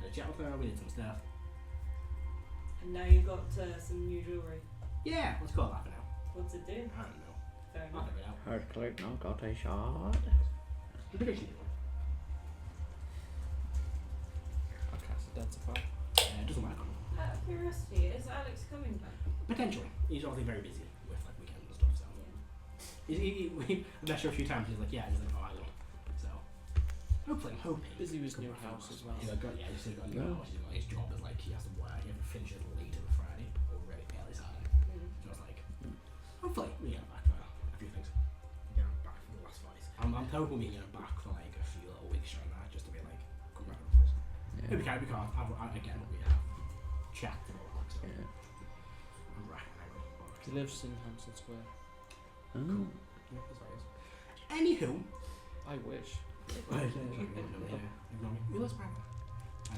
had a chat with her. We did some stuff. And now you've got some new jewellery. Yeah, let's call that for now. What's it do? I don't know. Fair I'll enough. figure it out. Hard click, now got a shot. The prediction anyway. I can't identify. It doesn't work on him. Out of curiosity, is Alex coming back? Potentially. He's obviously very busy with like weekends and stuff, so. We've met her a few times, he's like, yeah, he's like, oh, I will. So, hopefully, I'm hoping. Busy with his new house as well. He's got a new house, he's got his job is like, he has to work, he has to finish it late on a Friday, or really early Saturday. So it's like, hopefully, we get him back for a few things. Get him back for the last fight. I'm hoping we get him back for like a few little weeks during that, just to be like, come round with us. Yeah. Maybe can't, because again, we have chat and all that, so. Yeah. I'm right, He lives in Hampstead Square. Oh. yeah, that's what it is. Anywho, I wish. You lost back.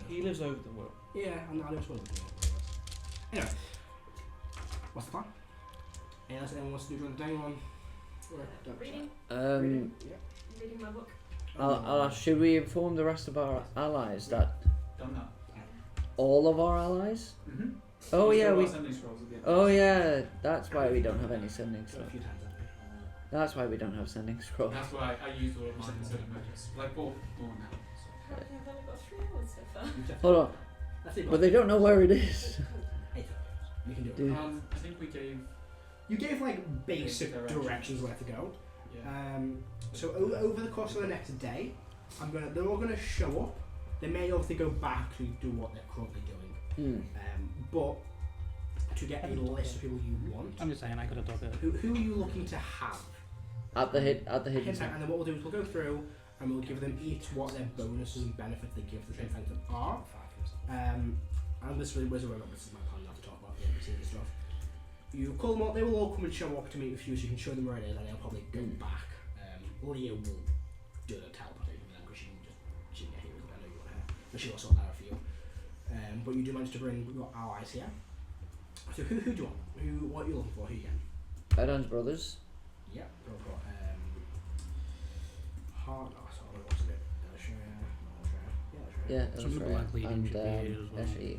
He lives over the world. Yeah, I know it's one of them. Anyway, what's the plan? Unless anyone wants to do the day one. Reading? Yeah. Reading my book. I'll ask, should we inform the rest of our allies that Done that. all of our allies? Mm-hmm. Oh yeah, we. Sending scrolls at the end. Oh yeah, that's why we don't have any sending So a scrolls. few times, haven't That's why we don't have sending scrolls. That's why I used all of mine instead of notice. But I bought more now. So. I've only got 3 hours so far. we? Hold on, Let's see. but they don't know where it is. 8 hours. You can do it. Dude. I think we gave. You gave like basic Basic directions where to go. Yeah. So over the course of the next day, they're all gonna show up. They may obviously go back to do what they're currently doing. But to get a list of people you want, I'm just saying I could have dug it. who are you looking to have? At the hidden And site. then what we'll do is we'll go through and we'll give them each what their bonuses and benefits they give to the same things are. And this is my plan now to talk about the NPCs and stuff. You call them up, they will all come and show up to meet with you so you can show them where it is, and they'll probably go back. Leah will do the teleportation with them because she can get here with them. I know you want her, but she'll sort that out for you. But you do manage to bring your allies here. So who do you want? What are you looking for? Who you get? Adam's brothers. Yeah, we've got Hard. Oh, sorry, what's it? Yeah, Some of the Elshra black leading and should be here as well. Eshe.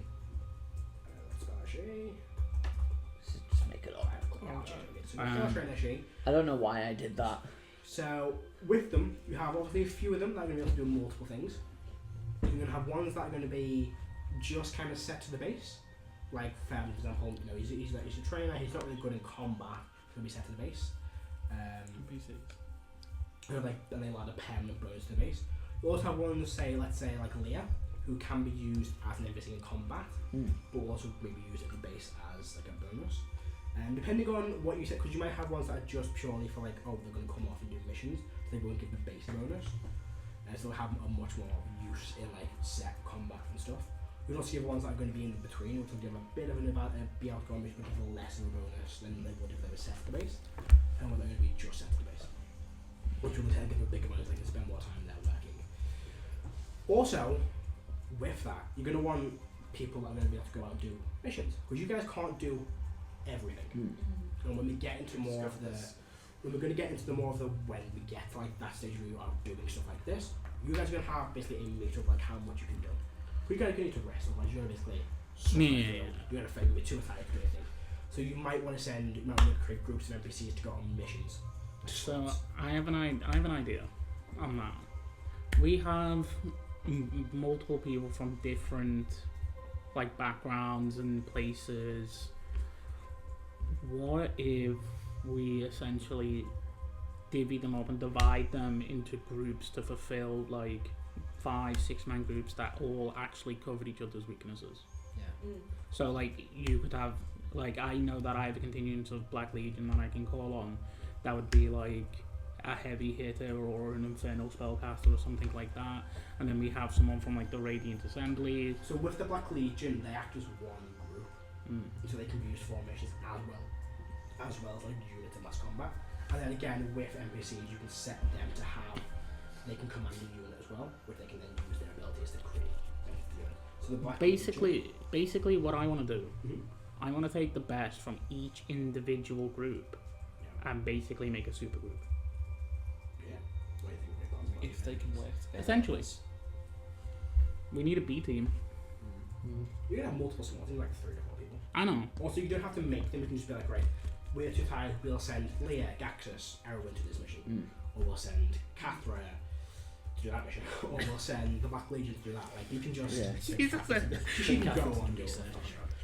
Let's spell Eshe. Just make it up. I don't know why I did that. So with them, you have obviously a few of them that are going to be able to do multiple things. You're going to have ones that are going to be just kind of set to the base. Like, for example, he's a trainer. He's not really good in combat. He's going to be set to the base. NPCs. And they'll add a permanent bonus to the base. You also have ones, let's say like Leah, who can be used as an NPC in combat, but will also maybe used at the base as like a bonus. And depending on what you set, because you might have ones that are just purely for like, oh, they're going to come off and do missions, so they won't give the base bonus. And so they'll have a much more use in like set combat and stuff. You'll also have ones that are going to be in between, which will give a bit of an be able to go on mission, but give a less of a bonus than they would if they were set to the base, and when they're going to be just set to the base. Which will tend to give a bigger bonus, they can spend more time there working. Also, with that, you're going to want people that are going to be able to go out and do missions, because you guys can't do everything. And when we get into more of the, when we get to like that stage where you are doing stuff like this, you guys are going to have basically a meter of like how much you can do. But you guys are going to need to rest, otherwise you're going to basically you're going to fail, you'll be too tired to do anything. So you might want to create groups of NPCs to go on missions. So I have an idea on that. We have multiple people from different like backgrounds and places. What if we essentially divvy them up and divide them into groups to fulfill like 5-6 man groups that all actually cover each other's weaknesses? Yeah. So like you could have like I know that I have a continuance of Black Legion that I can call on. That would be like a heavy hitter or an infernal spellcaster or something like that. And then we have someone from like the Radiant Assembly. So with the Black Legion, they act as one group, so they can be used for missions as well as like units in mass combat. And then again with NPCs, you can set them to have they can command a unit as well, which they can then use their abilities to create a unit. So the Black Legion, Basically, what I want to do, I want to take the best from each individual group and basically make a super group. Yeah. What do you think, Nick? If they can work together. Essentially. We need a B team. You can have multiple squads, in like 3 or 4 people. I know. Also, you don't have to make them. You can just be like, right, we're too tired. We'll send Leah, Gaxus, Erwin to this mission, or we'll send Cathra to do that mission, or we'll send the Black Legion to do that. Like you can just. Yeah. She can go on do it.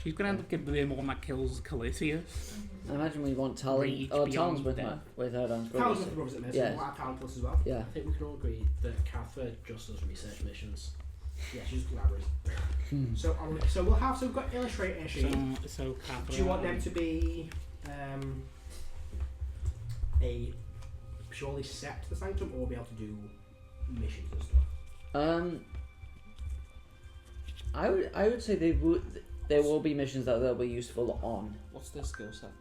She's going to end up getting the one that kills Calisius. I imagine we want talent. Reach Oh, beyond talent's with death. with her dance Talents brothers. with brothers at Miss. Yeah. We'll have talent plus as well. Yeah. I think we can all agree that Catherine just does research missions. Yeah, she's collaborating. So we'll have. So we've got illustrate Ishi. So Catherine, Do you want them to be a purely set to the sanctum, or be able to do missions and stuff? I would say there will be missions that they'll be useful on. What's their skill set?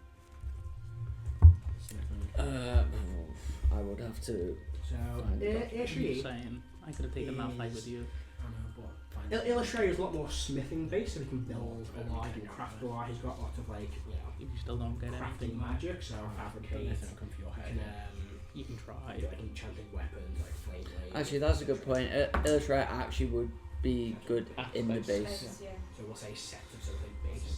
I would have to. So I'm just Ishi. saying, I could have taken that fight with you. I know, but fine. Illustrator is a lot more smithing based, so he can build a lot, he can craft a lot. He's got lots of like If you still don't get crafting anything, magic, so fabricate. Anything come for your You head. can you can try. do like enchanted weapons, like flame blades. Actually, that's a good point. Illustrator actually would be good in the base. Yeah. So we'll say set of something base.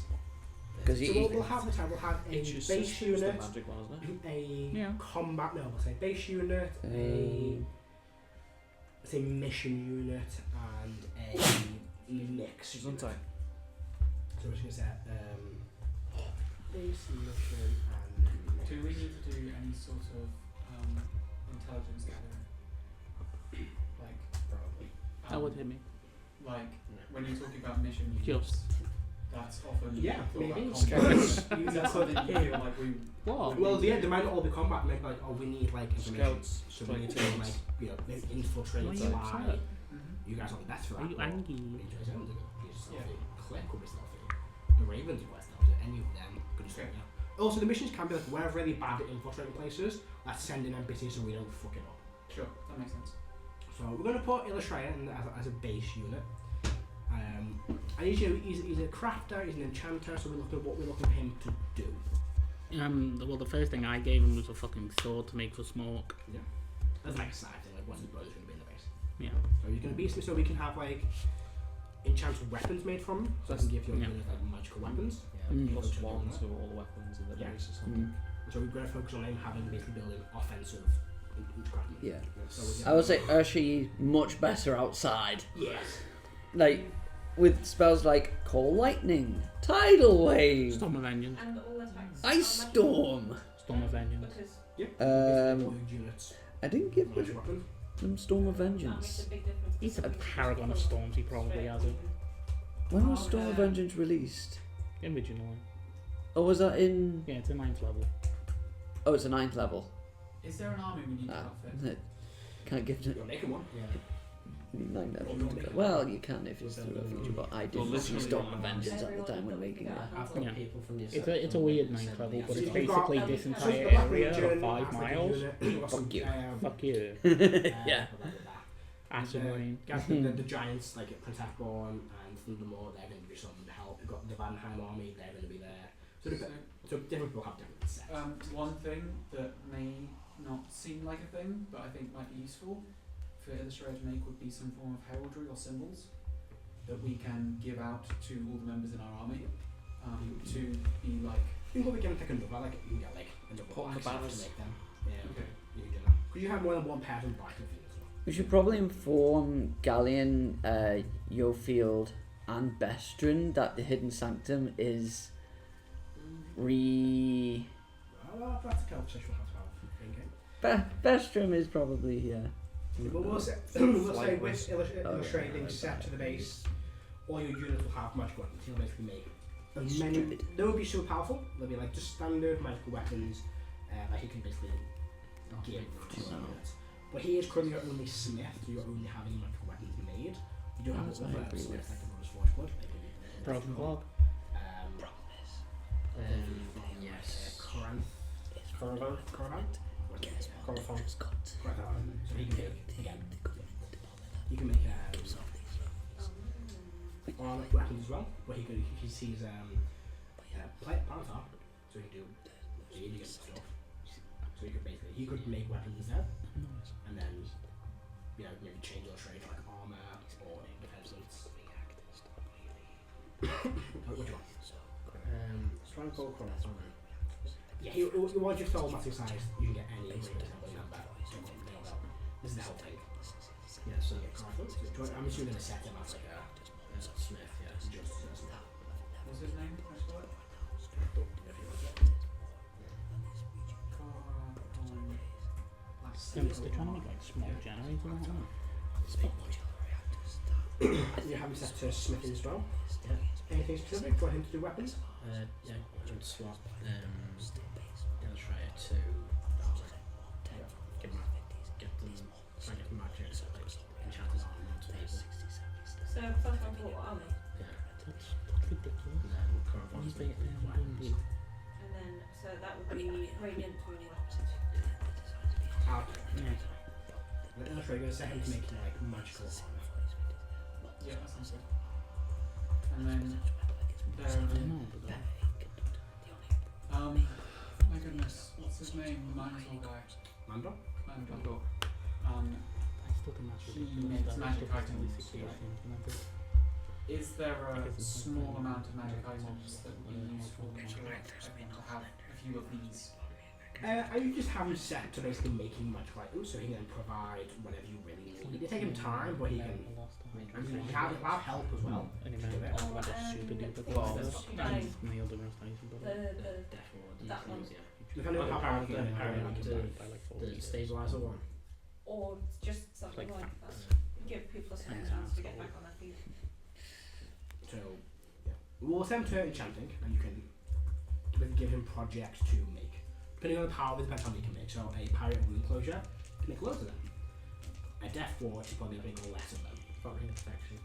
Because So we'll have the time. We'll have a It's just base the unit, magic one, isn't it? a Yeah. combat. No, we'll say base unit, a say mission unit, and a mix. Isn't unit. it? So we're just gonna set base mission and. Do we need to do any sort of intelligence gathering? Like, Probably. That would hit me. Like, when you're talking about mission units, Just. that's often Yeah, thought about maybe. combat. Is You that something you feel like we What? Well, yeah, they might not all be combat. Maybe like, oh, we need like information. Scouts, So we need to strike like, maybe infiltrate Why are you by. upset? You guys are the best for that. Are you or angry? Ninja Zones are good. Yeah. Click will be stealthy. The Ravens are quite stealthy. Any of them could just Okay. Also, the missions can be like, we're really bad at infiltrating places. Let's send in NPCs so we don't fuck it up. Sure, that makes sense. So we're going to put Illustrator in as a base unit. And he's a crafter, he's an enchanter, so we're looking at what we're looking for him to do. Well, the first thing I gave him was a fucking sword to make for smoke. That's like a side thing, like what's his brother's going to be in the base. Yeah. So he's going to be, so we can have like enchanted weapons made from him, so I can give your Yeah. unit like magical weapons. Plus one to all the weapons in the Yeah. base or something. So we're going to focus on him having basically building offensive crafting. Yeah. So we're I would say Urshi much better outside. yes. Like with spells like Call Lightning, Tidal Wave, Storm of Vengeance. And all attacks. Ice are magical Storm. Storm of Vengeance. Because Units. I didn't give Magic weapons. them Storm of that makes Vengeance. a big difference. He's a paragon of storms, he probably has it. When was Storm of Vengeance released? Originally. Or was that in? Yeah, it's a 9th level. Oh, it's a 9th level. Is there an army we need to Ah, outfit? can't give it You're making one. Yeah. 9 levels. To go. Well, you can if it's through a feature, but I didn't see literally Storm of Vengeance at the time when making it. I've got Yeah. people from the It's a weird 9th level, but So it's you've got- basically this So entire the Black area Legion, of 5 that's like a miles. unit. You've got some, Fuck you. Fuck you. Yeah. Acid rain. The giants like Prince Ackborn and Thundermore, they're going to be some help. You've got the Vanheim army, they're going to be there. So, so different people have different sets. One thing that may not seem like a thing, but I think might be useful for Illustrator to make would be some form of heraldry or symbols that we can give out to all the members in our army to be like. You can probably get like another, like you can get like another Put on the black stuff banners. to make them. Yeah. Okay. You can do that. Because you have more than one pair of black and things as well. We should probably inform Galleon, Yofield, and Bestrin that the Hidden Sanctum is Well, that's a conversation we'll have to have in game. Bestrim is probably But we'll say with Oh, illustrating yeah, set to the base, all your units will have magical weapons. He'll basically make as many. They won't be so powerful. They'll be like just standard magical weapons that he can basically give to your units. But he is currently your only smith, so you're only having magical weapons made. You do have That's other what I agree smiths with. like the Rose Forge Blood. Broken Block. Yes. Coranth. Caravan. Coravan? Caravan. So he can make, again, he can make armor weapons as well, but he sees Panther, so he can do radiant stuff. So he could make weapons instead, and then, you know, maybe change your trade like armor or defense. What do you want? Stronghold Caravan. Yeah, he wants your soul massive size. You can get any number. This is the whole thing. Yeah, so I'm assuming they set him as like a Smith, yeah. just What's his name? Can I spell it? They're trying to make like small generators and that. You have him set to smithing as well. Yeah. Anything specific for him to do weapons? Yeah, and swap Illustrator to get them, try and get magic, like enchanted armor onto people. So first one for army, Yeah. That's ridiculous. And then Caravan's He's making weapons. and then so that would be radiant to any weapons. Okay. Yeah. The illustrator set him to make like magical armor. Yeah, that sounds good. And then there. No, but My goodness, what's his name? The Mindful guy. Mando? Mandor. I still think that's He ridiculous. makes That magic stuff is only items, 60 yeah. implemented. Is there I a guess it's small something amount of magic like items that would be useful to everyone to have a few of these? You just have him set to basically making magical items, so he can provide whatever you really need. It take him time, but he can. I mean, he have help as well. And to then do it. I went a super duper Well, class like, and nailed the rest nice and Death Ward. that one. Yeah. Depending on how powerful you The- get. by like 4 The meters. stabilizer one. Or just something Like like that. Give people a second Yeah. chance to get back on their feet. So, yeah. We'll send him to enchanting, and you can give him projects to make. Depending on the power, it depends how many you can make. So, a pirate wound closure, you can make loads of them. A death ward, you probably make less of them. Ring protection.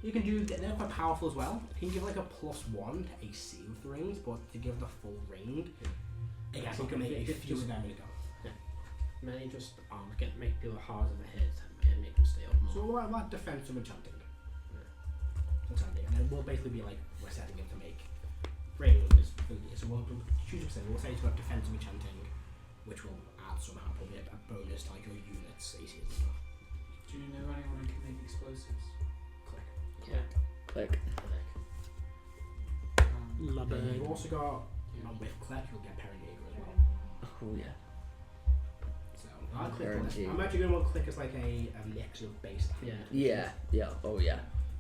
You can do, they're quite powerful as well. You can give like a +1 to AC with the rings, but to give the full ring, I guess you can make a few of them in a go. Many just make people harder to hit and make them stay up more. So we're at defensive enchanting. Enchanting. And then we'll basically be like, we're setting him to make rings. So we'll choose a percent. We'll say he's got defensive enchanting, which will add somehow probably a bonus to like your units, AC and stuff. Do you know anyone who can make explosives? Click. Yeah. Click. Love Then it. you've also got, with Click, you'll get Perineager as well. Oh yeah. So I'll click on this. Guaranteed. I'm actually going to want Click as like a mix of base and Yeah. Yeah. Yeah. Oh yeah.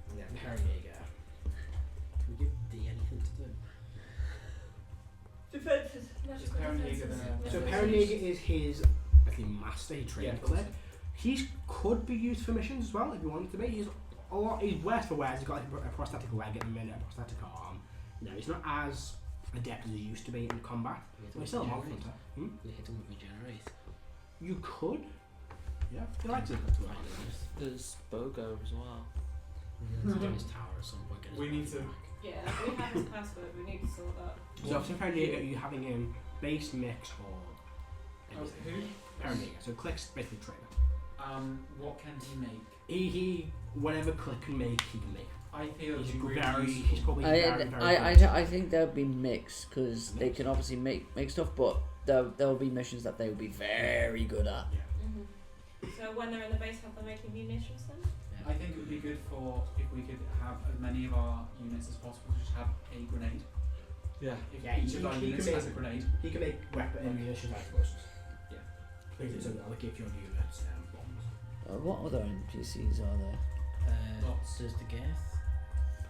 And then Perineager. Can we give D anything to do? Defenses. Is Perineager the- So Perineager is his actually master. He trained Click. He could be used for missions as well if you wanted to be. He's a lot. He's worse for wear. He's got like a prosthetic leg at the minute, a prosthetic arm. You know, he's not as adept as he used to be in combat. But he's still a monk hunter. You hit him with regenerate. You could. Yeah. He likes it. There's Bogo as well. To do his tower at some point. Get his We need body to- back. Yeah, we have his password. We need to sort that. So for Perineager, are you having him base, mix, or anything? Who? Perineager. So Click's basically trainer. What can he make? He whatever Click can make, he can make. I feel He's it'd be really very. useful. He's probably very very good. I think they'll be mixed because they can obviously make stuff, but there'll be missions that they will be very good at. So when they're in the base, have they making munitions then? I think it would be good for if we could have as many of our units as possible just have a grenade. Yeah. If Yeah, each of our he units can has a make- grenade. He can make weapon and munitions out of explosives. Yeah. So that'll give your units bombs. What other NPCs are there? Lots. There's the Geth.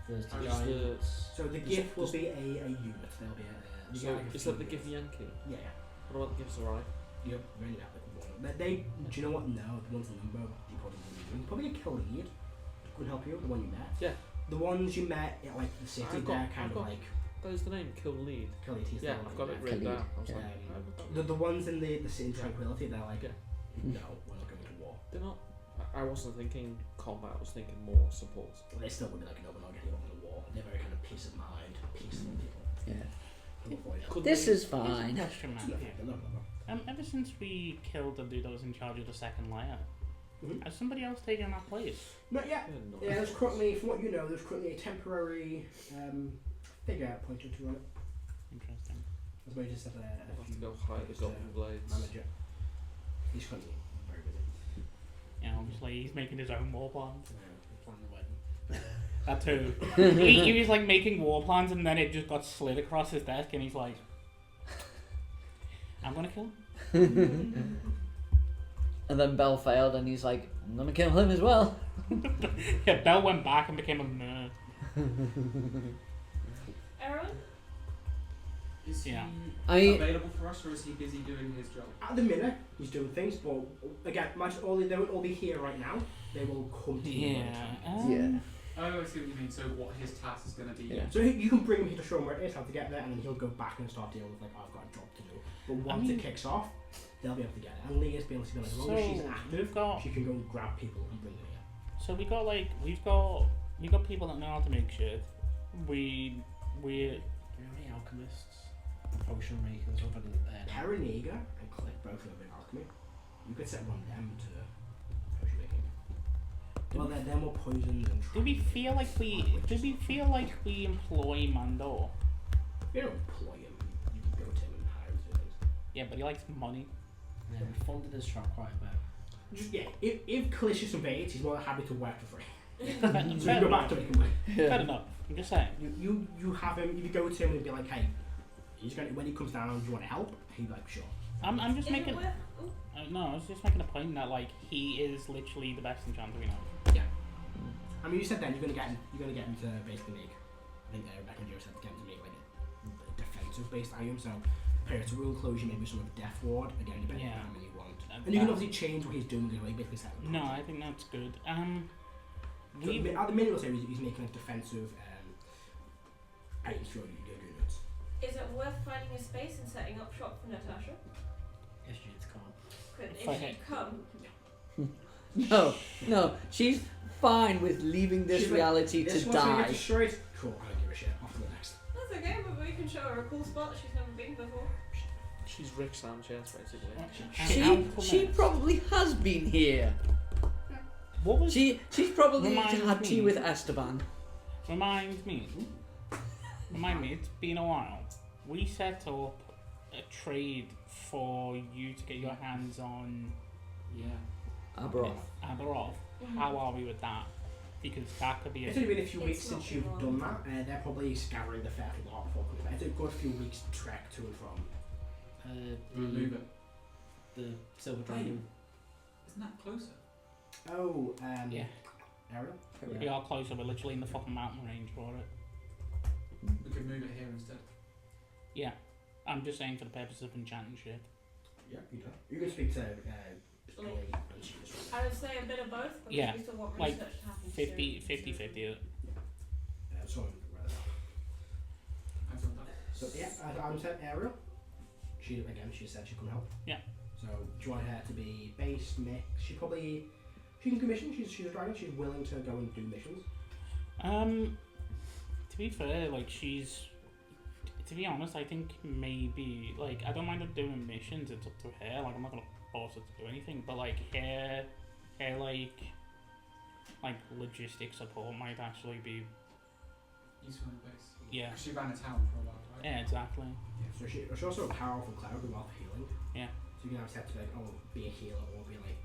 There's the Just the- Giants. So the gift will be a unit. There'll be a. you So get like a is that the few Gift units. Yankee? Yeah. What about the Gift Sarai? Yep. Really that like one. They. Do you know what? No, the one's the number. You probably get Khalid. Could help you. The one you met. Yeah. The ones you met at like the city, I've got- they're kind I've of got- like That is the name, Kill Lead. Khaleesi's Yeah, the I've one got it there. written Khalid, down. I was yeah. like, I got that. The ones in the city of Yeah. Tranquility, they're like, Yeah. no, we're not going to war. They're not. I wasn't thinking combat. I was thinking more support. Well, they still would be like, no, we're not getting over the war. They're very kind of peace of mind, peaceful people. Yeah. Who avoid it. Could This they- is fine. Question, man. No. Ever since we killed the dude that was in charge of the second layer, Mhm. has somebody else taken that place? Not yet. Yeah, no. Yeah, there's currently, from what you know, there's currently a temporary figure appointed to run it. Interesting. As well as just I'll have to few go hide the Golden Blades. manager. He's currently very busy. Yeah, obviously he's making his own war plans. Plan the wedding. That too. he was like making war plans and then it just got slid across his desk and he's like, I'm gonna kill him. And then Bell failed, and he's like, I'm gonna kill him as well. Yeah, Bell went back and became a nerd. Aaron? Is Yeah. he available for us, or is he busy doing his job? At the minute, he's doing things, but again, imagine they won't all be here right now. They will come to you. when it's time. Yeah. Oh, I see what you mean. So what his task is going to be? Yeah. So you can bring him here to show him where it is, how to get there, and then he'll go back and start dealing with like, I've got a job to do. But once it kicks off, they'll be able to get it. And Leah's be able to be like, as long as she's So, active, we've got- she can go and grab people and bring them here. So we got like we've got people that know how to make shit. We Do you know any alchemists, potion makers, other than Paranega and Click both have been alchemy. You could set one of them to potion making. Well, they're more poisons and. do we feel like we employ Mando? You don't employ him. You go to him and hire him to do things. Yeah, but he likes money. Yeah, we funded his shop quite a bit. Just yeah, if Calicious invades, he's more than happy to work for free. Fair So you go back to him, he can win. Fair enough. I'm just saying. You have him. If you go to him and be like, hey, he's going when he comes down, do you want to help? He'd be like, sure. I'm just Is it making. worth... Ooh. No, I was just making a point that like he is literally the best enchanter we know. I mean, you said then you're gonna get him to basically make. I think Rebecca and Joe said to get him to make like a defensive based item. So prepare to rule closure, maybe some of Death Ward again, depending Yeah. on how many you want. And you can obviously change what he's doing as well. He basically set up. No, I think that's good. So at the minute, we'll say he's making a defensive items for your units. Is it worth finding a space and setting up shop for Natasha? If she'd come. If Fuck she'd it. come. No, she's fine with leaving this She's like, reality This to one's gonna get die. destroyed. Cool, I don't give a shit. Off to the next. That's okay, but we can show her a cool spot that she's never been before. She's Rick Sanchez, basically. She probably has been here. What was She's probably Reminds had tea me. with Esteban. Remind me, it's been a while. We set up a trade for you to get your hands on Yeah. Aberoth. Aberoth. How are we with that? Because that could be It's a... only been a few It's weeks not since you've too long. done that. They're probably scattering the fair lot before coming back. It's a good few weeks trek to and from. Remove it. The silver dragon. Isn't that closer? Oh, Yeah. Ariel? We are closer, we're literally in the fucking mountain range for it. We could move it here instead. Yeah. I'm just saying for the purpose of enchanting shit. Yeah, you can. You can speak to Ellie and she just I would say a bit of both, because Yeah, we still want like research to happen. 50-50. sorry, rather. I thought that. So yeah, as Adam said, Ariel. She said she can help. Yeah. So do you want her to be base mix? She can commission. She's a dragon. She's willing to go and do missions. To be fair, like to be honest, I think maybe, like, I don't mind her doing missions, it's up to her, like, I'm not gonna force her to do anything, but like, her like, logistic support might actually be, Useful in base. yeah, She ran a town for a while, right? yeah, exactly. Yeah. So she's also a powerful cleric with wealth healing. Yeah. So you can have set to like, be a healer or be like,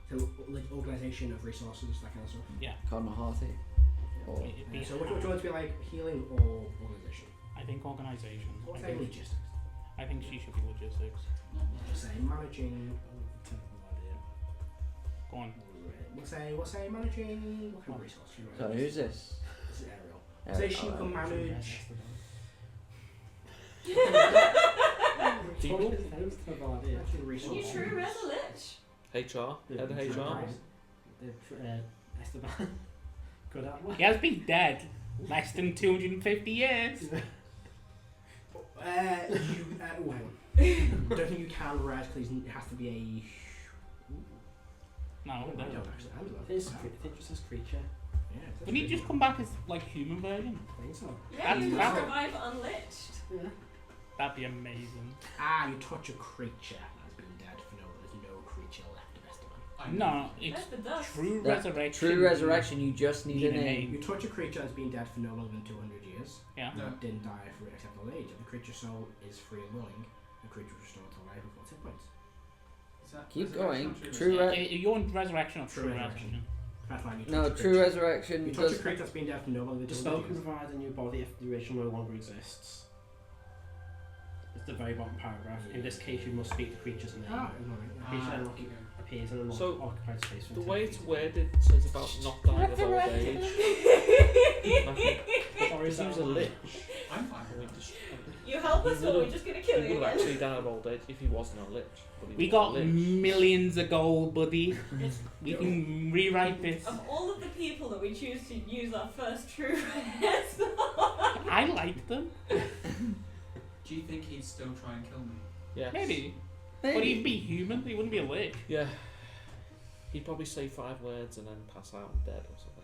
so like organisation of resources, that kind of stuff. Connor Harthy. Or It'd be So which one do you want to be like, healing or organisation? I think organisation. Or I say think, logistics. I think she should be logistics. Just say managing. Go on. We'll say managing. What kind of resource? so who's this? This is Ariel. Say she can manage. Managing You resources. true res a lich. HR, head of HR. Esteban. Good at one. He has been dead less than 250 years. You, oh, hang on. Don't think you can res because it has to be a. No, I no. don't actually. I don't know. It just says creature. Yeah, it says Wouldn't he just come back as like human version? I think so. Yeah, you That's- survive unlit. Yeah. That'd be amazing. You touch a creature that's been dead for no. There's no creature left to best of them. I know. No, it's That's the dust. true That- resurrection. True resurrection, you just need a name. You touch a creature that's been dead for no longer than 200 years. Yeah. That didn't die for an acceptable age. If the creature's soul is free and willing, the creature is restored to life with 4 hit points. Is that Keep resurrection going. or True You want resurrection or True true resurrection. resurrection? That's fine. You touch No, a true creature. resurrection You touch a does. creature that's been dead for no longer The than spell 200 can years. provide a new body if the original no longer exists. It's the very bottom paragraph. In this case, you must speak the creature's name. Creature then appears in an So, occupied space. for The 10 way it's feet. worded says about not dying of old age. Sorry, he was a lich. I'm fine We with that. just, You help us or we're just gonna kill he you would have again? actually died of old age if he wasn't a lich. But he We was got a lich. millions of gold, buddy. We can rewrite this. Of all of the people that we choose to use our first true rest I like them. Do you think he'd still try and kill me? Yes. Maybe. But he'd be human. He wouldn't be a lich. Yeah. He'd probably say 5 words and then pass out and dead or something.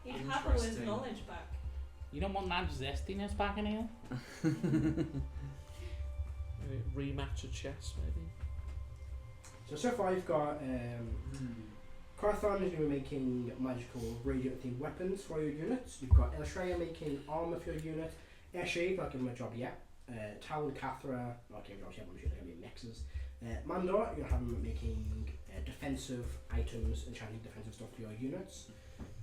He'd have all his Interesting. knowledge back. You don't want that zestiness back in here? Maybe rematch of chess, maybe. So far you've got Carthon is going to be making magical radiant themed weapons for your units. You've got Elshreya making armor for your unit. Eshe, not giving him a job yet. Talon, Cathra, not giving him a job yet, I'm sure they're going to be mixes. Mandor, you're going to have him making defensive items, enchanting defensive stuff for your units.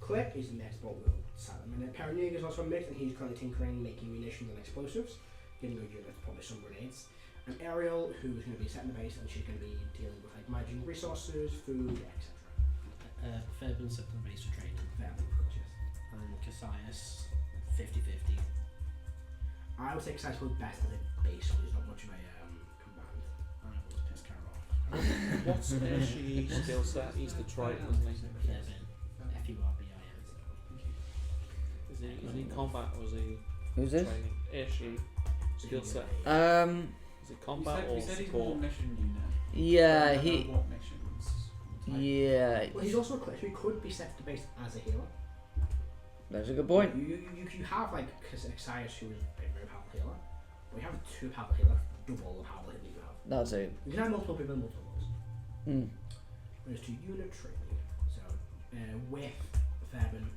Click is the next bolt will sell him. And Paranoia is also a mix, and he's currently tinkering, making munitions and explosives, giving your units probably some grenades. And Ariel, who's going to be setting the base, and she's going to be dealing with like managing resources, food, etc. Fairburn set the base for training. Them, of course, yes. And Cassius, 50-50. I would say Excited was best as a base, so there's not much of a command. I will just piss Carol off. What's Airshie's skill set? He's the Triton, isn't he? Fairburn. F-U-R-B-I-N. Is he combat or is he Who's this? training? Airshie skill set. Is it combat we or said he's more support? mission unit. Yeah, I don't he. know what missions. Yeah, Well, he's also a click, so he could be set to base as a healer. that's a good point. You have like Excius, who is a very powerful healer, but you have 2 powerful healers, double the power that you have. That's it. You can have multiple people and multiple roles. Mm. There's 2 unit training. So with Fairburn,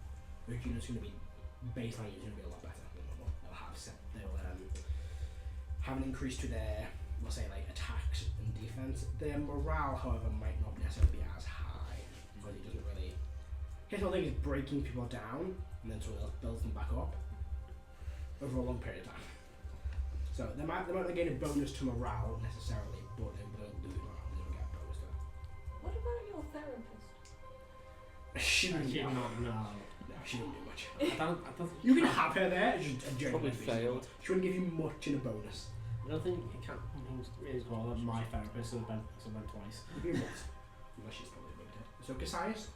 your unit's going to be baseline is going to be a lot better than normal. They'll have an increase to their, we'll say like attacks and defense. Their morale, however, might not necessarily be as high because it doesn't really. His whole thing is breaking people down and then someone else builds them back up over a long period of time. So they might not gain a bonus to morale necessarily, but they don't lose morale. They don't get a bonus to it. What about your therapist? She wouldn't do Actually, much. no. No, she wouldn't do much. I don't You can have her there. It's just a Probably genuine reason, failed. but she wouldn't give you much in a bonus. I don't think it can. It's well, my therapist has been twice. You might. Unless she's probably big dead. So Cassius,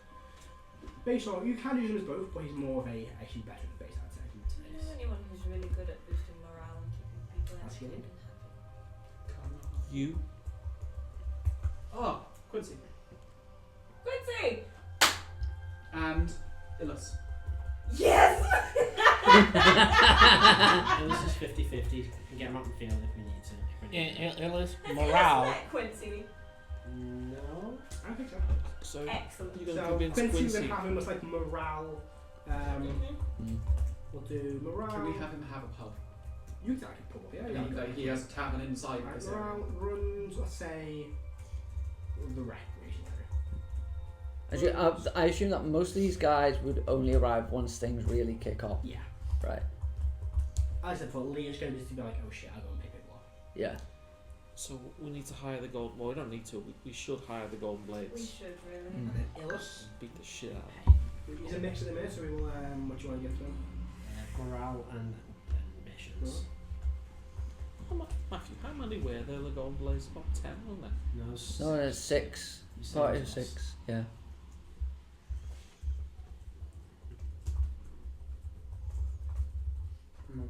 based on you can use him as both, but he's more of a actually better at the base, I'd say. Do you know anyone who's really good at boosting morale and keeping people That's active healing. and happy? You. Oh, Quincy. Quincy! And Illus. Yes! And this is 50-50. You can get him out in the field if we need to. Illis, Have you morale. met Quincy? No. I think so. So Excellent. you're going to So convince Quincy, Quincy. we're gonna have him as like morale. We'll do morale. Can we have him have a pub? You can like a pub, yeah. He has a tavern inside Right, this area. morale runs, let's say, the recreation area. I assume that most of these guys would only arrive once things really kick off. Yeah. Right. As I said, for Leah's going to just be like, oh shit, I'll go and pick people up. Yeah. So we need to hire the gold. Well, we don't need to. We should hire the golden We blades. should really. Mm. And then Illis, Beat the shit out of them. he's a mix at the minute, so we will, what do you want to give to him? Morale and missions. Matthew, how many were there? The golden blades? About 10, wasn't there? No, No, there's 6. Party of 6. Yeah.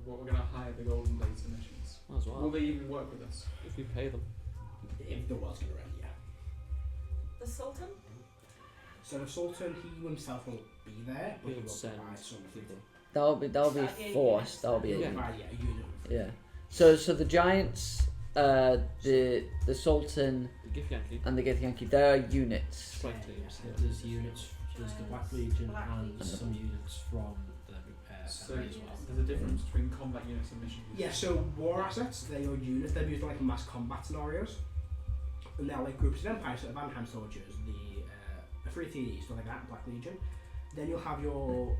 what we're going to hire the Golden Data missions. Might as well. Will they even work with us? If we pay them. If the world's gonna end, yeah. The Sultan? So the Sultan, he himself won't be there, but We he would will send provide some people. That'll be That'd be a forced. unit. That'll be a He'll Yeah. unit. provide, a unit. Yeah. So the Giants, the Sultan The Githyanki. and the Githyanki, they're units. Strike teams. Yeah, there's units, there's the Black Legion Black and Legion. some units from the So Assembly as well. there's a difference between combat units and mission units. Yeah, so war assets, they are units, they're used in like mass combat scenarios. And they're like groups of Empire, so Vanheim soldiers, the 3TD, stuff like that, Black Legion. Then you'll have your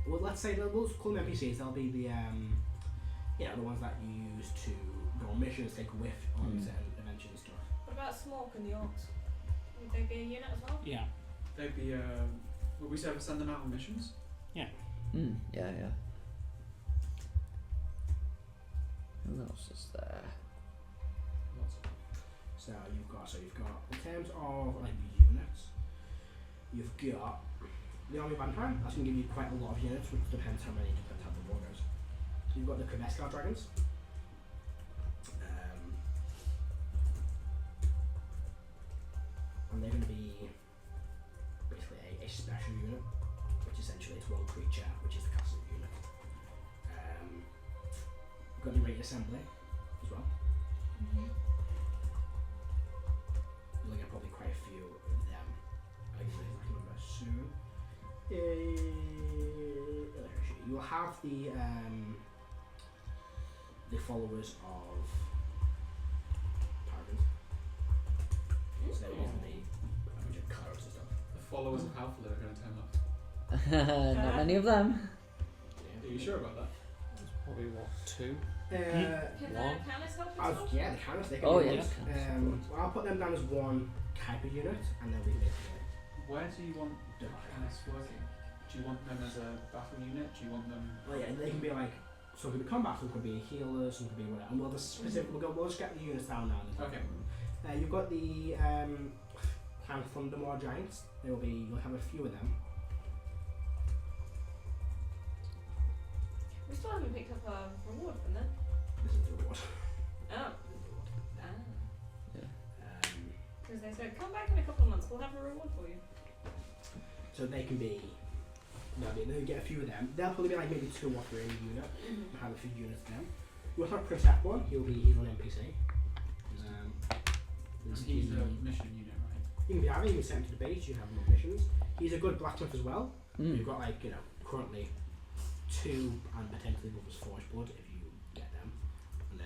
well, let's say we'll call them NPCs, they'll be the the ones that you use to go on missions, take a whiff on certain adventures and stuff. What about Smork and the Orcs? Would they be a unit as well? Yeah. They'd be, would we ever send them out on missions? Yeah. Who else is there? Lots of them. So you've got in terms of like units, you've got the Army of Vanheim, that's gonna give you quite a lot of units, which depends how many depends how the war goes. So you've got the Kreveskar dragons. And they're gonna be basically a special unit, which essentially is one creature, which is the castle unit. We've got the Rate Assembly as well. You'll get probably quite a few of them. I can remember soon. You'll have the followers of Paragons. So they're usually a bunch of clerics and stuff. The followers of Halfler are going to turn up. Not many of them. Are you sure about that? There's probably what, 2? Can One. the Canis help as well? Yeah, the Canis, they can Oh, be yeah. ones. Well, I'll put them down as one type of unit, and then we can basically Where do you want divide them. Canis working? Do you want them as a battle unit? Do you want them... Well, yeah, they can be like, some could be combat, some could be healers, some could be whatever. And we'll just we'll just get the units down now. Okay. You've got the kind of Thundermaw Giants. You'll have a few of them. We still haven't picked up a reward from them. This is the reward. Oh. Um, Because they said, come back in a couple of months, we'll have a reward for you. so they can be. They'll get a few of them. They'll probably be like maybe 2 or 3 a unit. Have a few units of them. You'll have Prince F1. He's an NPC. He's a mission unit, right? You can be having him sent to the base. You have more missions. He's a good blacksmith as well. You've got currently 2 and potentially others Forge Blood if you get them. And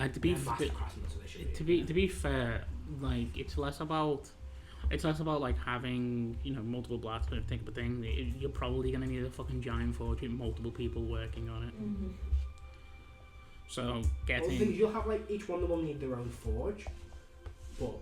they're To be master f- craftsmen, so they should be. to be fair, like it's less about like having multiple blacksmith type of thing. You're probably gonna need a fucking giant forge with multiple people working on it. So Well, the thing is, getting you'll have like each one of them will need their own forge, but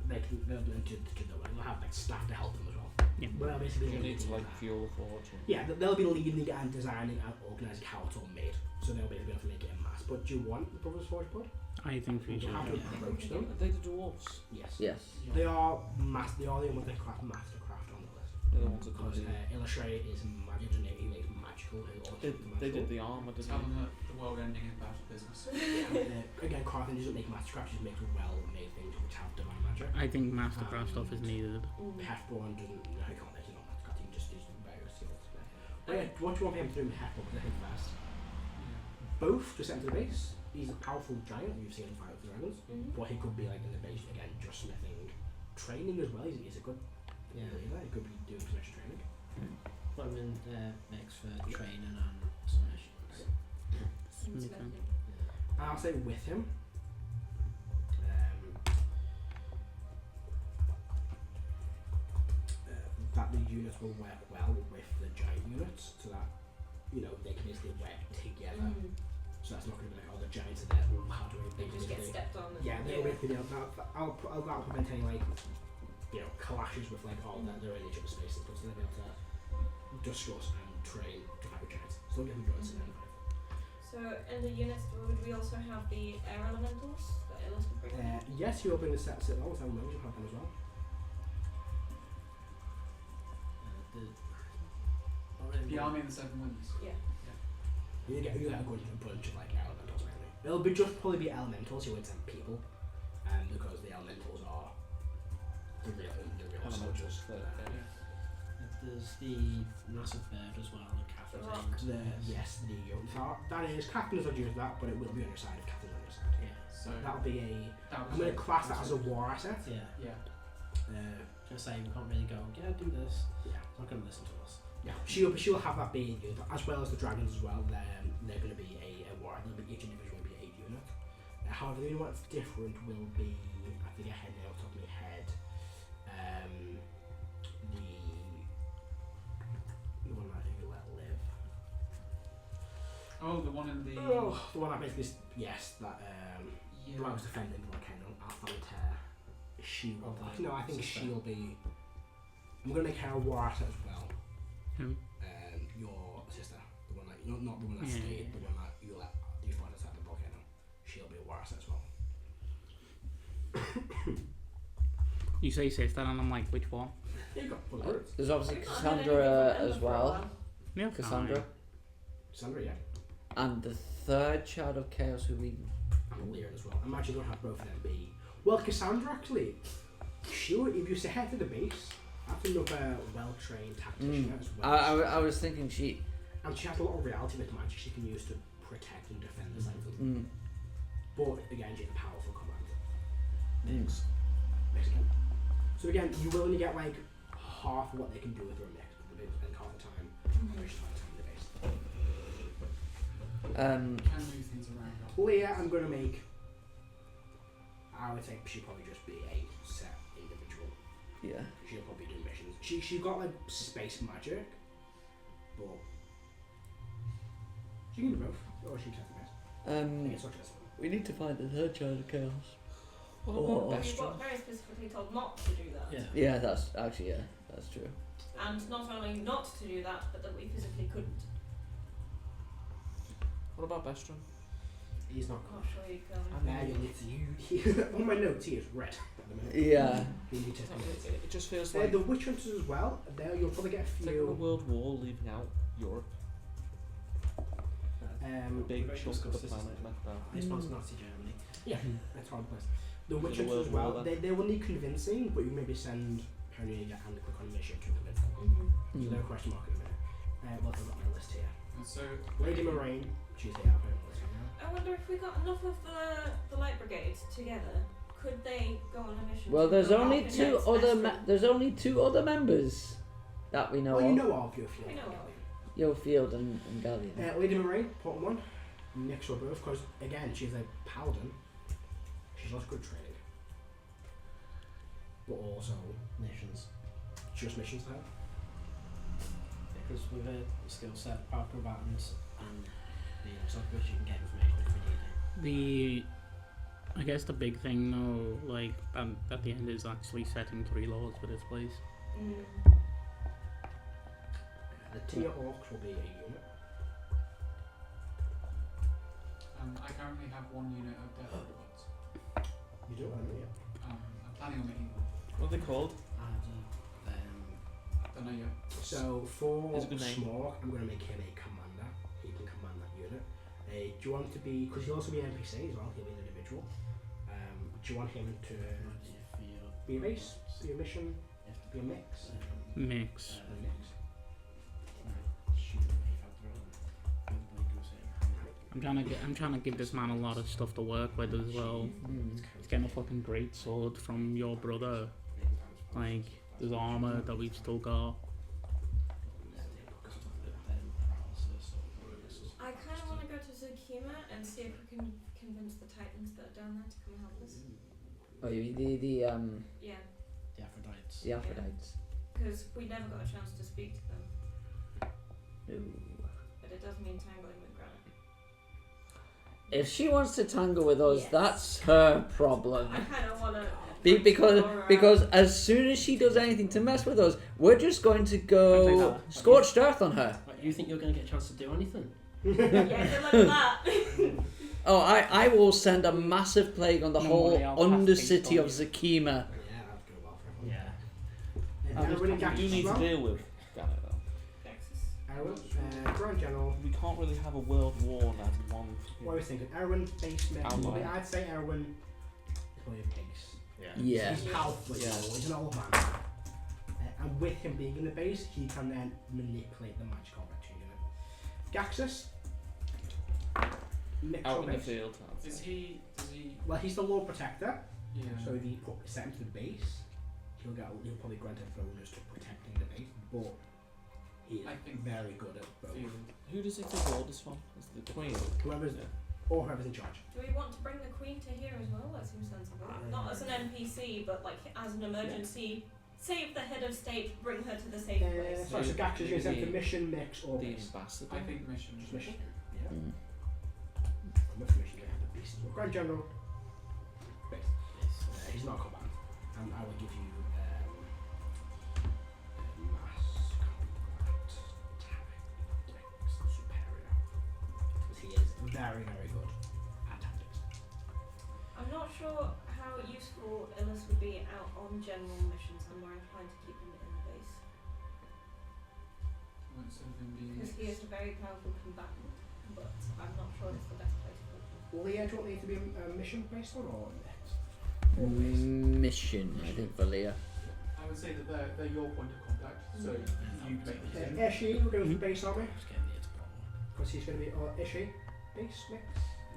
they'll learn to do their own. They'll have like staff to help them as well. Yeah. But they'll basically You be need to leading like that. fuel the forge. Yeah, they'll be leading and designing and organising how it's all made. So they'll be able to make it in mass. But do you want the Brothers Forge Blood? I think we You should. have to Yeah. approach them. Are they the dwarves? Yes. Yes. They are the only ones that craft mastercraft on the list. They're the ones that Because do the... Illustrate is magic and he makes magical. They did the armour, didn't Tell they? them that the world ending is bad for business. Again, crafting doesn't make mastercraft, just makes well-made things which have divine magic. I think mastercraft stuff is needed. Hefborn doesn't, he can't make it on mastercraft, he can just use various skills. But yeah, what do you want him to do with Hefborn? Because I think first. Both just sent to the base. He's a powerful giant, you've seen him fight with dragons. But he could be like in the base again, just smithing, training as well. He's a good leader. He could be doing some extra training. Put him in mix for training and some missions. Smithing. I'll say with him. That the units will work well with the giant units, so that they can basically work together. So that's not going to be like, the giants are there. How do we? They just get stepped on. Yeah, they'll basically I'll prevent any like clashes with like all their in each other's spaces, so they'll be able to discuss and train to fight with giants. So they'll get the joints in there. So in the units, would we also have the air elementals that Illis would bring? Yes, you'll bring the sets at all. You'll have them as well. Not really The army and the seven winds. Yeah. You get a good bunch of like elementals mainly. It'll be just probably be elementals. You won't send people, because the elementals are the real soldiers. There's the massive bird as well, the captain's Yes, the that is captains are used that, but it will be on your side if captains are on your side. Yeah. So That'll be that I'm going to class that as a war asset. Yeah. Yeah. Just say we can't really go, yeah, do this. Yeah. It's not going to listen to us. Yeah, she'll have that being used, as well as the dragons as well. They're going to be a war. Each individual will be a unit. However, the only one that's different will be, I think I had it off the top of my head, the one that you let live. Oh, the one in the. The one that basically that Yeah. the one I was defending the volcano. Alpha she will. No, I think she'll be. I'm going to make her a war asset as well. Who? Your sister, the one that not the one that stayed, the one that you let defund inside the volcano. She'll be a war asset as well. You say sister, and I'm like, which one? You got full words. There's obviously We've not done Cassandra anything as with them for a well. while. Yeah, Cassandra. Sandra, yeah. And the third child of chaos who we. And Leon as well. Imagine you're going to have both of them be. Well, Cassandra actually. If you say head to the base, that's another well-trained tactician as well. I was thinking she. And she has a lot of reality with magic she can use to protect and defend the side. But again, she's a powerful command. Mexican. So again, you will only get like half of what they can do with their mix, but the spend half the time. Can move things around. Leah, I'm going to make. I would say she'll probably just be a set individual. Yeah. She'll probably do missions. She got like space magic, but she can do both. Or she can test the best. I guess such as We need to find the third child of chaos. What Oh. about We Bestron? got very specifically told not to do that. Yeah. Yeah, that's true. And not only not to do that, but that we physically couldn't. What about Bestron? he's not I'm good. not sure you can. Now you need to you. On my notes, he is red. At the minute. Yeah. You need to. It just feels like The witch hunters as well. There, you'll probably get a it's like a few. world war leaving out Europe. Big Very chunk of the discussed this, planet isn't it? left out. It's not Nazi Germany. Yeah, that's hard place. The witch the hunters as World well. War They will need convincing, but you maybe send Hernia and click on mission to convince them. Mm-hmm. So no question mark in a minute. Well, I've got my list here. And so Lady Moraine, she's here. I'll put her on the list right now. I wonder if we got enough of the light brigades together. Could they go on a mission? Well, to there's go only up two against other Bestron? there's only two other members that we know Well, of. you know of your field. We know of. Yofield and Galleon. Lady Moraine, important one. Mix or both, because again, she's a paladin. She's lots of good training, but also Nations. just missions to her. Because with her skill set, power combatants, and the software, you can get information if we need it. I guess the big thing though, like at the end, is actually setting 3 laws for this place. Mm. The tier orcs will be a unit. I currently have one unit of death robots. You do, I know, I'm planning on making one. What are they called? Don't know yet. So for It's a good name. Smorg, I'm going to make him a commander. He can command that unit. Do you want to be, because he'll also be an NPC as well, he'll be an individual. Do you want him to be a base, be a mission, be a mix? Mix. A mix. I'm trying to give this man a lot of stuff to work with as well. He's getting a fucking great sword from your brother. Like, there's armor that we've still got. I kind of want to go to Zukima and see if we can convince the Titans that are down there to come and help us. Oh, you mean Yeah, The Aphrodites. the Aphrodites. because we never got a chance to speak to them. No. But it does mean tangling with Granite. If she wants to tangle with us, Yes. that's her problem. I kind of want to. Because as soon as she does anything to mess with us, we're just going to go scorched earth on her. Like, you think you're going to get a chance to do anything? Yeah, good luck with that. Oh, I will send a massive plague on the Nobody whole else has undercity things of on Zakima. Yeah, that'd go well for everyone. Yeah. Everybody You catches need as to well. deal with Ganet though. Texas. Erwin, Grand General. We can't really have a world war now in one. What I was thinking, Erwin, base mech. Outline. Probably, I'd say Erwin is probably a base. Yeah. He's powerful, Yeah. he's an old man. And with him being in the base, he can then manipulate the magic object, changing it. Gaxus. Out in the base. field. I'd Is say. he? Well, he's the Lord Protector, Yeah. so if you set him to the base, he'll probably grant a bonus to protecting the base, but he's I think very good at both. field. Who does he take orders from? Is the Queen? Whoever's whoever's in charge. Do we want to bring the Queen to here as well? That seems sensible. Not as an NPC, but like as an emergency. Save the head of state, bring her to the safe place. So Gaxus is going to send to The- mission, mix, or The base. ambassador. I think mission. Just mission. Yeah. Mm. With mission, they have the beast. Well, Grand General, base. He's not a combatant, and I will give you mass combat tactics superior, because he is very, very good at tactics. I'm not sure how useful Illis would be out on general missions. I'm more inclined to keep him in the base. Won't sort of be. Because he is a very powerful combatant, but I'm not sure it's the best place for him. Leah, do you want Leah to be a mission based one or mix? Or Mm. base? Mission, I think, for Leah. I would say that they're your point of contact. So you make the decision. Ishi, we're going for base, aren't we? Just getting near to problem. Because he's going to be Ishi, base mix.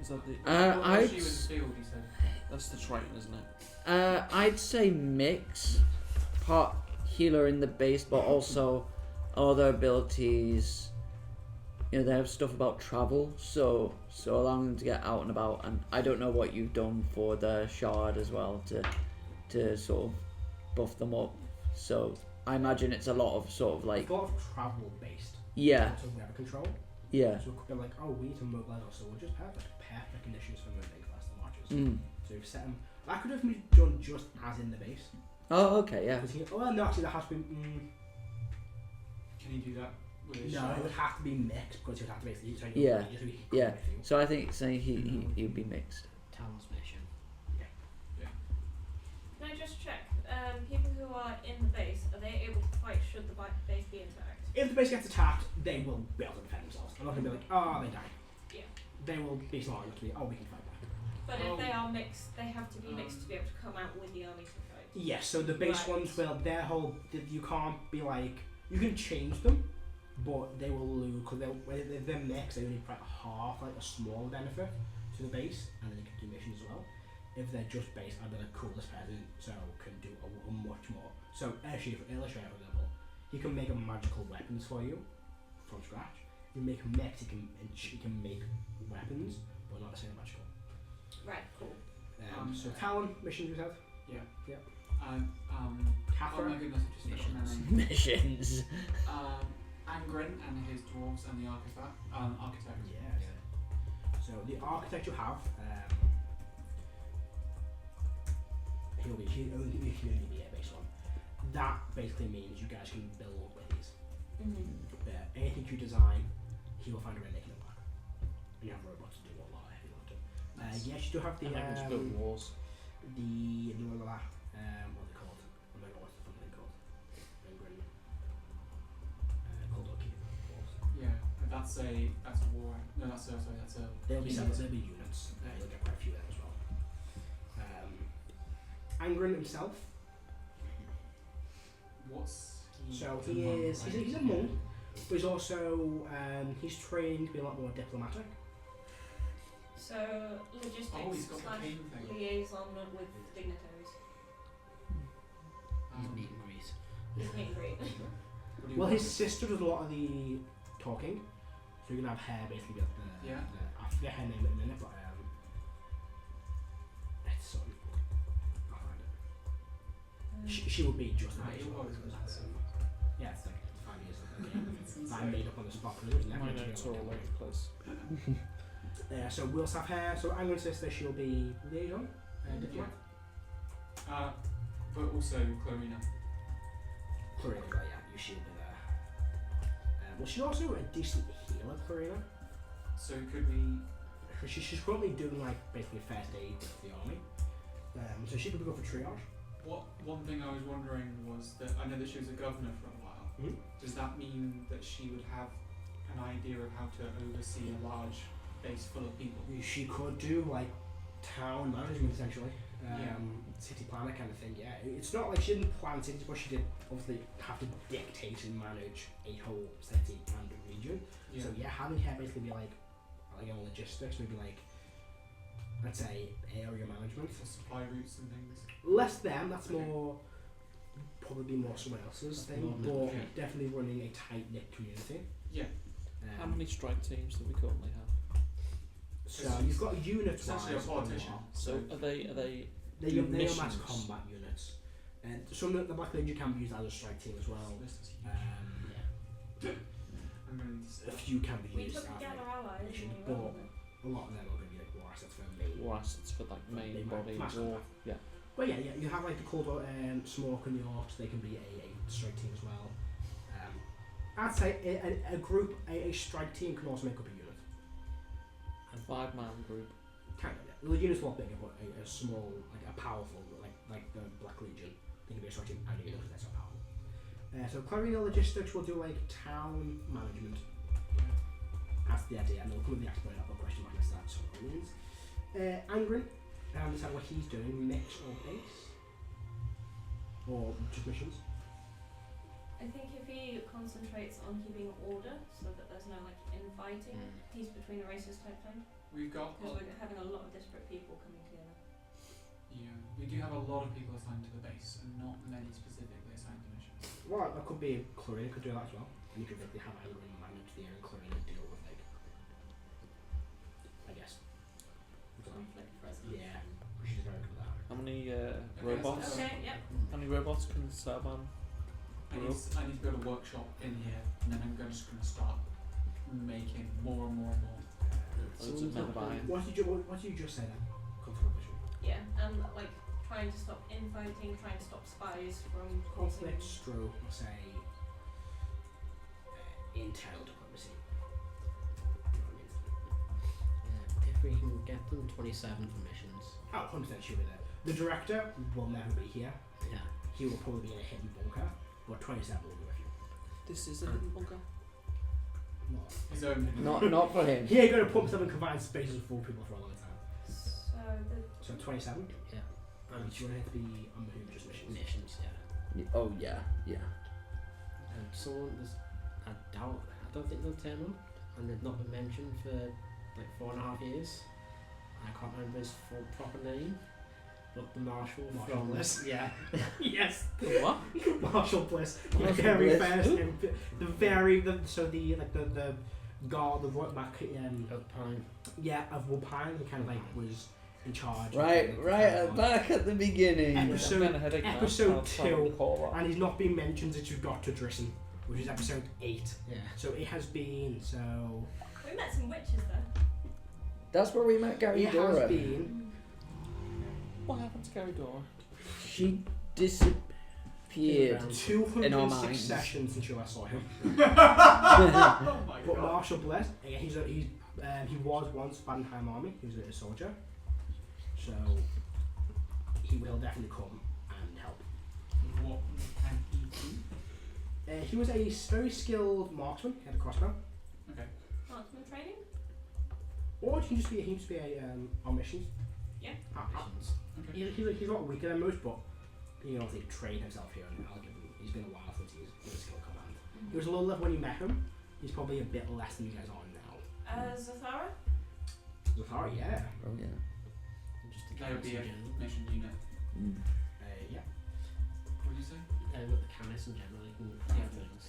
Is that the? What I'd was you in the field? He said. That's the Triton, isn't it? I'd say mix, part healer in the base, but also all their abilities. You know, they have stuff about travel, so allowing them to get out and about. And I don't know what you've done for the shard as well to sort of buff them up. So I imagine it's a lot of sort of like It's a lot of travel based. yeah, So we have a control. yeah. So it could be like, oh, we need to mobilize our soldiers. Perfect conditions for moving class the marches. Mm. So we've set them. That could have been done just as in the base. Oh, okay, yeah. Because well, no, actually, that has to be. Can you do that with his No, shard? it would have to be mixed because you'd have to basically. So Yeah, yeah. with you. So I think saying he'd be mixed. Talon's mission. Can I just check? People who are in the base, are they able to fight should the base be attacked? If the base gets attacked, they will be able to defend themselves. I'm not going to be like, oh, they died. Yeah. They will be smart enough to be, oh, we can fight back. But if they are mixed, they have to be mixed to be able to come out with the army to fight. Yes, so the base Right. ones will, their whole, you can't be like, you can change them, but they will lose, because if they're mixed, they only provide half, like a small benefit to the base, and then they can do missions as well. If they're just based on the coolest president, so can do a much more. So actually, for Illustrator, for example, he can make a magical weapons for you from scratch. You make mechs, he can make weapons, but not necessarily magical. Right, cool. So Talon, missions we have. Oh Catherine. my goodness, I just forgot my name. Missions. Angren and his dwarves and the architect. Yeah. So the architect you have, he'll only be a base one. That basically means you guys can build with these. Anything you design, he will find a way making it work. And you have robots to do a lot if you want to. Yes, you do have the And then we just build walls. the what are they called? Oh my god, what's the fucking thing called? Cold Key walls. Yeah, that's a war. No, that's a They'll be unit. separate, they'll be units. You'll get quite a few there as well. Angren himself. What's he? So he's a monk, right? he's a monk, but he's also he's trained to be a lot more diplomatic. So logistics Oh, he's got the slash cane thing. liaison with dignitaries. He's meet and greet. He's meet and greet. What do you Well, want? his sister does a lot of the talking, so you can have her basically get the Yeah. I forget her name in a minute, but it's something. I'll find it. She would be just a Right, base you one, always because, was that. yeah, it's like 5 years of the game. It's I insane. made up on the spot, but it was never My meant to be notes on are all the over game. the place. So we'll have her. So Angren's sister, she'll be liaison, diplomat. But also Clarina. Clarina, well, yeah, she'll be there. Well, she's also a decent healer, Clarina. So could we? She's currently doing like basically first aid for the army. So she could go for triage. One thing I was wondering was that I know that she was a governor for a while. Mhm. Does that mean that she would have an idea of how to oversee a large base full of people? She could do like town management essentially, Yeah. city planner kind of thing. Yeah, it's not like she didn't plan cities, but she did obviously have to dictate and manage a whole city and a region. Yeah. So yeah, having her basically be like on logistics, maybe like let's say area management. For supply routes and things. Less them. That's Okay. more probably more someone else's thing, More but okay. definitely running a tight knit community. Yeah. How many strike teams do we currently have? So you've got units Essentially a wise. politician. So are they They're do your mass missions? combat units, and some of the Black Legion can be used as a strike team as well. This is huge. I'm going to A few can be We used as took like together allies and missions, we but ran them. a lot of them are going to be like war assets for main. war assets for like main They might body mass war? combat. Yeah. But yeah, you have like the Cold War, Smoke and the Orcs. They can be a strike team as well. I'd say a group, a strike team can also make up a unit. A 5-man group. Kind of, yeah. The unit's a lot bigger, but a small, like a powerful, like the Black Legion, they can be a strike team and a unit because they're so powerful. So clearing the logistics, we'll do like town management. That's the idea, and we'll come with the expert up a question mark next to that, so it means. Angren, I understand what he's doing, mix or base? Or just missions? I think if he concentrates on keeping order so that there's no like infighting, he's between the races type thing. We've got. Because we're having a lot of disparate people coming together. Yeah. We do have a lot of people assigned to the base, and not many specifically assigned to missions. Well, that could be Clarina could do that as well. And you could really have Angren manage the area and Clarina deal with like, I guess. Conflict presence. Yeah, she's very good at that. How many Okay, robots? Okay, yep. How many robots can Serban? I need to build a workshop in here, and then I'm just going to start making more and more and more. Loads of men of iron. What did you just say then? Conflict. Yeah, and like trying to stop infighting, trying to stop spies from causing. Conflict stroke, say, internal diplomacy. You know what I mean? If we can get them 27 for missions. Oh, 100% sure with it. The director will never be here. Yeah. He will probably be in a hidden bunker, but 27 will be with you. This is a hidden bunker. Not. His own. Not for him. He ain't gonna pump himself in confined spaces with 4 people for a long time. So the So 27. Yeah. And do you want it to be on the just missions? Missions, yeah. Oh yeah. And someone there's I don't think they'll turn up, and they've not been mentioned for like 4.5 years. I can't remember his full proper name, but the Marshal from Bliss. Yeah. Yes. The what? Marshall Bliss. The Marshall very Bliss. first. The guard, the right back. Alpine. Yeah, of Woodpine, who kind of like was in charge. Right of, back at the beginning. Episode- I'm getting a headache now. episode I'll try and 2, recall that. And he's not been mentioned since you got to Drissen, which is episode 8. Yeah. So it has been we met some witches there. That's where we met Gary it Dora. has been What happened to Gary Dora? She disappeared. Yeah. 206 minds. sessions since you last saw him. Oh my But god. Marshall Bliss, he was once Banheim Army. He was a soldier, so he will definitely come and help. What can he do? He was a very skilled marksman. He had a crossbow. Okay. Marksman training? Or he can just be on missions. Yeah. Missions. Okay. He's a lot weaker than most, but he obviously trained himself here, and I'll give him. He's been a while since he's in a skill command. He was a low level when you met him. He's probably a bit less than you guys are now. Zathara? Zathara, yeah. Oh yeah. Just the That would be a Canis in general. mission unit. Yeah. What did you say? With the Canis in general, you can do things.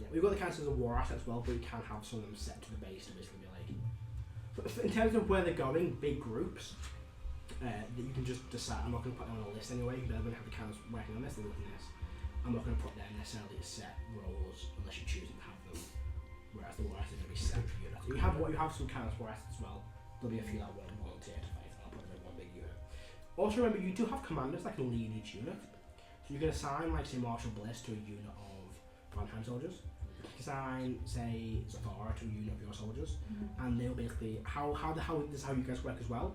Yeah, we've got the council as a war asset as well, but we can have some of them set to the base to basically be like. In terms of where they're going, big groups that you can just decide. I'm not going to put them on a list anyway. They're going to have the council working on this. They're looking at this. I'm not going to put them necessarily as set roles unless you choose to have them. Whereas the war assets are going to be set units. You have some council war assets as well. There'll be a few that will volunteer to fight. I'll put them in one big unit. Also remember, you do have commanders that can lead each unit. So you can assign, like, say, Marshal Bliss to a unit of Banheim soldiers. Assign, say, Zathara to a unit of your soldiers, and they'll basically this is how you guys work as well.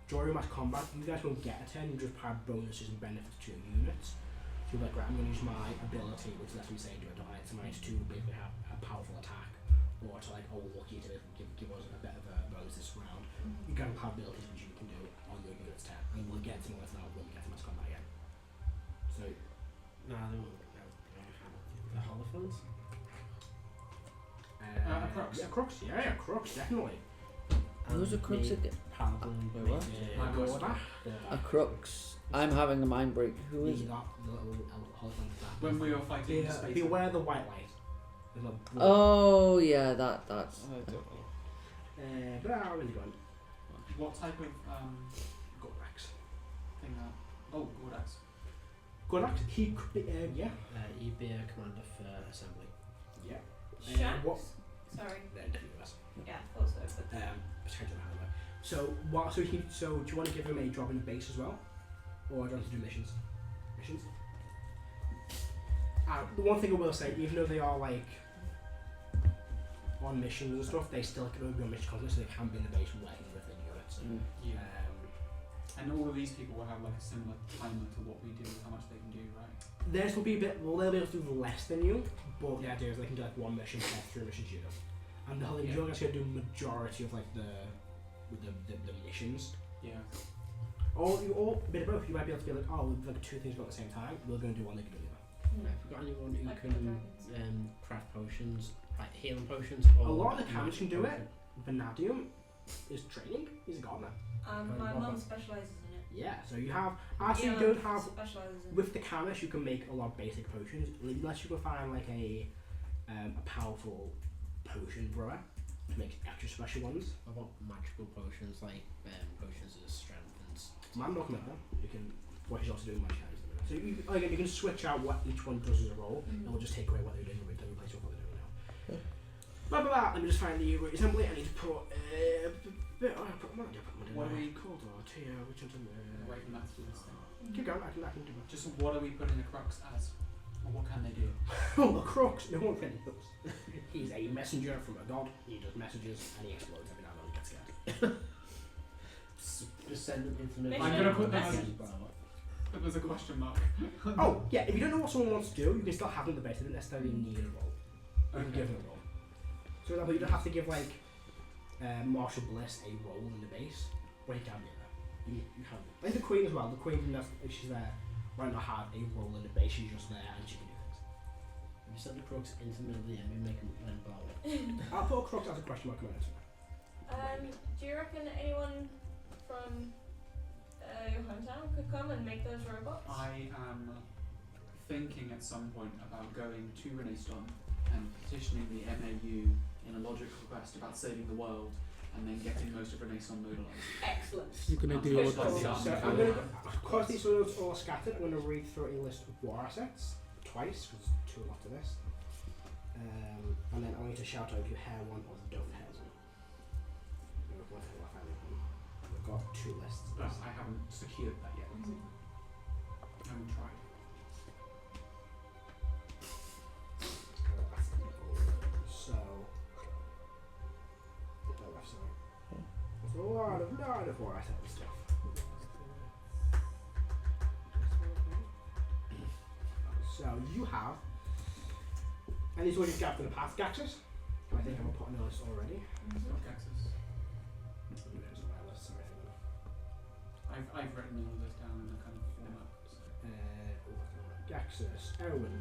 During mass combat, you guys won't get a turn. You just have bonuses and benefits to your units. So you're like, right, I'm going to use my ability, which lets me say do a divide to -2, basically have a powerful attack, or to like, oh, lucky to give us a bit of a bonus this round. You can have abilities which you can do on your unit's turn, and we'll get to more now when we get to mass combat again. So, No, they won't. The Holophants? A crux. Yeah, crux. Yeah, crux, definitely. Those are crux again. Paladin. Wait, what? My Go God. back. A crux. I'm having a mind break. Who is The it? little Holophant that. When we were fighting the space. Beware the white light. There's a blood. Oh yeah, that's. I don't know. But I really going. What type of Gorax. thing? Oh, Gordax. Gorax, he could be, yeah. He'd be a commander for assembly. Yeah. Shax? What? Sorry. Nevertheless. Yeah, I thought so. But Potentially anyway. So, what? So do you want to give him a job in the base as well, or do you want to do missions? Missions. The one thing I will say, even though they are like on missions and stuff, they still can only be on mission content, so they can be in the base working with the units. Yeah. And all of these people will have like a similar timer to what we do, how much they can do, right? Theirs will be a bit. Well, they'll be able to do less than you, but the idea is they can do like one mission per 3 missions you do. And you're actually gonna do majority of like the missions. Yeah. Or a bit of both. You might be able to be like, oh, we've like 2 things going at the same time. We're going to do one, they can do the other. Have you got anyone who Like the can dragons. craft potions, like healing potions? Or A lot of the camels can do it. potion? Vanadium is training. He's a gardener. my mum specialises in it. Yeah. So you have. Actually, Yeah, you don't have. specialises in With the Camus, you can make a lot of basic potions, unless you can find like a powerful potion brewer to make extra special ones. What about magical potions, like potions of strength and I'm not gonna. You can. What he's also doing magic items. So you can switch out what each one does as a role, and we'll just take away what they're doing and replace with what they're doing now. Blah blah blah. Let me just find the assembly. I need to put. What are we called? Which one's in there? Away from that to this thing. Keep going. I can do that. Just what are we putting the crux as? Or what can they do? Oh, the crux. No one can knows. He's a messenger from a god. He does messages and he explodes every now and then. He gets scared. just send them information? Mission I'm gonna put that message. But there's a question mark. Oh, yeah, if you don't know what someone wants to do, you can still have them in the base. They don't necessarily need a role. You can give them a role. So, for example, you don't have to give, like, Marshall Bliss a role in the base, where he can be there. You have like the Queen as well. The Queen, if she's there, might not have a role in the base. She's just there and she can do things. If you send the crooks into the middle of the enemy, make them then blow it. I'll put a crux as a question mark on my answer. Do you reckon anyone from your hometown could come and make those robots? I am thinking at some point about going to Renaissance and petitioning the MAU in a logic request about saving the world and then getting most of Renaissance mobilised. Excellent. You're gonna do That's what? like the So answer. I'm going to, because these ones are all scattered, I'm going to read through a list of war assets twice, because there's too lot of this. And then I'm going to shout out if you hair one or don't hair one. We've got 2 lists. I haven't secured that yet. I haven't tried. So, there's a lot of war asset stuff. So you have, and these are what you've got for the path gaxes. I think I'm putting those already. Gaxus. I've written all of this down in a kind of format. Gaxus, Erwin,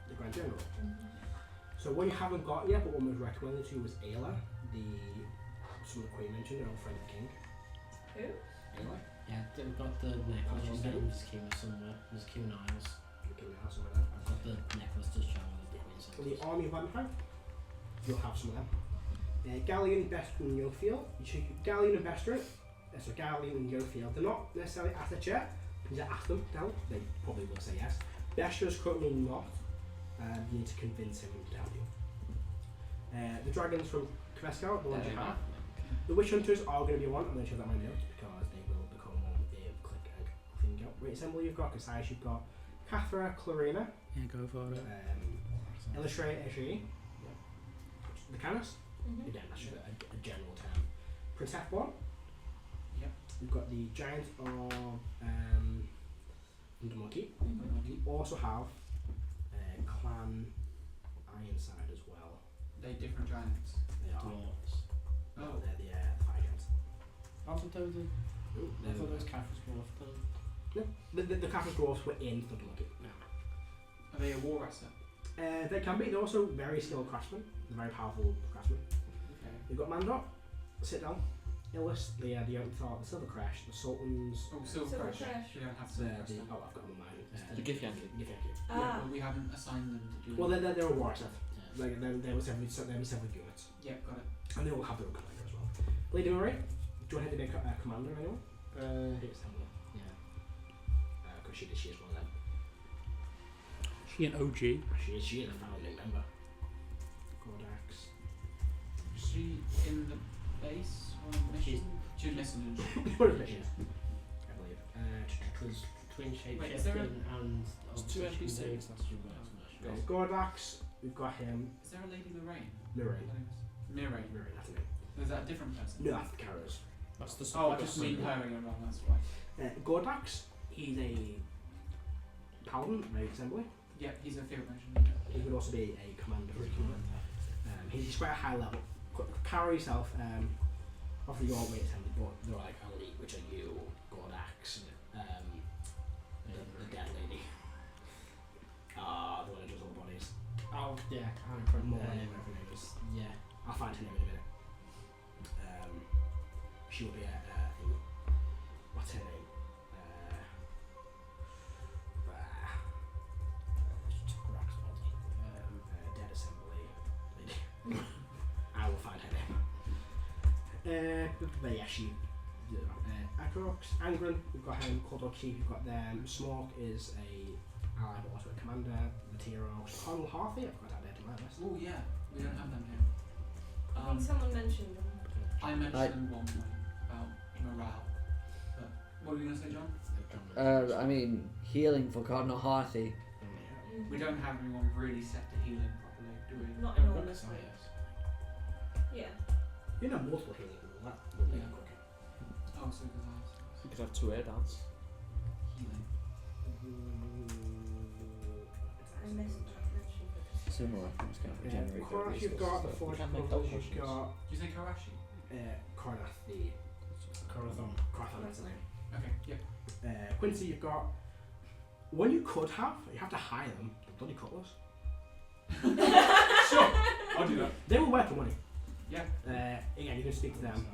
the Grand General. So one you haven't got yet, but one was recommended to you was Ayla, some of the Queen mentioned, her old friend of the King. Who? Ayla, Yeah, they've got the necklace. She's getting this King somewhere. There's King Niles. the King now, some of them. I've got the necklace to show the Queen. For the army of Ivanhoe, you'll have some of them. Galleon, Bestron, and Yofield. You choose Galleon and Bestron. So Galleon and Yofield. They're not necessarily assets yet. You can ask them now. They probably will say yes. Bestron is currently not. You need to convince him to help you. The dragons from Kveskar, the ones you have. The witch hunters are going to be one. I'm going to show that in my notes because they will become one click and thing go. Right, assemble you've got Casais, you've got Cathra, Clarina, Yeah, go for it. Illustrate Esri, the Canis. Again, that's just a general term. Prince F1. Yep. We've got the Giant of Monkey. You also have Clan Ironside as well. They different giants. They are. Dwarves. Oh. They're the fire giants. Also, those are. Ooh, I thought those Catholics were off them. the Catholic dwarves were in the blood. Are they a war wrestler? They can be. They're also very skilled craftsmen. They're very powerful craftsmen. Okay. You've got Mandor. Sit down. Illus, the Yonthar, the Silver Crash, the Sultans. Oh, Silver Silver Crash. Crash. We don't have The, Silver Crash. then. I've got them in mind. The Gith Yankee. Gith Yankee. Yeah, but we haven't assigned them to do. Well, they're a war set. Yeah. Like, there was several units. Yeah, got it. And they all have their own commander as well. Lady Murray, do you want her to be a commander of anyone? Here's Hamlet. Yeah. Because she is one of them. She an OG. She is a founding member. Gordax. Is she in the base or on the mission? She's missing. What is missions? I believe. Because between Wait, is there a- shapeshifting and There's two obsession NPCs. days, that's your worst mission. Gordax, we've got him. Is there a Lady Lorraine? Murray. Miraine. Murray, that's the name. Is that a different person? No, that's the carriers. That's the Oh, I just mean her in wrong, that's why. Gordax, he's a paladin, very assembly. Yeah, he's a field mission. He could also be a commander for a unit. He's quite a high level. Carry yourself, obviously you're way attended, but they're like elite, which are you, Gordax, the dead lady. The one who does all the bodies. Oh, yeah, I'm More from than whatever her name is. Yeah. I'll find her name in a minute. She will be what's her name? Dead assembly lady. I will find her name. But yeah, she. Acrox, Angren, we've got him. Kodoki, we've got them. Smoke is a ally, but also a commander. Latero, Connell Harthy, I've got that there to my list. Oh yeah, we don't have them here. I think someone mentioned them. I mentioned one point about morale. But what were you going to say, John? I mean, healing for Cardinal Harthy. We don't have anyone really set to healing properly, do we? Not Oh, enormously. Yeah. You know, multiple healing people, that would make it Yeah. quicker. Oh, so good eyes. You could have two air dance. Healing. I missed that mention for this. Similar weapons can regenerate their Korath, you've got the resources, so Forge you can make Brothers, health you've potions. got Did you say Karashi? Korath, the Corathon. Korathon, that's the name. Okay, yep. Quincy, you've got one you could have, you have to hire them, the bloody cutlers. Sure, I'll do that. They will worth the money. Yeah. Again, you can speak to them.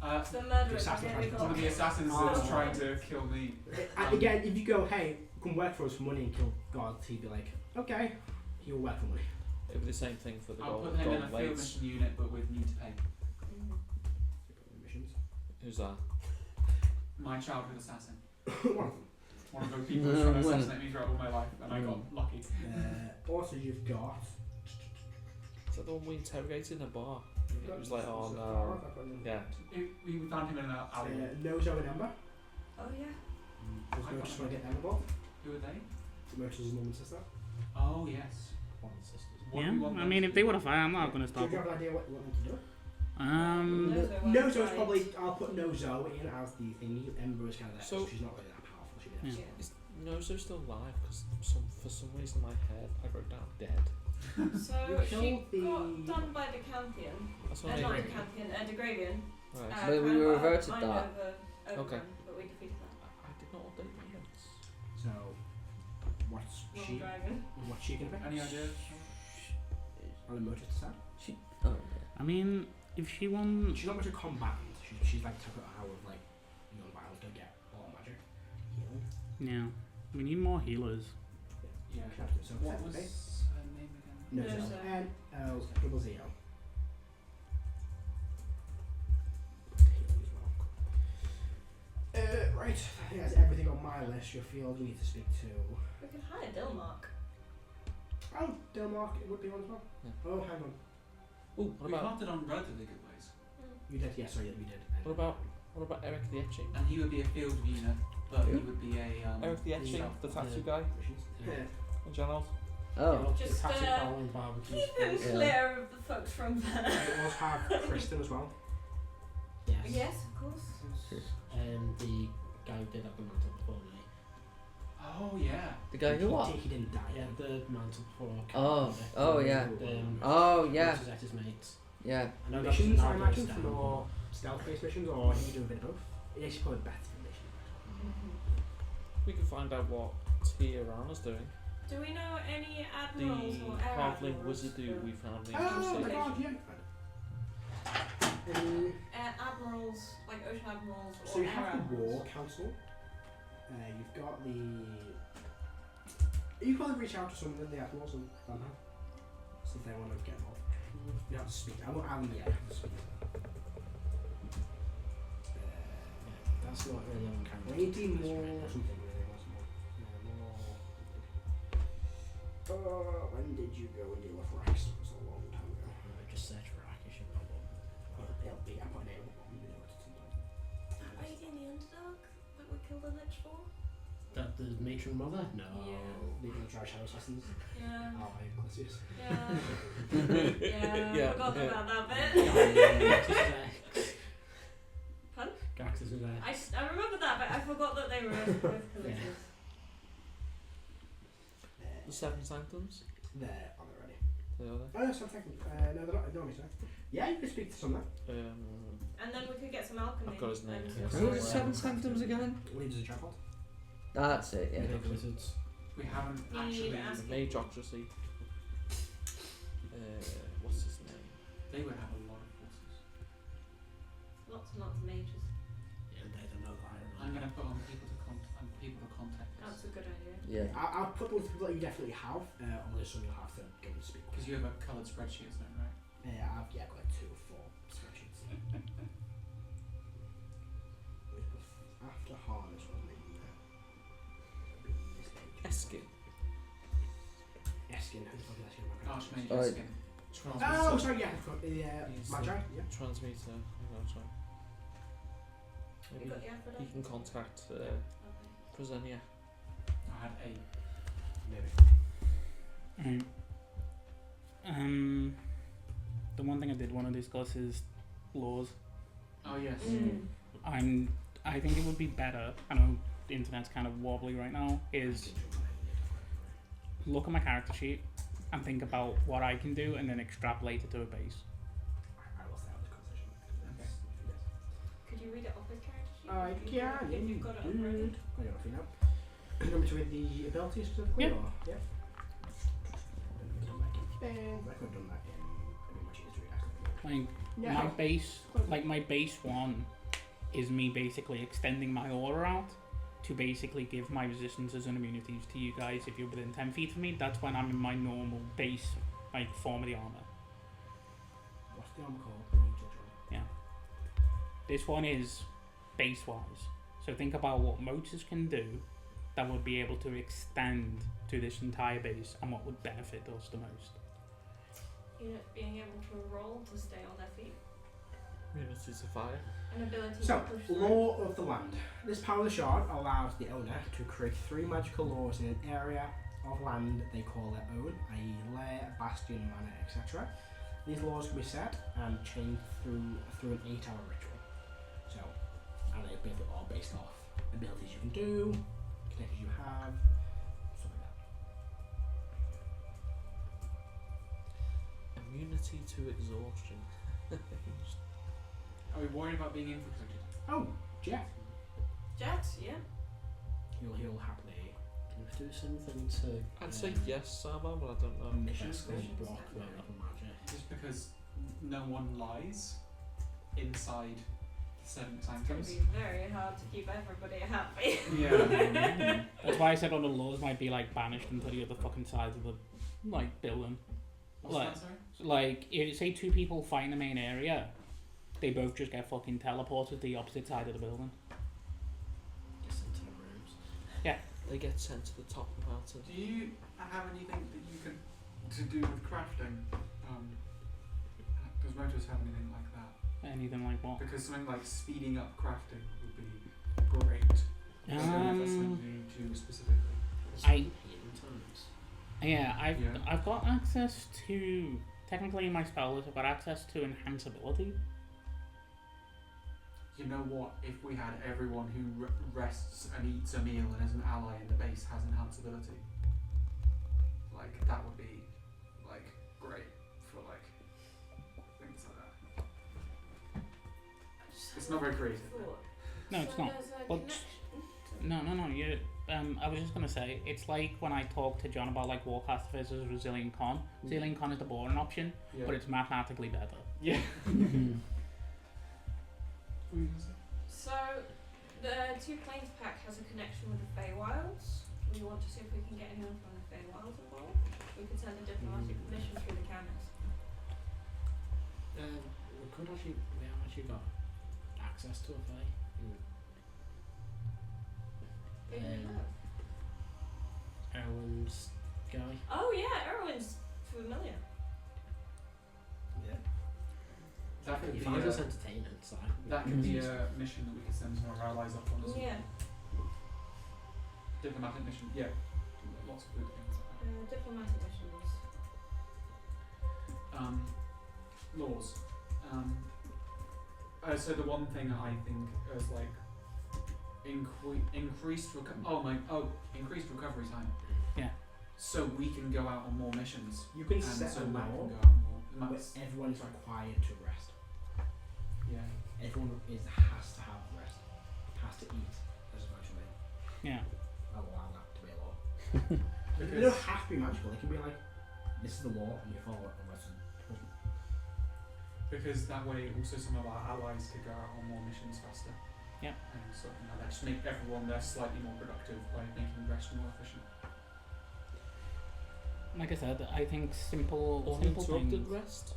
The murderer. Assassin Here we has go. One of the assassins Oh. that's trying to kill me. And again, if you go, hey, come work for us for money and kill gods, he'd be like, okay, he'll work for money. It would be the same thing for the I'll gold, put him in a gold field blades. mission unit, but with need to pay. Mhm. Missions. Who's that? My childhood assassin. One of them. One of those people who's trying to assassinate me throughout all my life, and I got lucky. Also, you've got. Is that the one we interrogated in a bar? It was like, oh no. Yeah. We found him in an alley. Nozo and Ember. Oh yeah. Does I Mo got just them. want to get them involved? Who are they? Mo's mum and sister. Oh, yes. One sisters. What Yeah, do we want I them mean, to if they do? want to fight, I'm not going to Do stop you them. have an idea what you want them to do? Nozo Nozo's probably. I'll put Nozo in as the thingy. Ember is kind of there. So- She's not really that powerful. She is. Yeah. Is Nozo still alive? Because for some reason in my head I wrote down dead. So You she killed the- got done by Decanthian. That's Not what I mean. Decanthian, Degravian. Right. But we kind of reverted mind that. Over Okay. but we defeated that. I did not update my notes. So, what's Wrong she? dragon. What's she gonna be? Any ideas? I'll let Mo just decide. Oh, I mean, if she won, She's not much a combatant. She's like took it out of like non-violence to get all magic. Healing. yeah, we need more healers. Yeah. So What was her name again? Nozo. Nozo. N-O-Z-O. Right, I think that's everything on my list. Your field we need to speak to. We could hire Dilmark. Oh, Delmark, it would be one as well. Yeah. Oh, hang on. Ooh, what We about crafted on relatively good ways. You did, yeah, sorry, yeah, we did. what about Eric the Etching? And he would be a field unit, but he would be a. Eric the Etching, the tattoo guy, Missions. Yeah. in general. oh. Just, Classic uh, Halloween barbecue. Keep him Yeah. clear of the folks from there. We also have Kristen as well. Yes. Yes, of course. And the guy who did up the mantle before me. Oh yeah. The guy who what? He didn't die. Yeah, the mantle for. Oh, yeah. Oh, yeah. Which is at his mates. Yeah. I know Missions, that's I now imagine, goes for down. more stealth-based missions, or he can do a bit of both. Yeah, she's probably better for missions. We can find out what Tiarana's doing. Do we know any The admirals or air halfling admirals? wizard who we found in Oh my Tuesday. god, yeah. Admirals, like ocean admirals or So you air have the admirals? War Council. You've got the. You probably reach out to some of the admirals and see if they want to get involved. You have to speak. I won't yeah. Speak. That's not really on camera. We need more something really. More. When did you go and deal with Rex? It was a long time ago. Just search for Rack, you should know what. It'll be up on it. Are you in the Underdark? Like we killed the Lich for? That the matron mother? No. Yeah. Leaving the Shadow Assassins. Yeah. Oh, I Glacius. Yeah. Yeah. Yeah, Forgot yeah. about that bit. Pardon? Gaxus was there. I remember that, but I forgot that they were with Callisis. The Seven Sanctums? They're on it already. They are there. Oh, no, something. No, they're not. No, sorry. Yeah, you can speak to someone. And then we could get some alchemy. I've got his name and here. some Who are the sort of- Seven Sanctums again? Leaders of Trapod. That's it, yeah. Big wizards. We haven't You need actually. to ask The Mageocracy. What's his name? They would have a lot of forces. Lots and lots of mages. Yeah, they don't know that. I'm gonna put on people to contact That's a good idea. Yeah. I'll put the list of people that you definitely have, unless some you'll have to go and speak because with. you have a coloured spreadsheet, isn't it, right? I've got like 2 or 4 spreadsheets. After harness, what am I doing there? This page. Eskin. Eskin, who the fuck is Eskin? Archmage Oh, Eskin. Oh, sorry, yeah, I've got the He's, Magi, yeah. Transmitter. No, sorry. You Maybe got the Aphrodite? he can contact Okay. Presenia. I had 8. Maybe. The one thing I did want to discuss is laws. Oh yes. I think it would be better, I know the internet's kind of wobbly right now, is look at my character sheet and think about what I can do and then extrapolate it to a base. I will stay out of this conversation. Okay. Could you read it off his character sheet? I If you- can. If you've got it already. I don't know if you know. You want me to read the abilities specifically? Yeah. Or? Yeah. I could have done that in. It'd be much easier to read actually. Like my base, like my base one, is me basically extending my aura out to basically give my resistances and immunities to you guys if you're within 10 feet of me. That's when I'm in my normal base, like form of the armor. What's the armor called? The judge armor. This one is base wise. So think about what motors can do that would be able to extend to this entire base and what would benefit us the most. Units being able to roll to stay on their feet. Immunity to fire. An ability So, to push through. Law of the Land. This power of the shard allows the owner to create 3 magical laws in an area of land they call their own, i.e. lair, bastion, manor, etc. These laws can be set and changed through an 8-hour ritual. So, and they're basically all based off abilities you can do, connections you have, stuff like that. Immunity to exhaustion. Are we worried about being infiltrated? Oh, Jeff. Jet, yeah. He'll happily Let's do something to. I'd say yes, Sama, but I don't know. missions. Missions. block the other magic. Just because no one lies inside the 7 It's going to sanctums. be very hard to keep everybody happy. Yeah. That's why I said all the laws might be like banished into the other fucking side of the like building. What's Like- that, sorry? Like if say 2 people fight in the main area, they both just get fucking teleported to the opposite side of the building. Just into the rooms. They get sent to the top of the mountain. Do you have anything that you can to do with crafting? Does Motos have anything like that? Anything like what? Because something like speeding up crafting would be great. I don't know if that's something you do specifically. I- Healing times. Yeah, Yeah. I've got access to technically in my spell list I've got access to enhanceability. you know what? If we had everyone who rests and eats a meal and is an ally in the base has enhanceability, like that would be like great for like things like that. It's not very creative. No, it's not. But no. You. I was just gonna say, it's like when I talked to John about like Warcraft versus Resilient Con. Resilient Con is the boring option, Yeah. but it's mathematically better. Yeah. So, the Two Planes pack has a connection with the Feywilds. We want to see if we can get anyone from the Feywilds involved. We could send a diplomatic mission through the cannons. We have actually got access to a Fey. Erwin's guy. Oh yeah, Erwin's familiar. Yeah. That could He be finds us a, entertainment, so that could be a mission that we could send some of our allies off on as well. Yeah, Diplomatic mission. Yeah. Lots of good things like diplomatic missions. that. Laws. So the one thing I think is like increased recovery time. Yeah. So we can go out on more missions. You can And set so a Matt law can go out more. where Matt's, everyone is required to rest. yeah. Everyone has to have rest. Has to eat as eventually. Yeah. Allow that to be a law. They don't have to be magical. They can be like, this is the law and you follow it unless it doesn't. Because that way also some of our allies could go out on more missions faster. Yep. And so that just make everyone there slightly more productive by making rest more efficient. Like I said, I think simple Uninterrupted things. rest?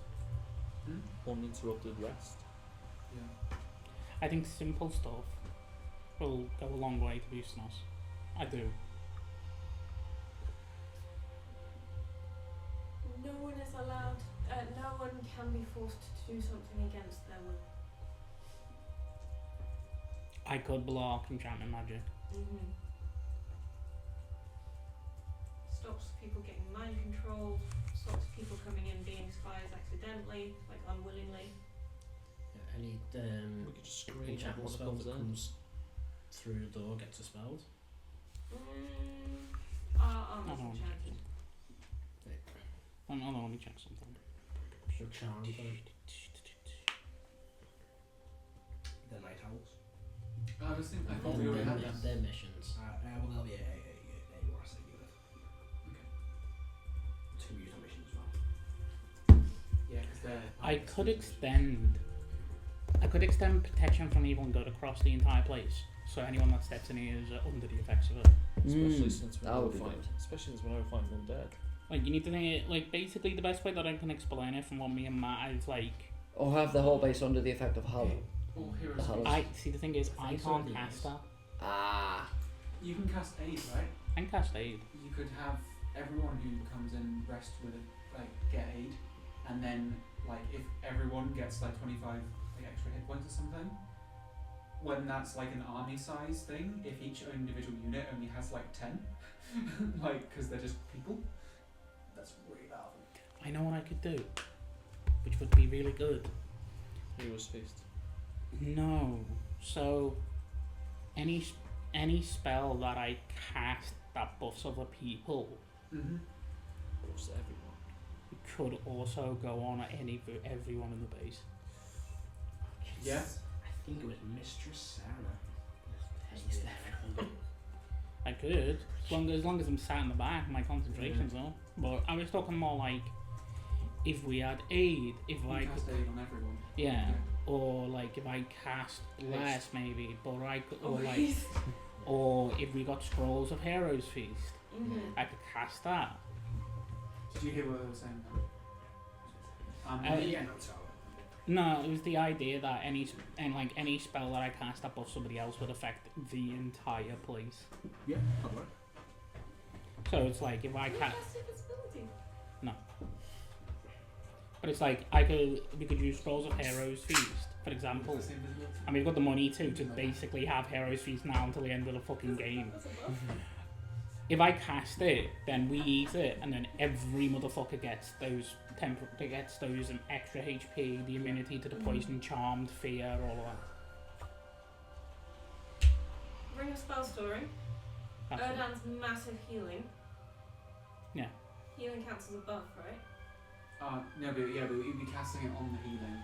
Uninterrupted rest? Yeah. I think simple stuff will go a long way to boosting us. I do. No one is allowed. No one can be forced to do something against their will. I could block enchantment magic. Stops people getting mind controlled. Stops people coming in being spies accidentally, like unwillingly. any We could just scream at enchantment one spell comes that in. comes through the door gets dispelled. Armor's I don't want enchanted. Hold on, let me check something. So charmed. The night owls. I thought we already had them. Their missions. Well, there'll be a Warsaw unit. Okay. It's going to be used on missions as well. Yeah, because they're. I could extend protection from evil and good across the entire place, so anyone that steps in here is under the effects of it. Especially since we that never would be find, good. especially since we never find undead. Like, you need to think it, like, basically the best way that I can explain it from what me and Matt is like, Or have the whole base under the effect of Hollow. All heroes. The Hollow. I see the thing is I Thanks can't for cast these. that. Ah. You can cast aid, right? I can cast aid. You could have everyone who comes in rest with it, like get aid, and then like if everyone gets like 25 like extra hit points or something, when that's like an army size thing, if each individual unit only has like 10, like because they're just people, that's really powerful. I know what I could do, which would be really good. Heroes Feast. No, so any spell that I cast that buffs other people Mm-hmm. Buffs everyone. could also go on at everyone in the base. Yeah. I think it was Mistress Sarah. Taste everything. I could, as long as I'm sat in the back, my concentration's on. But I was talking more like if we had aid, if You I cast could, aid on everyone. yeah, or like if I cast bless maybe, but I could, or like, Please. or if we got scrolls of Heroes Feast, Mm-hmm. I could cast that. Did you hear what I was saying? Yeah, no, so. No, it was the idea that any spell that I cast that buffs somebody else would affect the entire place. Yeah, that'll work. So it's like if I Can you cast, cast invisibility? but it's like we could use scrolls of Heroes Feast, for example. That's invisibility. And we've got the money to basically have Heroes Feast now until the end of the fucking game. That's a buff. If I cast it, then we eat it, and then every motherfucker gets those extra HP, the immunity to the poison, charmed, fear, all of that. Ring of Spell Storing. Absolutely. Erdan's massive healing. Yeah. Healing counts as a buff, right? No, but you'd be casting it on the healing.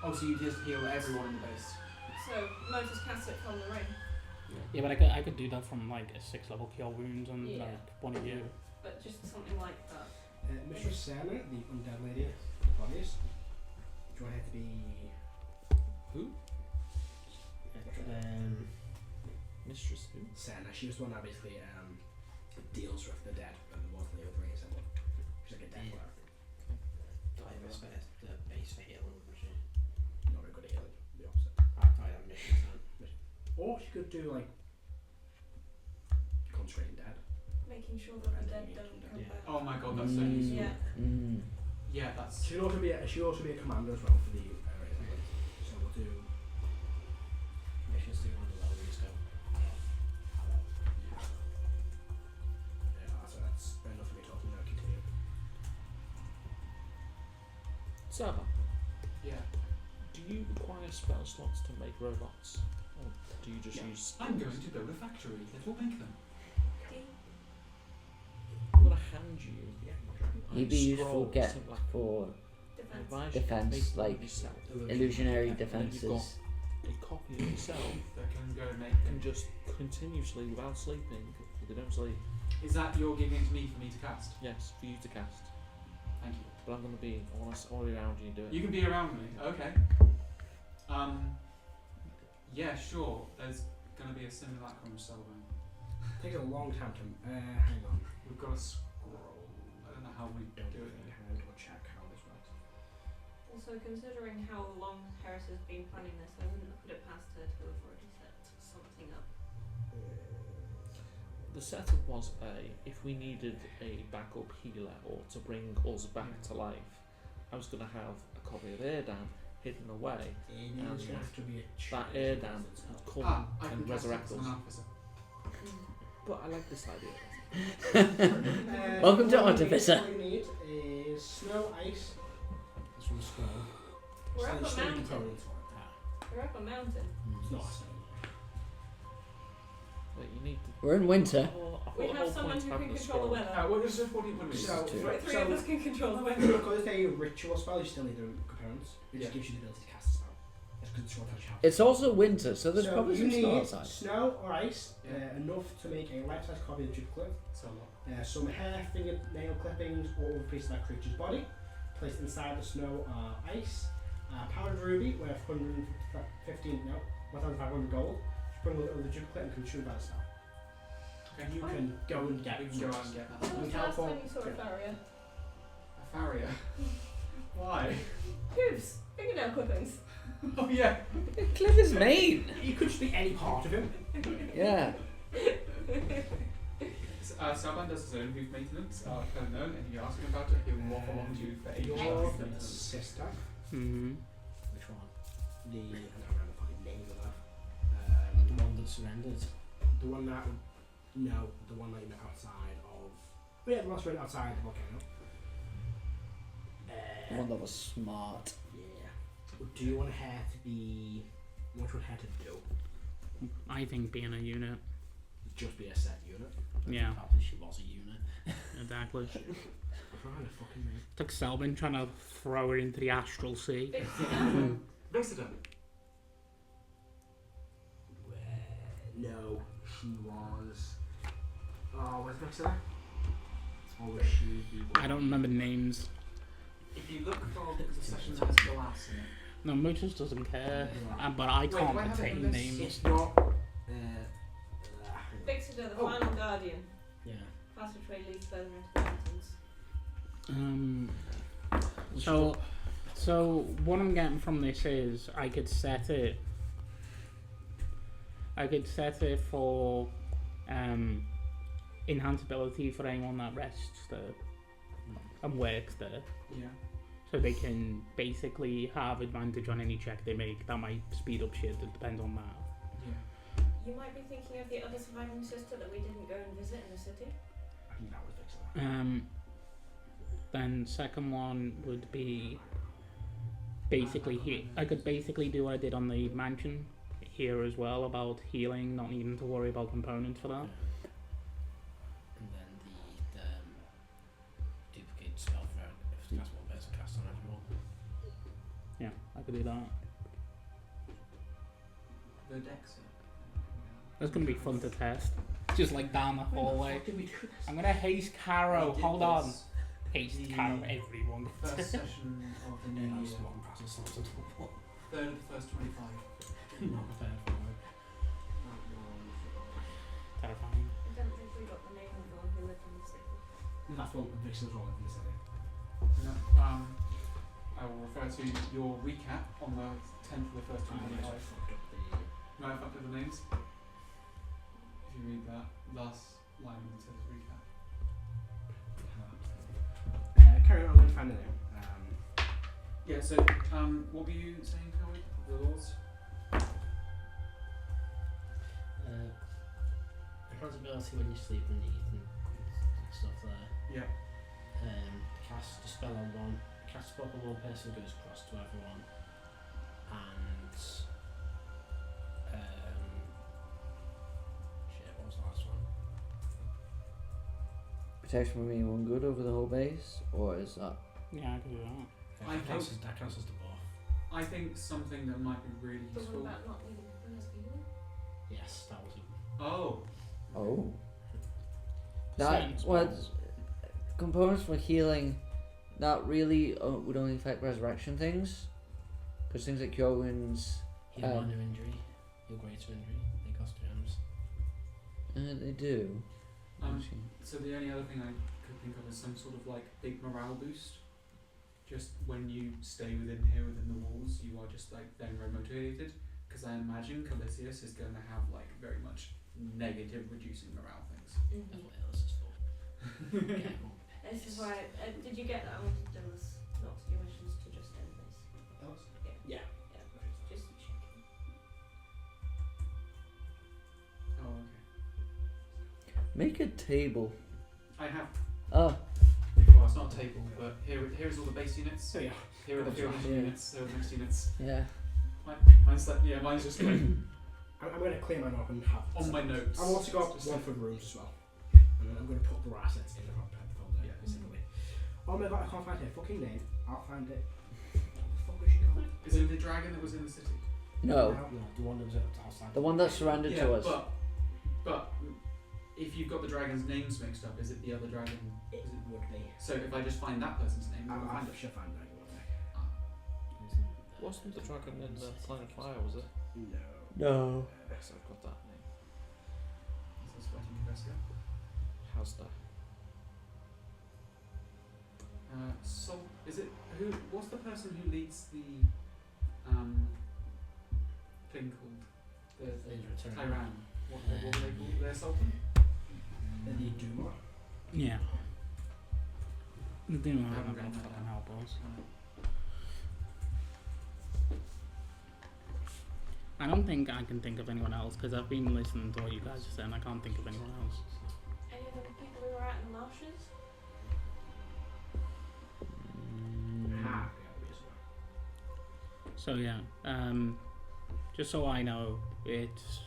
Oh, so you just heal everyone in the base. So Motus casts it from the ring. Yeah, but I could do that from like a 6th level Cure Wounds and Yeah. like one of you. But just something like that. Mistress Sana, the undead lady with the bodies. Do you want her to be... Mistress who? Sana. She was the one that basically deals with the dead and the ones in the other ring symbol. She's like a dead cleric. I respect the base for healing, wouldn't she? Not very good at healing, the opposite. I'll try that mission then. Or she could do like concentrating dead. Making sure that the dead don't come Yeah. back. Oh my god, that's so useful. Yeah. Yeah, that's. She should also be a commander as well for the area. So we'll do. Missions do on the level we just go. Yeah, so that's enough of me talking now. Continue. Saba, Yeah. do you require spell slots to make robots? Or do you just Yeah. use... I'm going to build a factory that will make them. I'm going to hand you... He'd be useful scroll, get something for I Defense. advise you to defense, make one like yourself. illusionary And then you've defenses. got a copy of yourself That can go make and them. just continuously, without sleeping, if they don't sleep, Is that you're giving it to me for me to cast? yes, for you to cast. Thank you. But I'm going to be, I want to be around you and do it. You can be around me. Okay. Yeah, sure. There's gonna be a simulacrum of Spellbound. Takes a long time to. Hang on. We've got a scroll. I don't know how we do it. Hand or check how this works. Also, considering how long Harris has been planning this, I wouldn't have put it past her to have already set something up. The setup was if we needed a backup healer or to bring us back to life, I was going to have a copy of Erdan hidden away. It needs to have to be a That choice Erdan itself. would come I can and cast it resurrect as an us. officer. But I like this idea. Welcome to what you need- Artificer. What you need is snow, ice. It's from the scroll. We're up a Snowy mountain. components for it. We're up a mountain. It's not a snow. But you need to... We're in winter. We have someone who can control the weather. What is the 40 point So, Two. Three of us can control the weather. because it's a ritual spell, you still need the components. It just Yeah. gives you the ability to cast a spell. It's because it's short touch. It's also winter, so there's probably you some snow need outside. snow or ice, Yeah. enough to make a life-size copy of the duplicate. So what? Some hair, fingernail clippings, or other pieces of that creature's body. Placed inside the snow are ice. Powdered ruby worth 1,500 gold. Just bring a little of the duplicate and consume by the spell. Okay. You can go and get We can go out and get that. When was the last time you saw a Yeah. farrier? A farrier. Why? Hooves. Fingernail clippings. Oh yeah. Clip his mane. You could just be any part of him. Yeah. Salban does his own hoof maintenance, unknown, and you ask him about it, he'll waffle on to you for ages. Your Maintenance. sister, Mm-hmm. Which one? I can't remember the fucking name of her. The one that surrendered. The one that, no, the one that you met outside of, the one that's right outside the volcano. The one that was smart. Yeah. Do you want her to be, what do you want her to do? I think being a unit. Just be a set unit? Yeah, Probably she was a unit. exactly. I'm trying to fucking make. It's like Selbin trying to throw her into the astral sea. Vixida. No, she was. Oh, where's Vixida? Or was she the I don't remember names. If you look for the session that has glass in it. No, Motus doesn't care, Yeah. but I Wait, can't do I have it retain in this? names. It's not. Vixida, the Oh. final guardian. Yeah. Passageway leads further into the mountains. So what I'm getting from this is I could set it for enhanced ability for anyone that rests there and works there. Yeah. So they can basically have advantage on any check they make. That might speed up shit, it depends on that. Yeah. You might be thinking of the other surviving sister that we didn't go and visit in the city. I think that was Vixida. Then second one would be basically I could basically do what I did on the mansion, here as well about healing, not needing to worry about components for that. And then the duplicate spell for if it's cast one person cast on everyone. Yeah, I could do that. The dex. That's gonna be fun to test. Just like down the hallway. Did we do this? I'm gonna haste Caro. We did Hold on. this Haste the Caro, everyone. First session of the new Yeah, year. that's one person slots on top of Third of the first 25. Not prepared for it. Terrifying. I don't think we got the name of the one who lived in the city. That's what Vixen's rolling in the city. No, I will refer to your recap on the 10th of the first 25. No, I fucked up the names. If you read that last line of the 10th recap. Carry on, I'm going to find the name. Yeah, so, what were you saying, Howard? The laws? Accountability when you sleep and eat and stuff there. Yeah. Cast a spell on one. Cast a spell on one person goes across to everyone. And shit, what was the last one? Protection from anyone good over the whole base, or is that? Yeah, I can do that. That counts as the buff. I think something that might be really The one useful. about not needing bonus healing? Yes, that was it. Oh, Oh. Certain That was spells. components for healing. That really would only affect resurrection things, because things like cure wounds, Heal minor injury, heal greater injury, they cost gems. they do. actually. so the only other thing I could think of is some sort of like big morale boost. Just when you stay within the walls, you are just like then motivated. Because I imagine Calisius is going to have like very much negative reducing morale things. That's what else is for. Yeah, well, This is why. Did you get that? I wanted those not your missions to just end this. yeah. Just checking. Oh, okay. Make a table. I have. Oh, Well, it's not a table, but here's all the base units. So yeah. Here are the field Yeah. units. Here are the next units. yeah. Mine's like mine's just like I'm going to clear mine up and have on my notes. I've also got Just one like- for the rooms as well. And then I'm going to put the assets in the folder, Yeah. basically. Oh my god, I can't find her fucking name. I'll find it. What the fuck was she called? Is it the dragon that was in the city? No, No, the one that was outside. the one that's surrendered Yeah, to us. but if you've got the dragon's names mixed up, is it the other dragon? It would be. So if I just find that person's name, I'll I find it. should find that one. Wasn't the dragon in the Planet of Fire, was it? No. No. Yes, I've got that name. Is this Sweating Confessor? How's that? Sol. Is it who? What's the person who leads the thing called the Tyran? What do they call their sultan? The Duma. Yeah. The Doom I are haven't not read gonna that fucking down. help us. I don't think I can think of anyone else because I've been listening to what you guys are saying. I can't think of anyone else. Any of the people who were out in the marshes? Ah, So yeah, just so I know, it's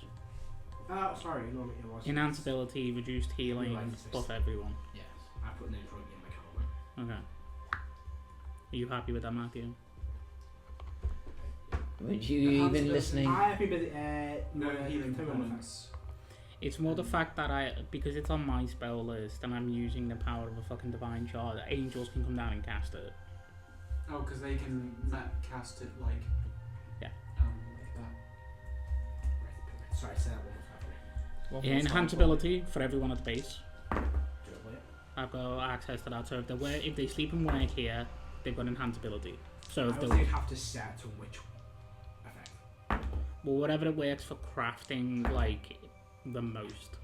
sorry, no, it was. enhanced ability, reduced healing, buff everyone. Yes. I put names right in my calendar. Okay. Are you happy with that, Matthew? Were you Enhanced even ability. listening? I have been busy. No with healing thermal components. It's more the fact that because it's on my spell list and I'm using the power of a fucking divine shard, angels can come down and cast it. Oh, because they can cast it like. Yeah. Like that. effects. Sorry, say that one more time. Enhanced ability for everyone at the base. Do it later. I've got access to that. So if they sleep and work here, they've got enhanced ability. So if I they would have to set to which effect. well, whatever it works for crafting, like the most.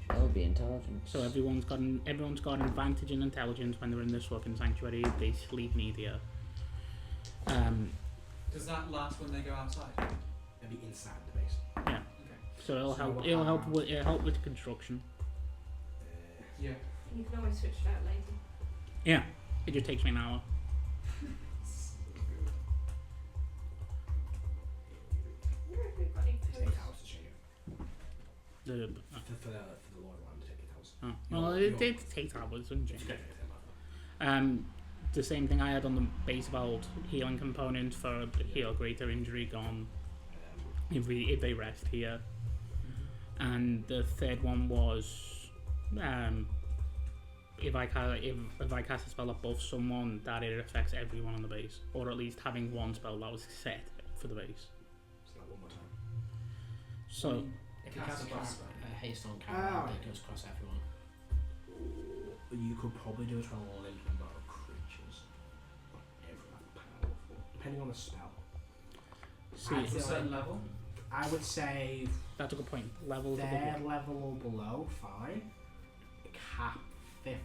That would be intelligence. So everyone's got an advantage in intelligence when they're in this fucking sanctuary. They sleep and eat here. Does that last when they go outside? It'd be inside the base. Yeah. Okay. So it'll So help. what It'll help happens? with construction. Yeah. You can always switch it out later. Yeah. It just takes me an hour. You're everybody. The For the Lord one to take it house. oh, well, it did take hours, didn't it? The same thing I had on the base about healing components for heal greater injury gone if they rest here. And the third one was if I cast a spell that buffs someone, that it affects everyone on the base, or at least having one spell that was set for the base. So that one more time. So If you Cast cast a boss a haste on Karen, it goes across everyone. You could probably do it for all in number of creatures. Not every powerful. Depending on the spell. see, I To a feel certain like- level. I would say that's a good point. Levels above their what? level or below, fine. Cap 5th,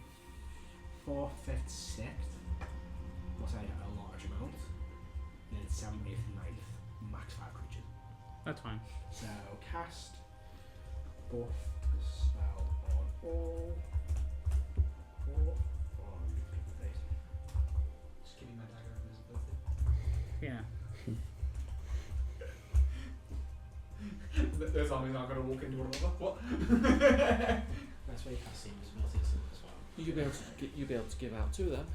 4th, 5th, 6th. We'll say a large amount. Then 7th, 8th, 9th, max 5 creatures. That's fine. So cast buff the spell on all 4 on people face. Just give me my dagger of invisibility. Yeah. Those armies aren't going to walk into one another. What? That's where you cast the invisibility as well. You'll be able to give out two then.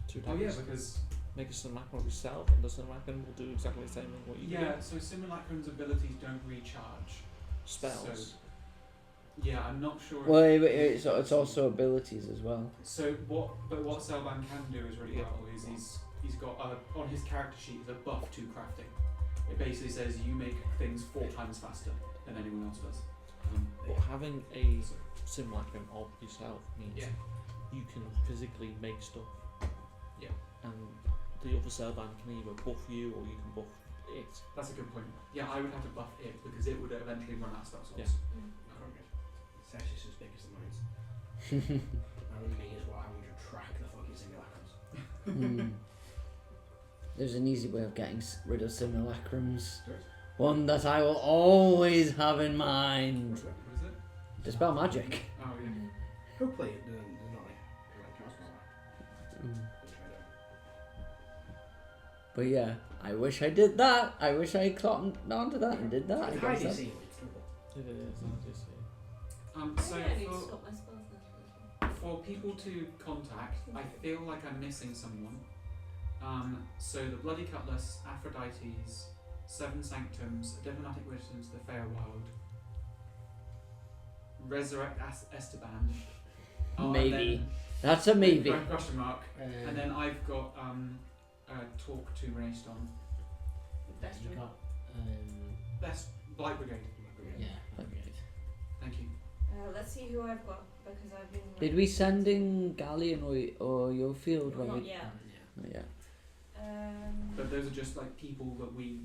Two Oh yeah, daggers. because Make a simulacrum of yourself, and the simulacrum will do exactly the same as what you yeah, do. so simulacrum's abilities don't recharge. Spells. Yeah, I'm not sure. Well, it's also abilities as well. So what Selban can do is really helpful. Is he's got on his character sheet is a buff to crafting. It basically says you make things 4 times faster than anyone else does. But having a simulacrum of yourself means Yeah. you can physically make stuff. Yeah. And the other Serban can either buff you or you can buff it. That's a good point. Yeah, I would have to buff it because it would eventually run out of spell slots. Yeah. It's actually as big as the mines. I don't mean as well having to track the fucking simulacrums. There's an easy way of getting rid of simulacrums. There is. One that I will always have in mind. What is it? What is it? Dispel magic. Oh yeah. Hopefully they're not like cast power. Mm. We'll try that. But yeah, I wish I did that. I wish I cottoned onto that and did that. It's I high guess DC, that- it's doable. It is, as you say. So Maybe I need to stop my spells then. for people to contact, I feel like I'm missing someone. So the Bloody Cutlass, Aphrodite's, 7 Sanctums, Diplomatic Wisdom to the Feywild, Resurrect Esteban. Maybe. That's a maybe. Question mark. And then I've got talk to Renee Stone. Best You room. got Best Blight Brigade. yeah. Thank you. Let's see who I've got because I've been. Did we send in Galleon or your field when Not we? yet. Not yet. But those are just like people that we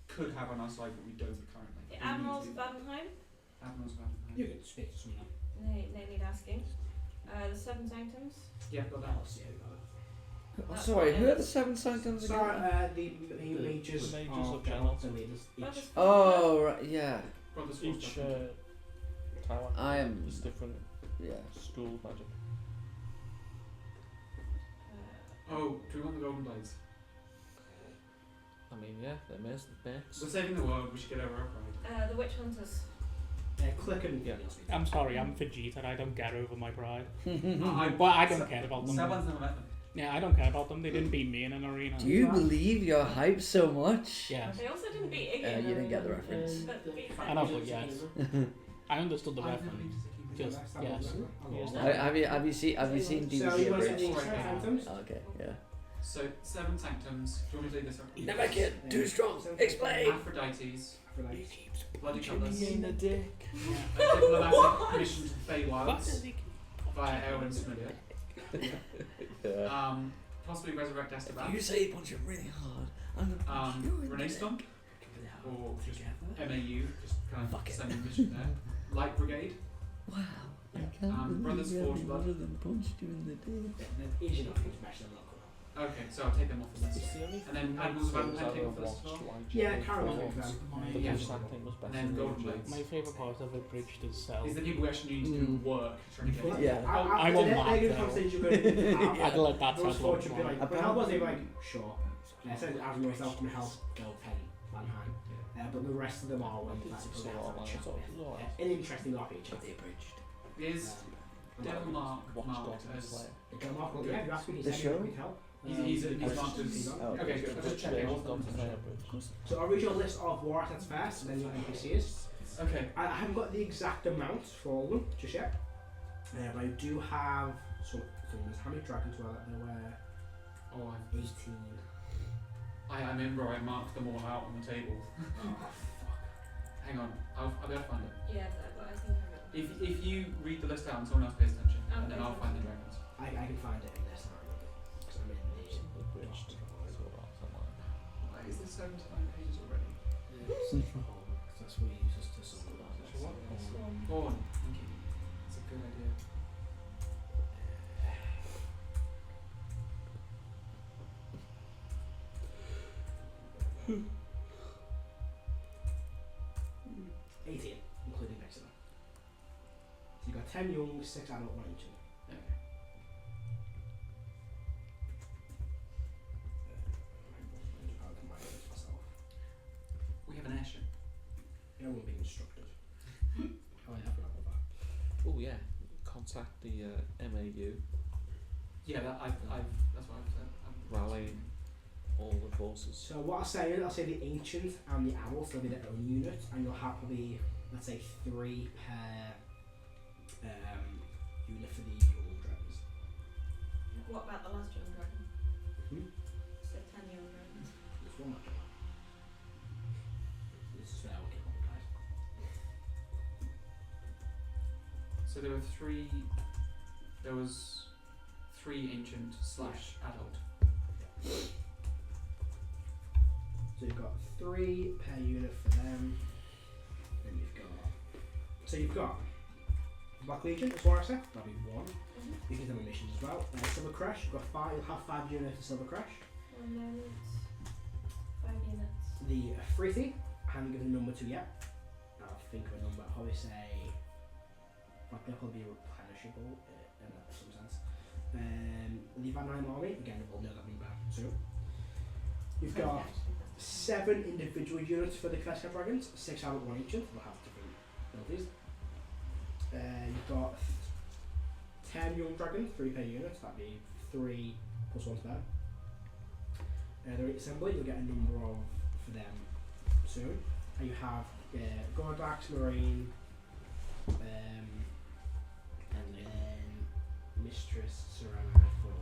could have on our side, but we don't currently. The We Admirals need of to. Badenheim. Admirals of Badenheim. You can speak to someone. They need asking. The 7 Sanctums. Yeah, got that. Else, yeah, got it. Oh, sorry, who are the 7 sanctums Sorry, again? the mages the mages are of general, Janus. the leaders. Brothers Each. Oh, right, yeah. Brothers Force Each Weapon. tower I am. is different Yeah. school of magic. Oh, do we want the Golden Blades? I mean, yeah, they're mixed. We're saving the world, we should get over our pride. The Witch Hunters. Click and Yeah. I'm sorry, I'm Vegeta. I don't get over my pride. I But I don't care about them. Selban's never met them. Yeah, I don't care about them. They didn't beat me in an arena. Do you believe you're hyped so much? Yeah, They also didn't beat Iggy. You didn't get the reference. But beat I know, but yes. I understood the I've never reference. been to Just Siki yes. Have you seen So DBZ you want to say Abridged? the Right now. Phantoms? Okay, yeah. So, 7 Sanctums. Do you want me to leave this up? Never get too strong. Explain. Aphrodite's, Aphrodite. Bloody Cutlass, a the dick. diplomatic mission to the What Feywilds does he? via Elwyn's Familiar. Yeah. Possibly Resurrect Esteban. You say you punch it really hard. I'm gonna punch you in the Renee neck. Stomp. Or just Together. MAU, just kind Fuck of it. sending mission there. Light Brigade. Wow. I can't believe Brothers you Forge haven't Blood. one of them punched you in the dick. They're easy enough to smash them up. Okay, so I'll take them off the list. And then Admirals of Badenheim take off the list as well. Yeah, Karen will once. take them. The Yeah. push thing was better. And then than Golden the Blades. My favourite part of Abridged is Cell. These are the people who actually need to do work trying to get Yeah. I won't They're laugh, good though. conversations you're going to have. I'd let that Those sound fortune be like like, well, how was it like, sure. And I said, as myself can help go pen, Manheim. but the rest of them are ones that It's we'll all have to online, chat it's all- with. it's all right. An interesting RPG. But they abridged. Is Denmark Watch marked Dogs and as... Slayer. Denmark, well, yeah, if you ask me, he The said show? he could help. He's marked as... he's on. Oh, Okay, good. I'm just checking. I wasn't Dogs and sure. Slayer abridged. So I'll read your list of war assets first, and then your NPCs. Okay. I haven't got the exact amount for all of them just yet, but I do have some things. How many dragons were there? There were Oh, 18. I remember I marked them all out on the table. Oh, fuck. Hang on, I'll be able to find it. Yeah, but I think I will. If you read the list out and someone else pays attention, and then Okay. I'll find the dragons. I can find it in this scenario because I'm in the Abridged. It's all right, somewhere. Why is this 79 pages already? That's what we use us to sort of What? Swan. Born. Thank you. That's a good idea. Hmm. 18, including Exeter. So you've got 10 young, 6 adult, 1 ancient. Okay. I'll combine this myself. We have an airship. I won't be instructed. Oh, yeah, I forgot about that. Oh yeah, contact the MAU, Yeah, that's what I've said. rally all the forces. So what I'll say is, I'll say the ancient and the adult will be their own unit, and you'll have probably, let's say, 3 per unit for the young dragons. What about the last young dragon? Hmm? So 10 young dragons. There's one more. This is where I'll get on, guys. So there were 3. There was 3 ancient / adult. So you've got 3 per unit for them. Then you've got Black Legion, that's what I said. That'll be 1. You give them a mission as well. Silver Crash, you've got 5. You'll have 5 units of Silver Crash. 1 moment. 5 units. The Freethy, I haven't given a number to yet. I'll think of a number. I'll probably say, like, they'll probably be replenishable in some sense. The Van Army, again, we'll know that number soon. You've got 7 individual units for the Classic Dragons, 6 adult, 1 ancient, they'll have different abilities. You've got 10 young dragons, 3 per unit, that'd be 3 plus 1 to them. They're at assembly, you'll get a number of for them soon. And you have Gordax, Marine, and then Mistress Serena for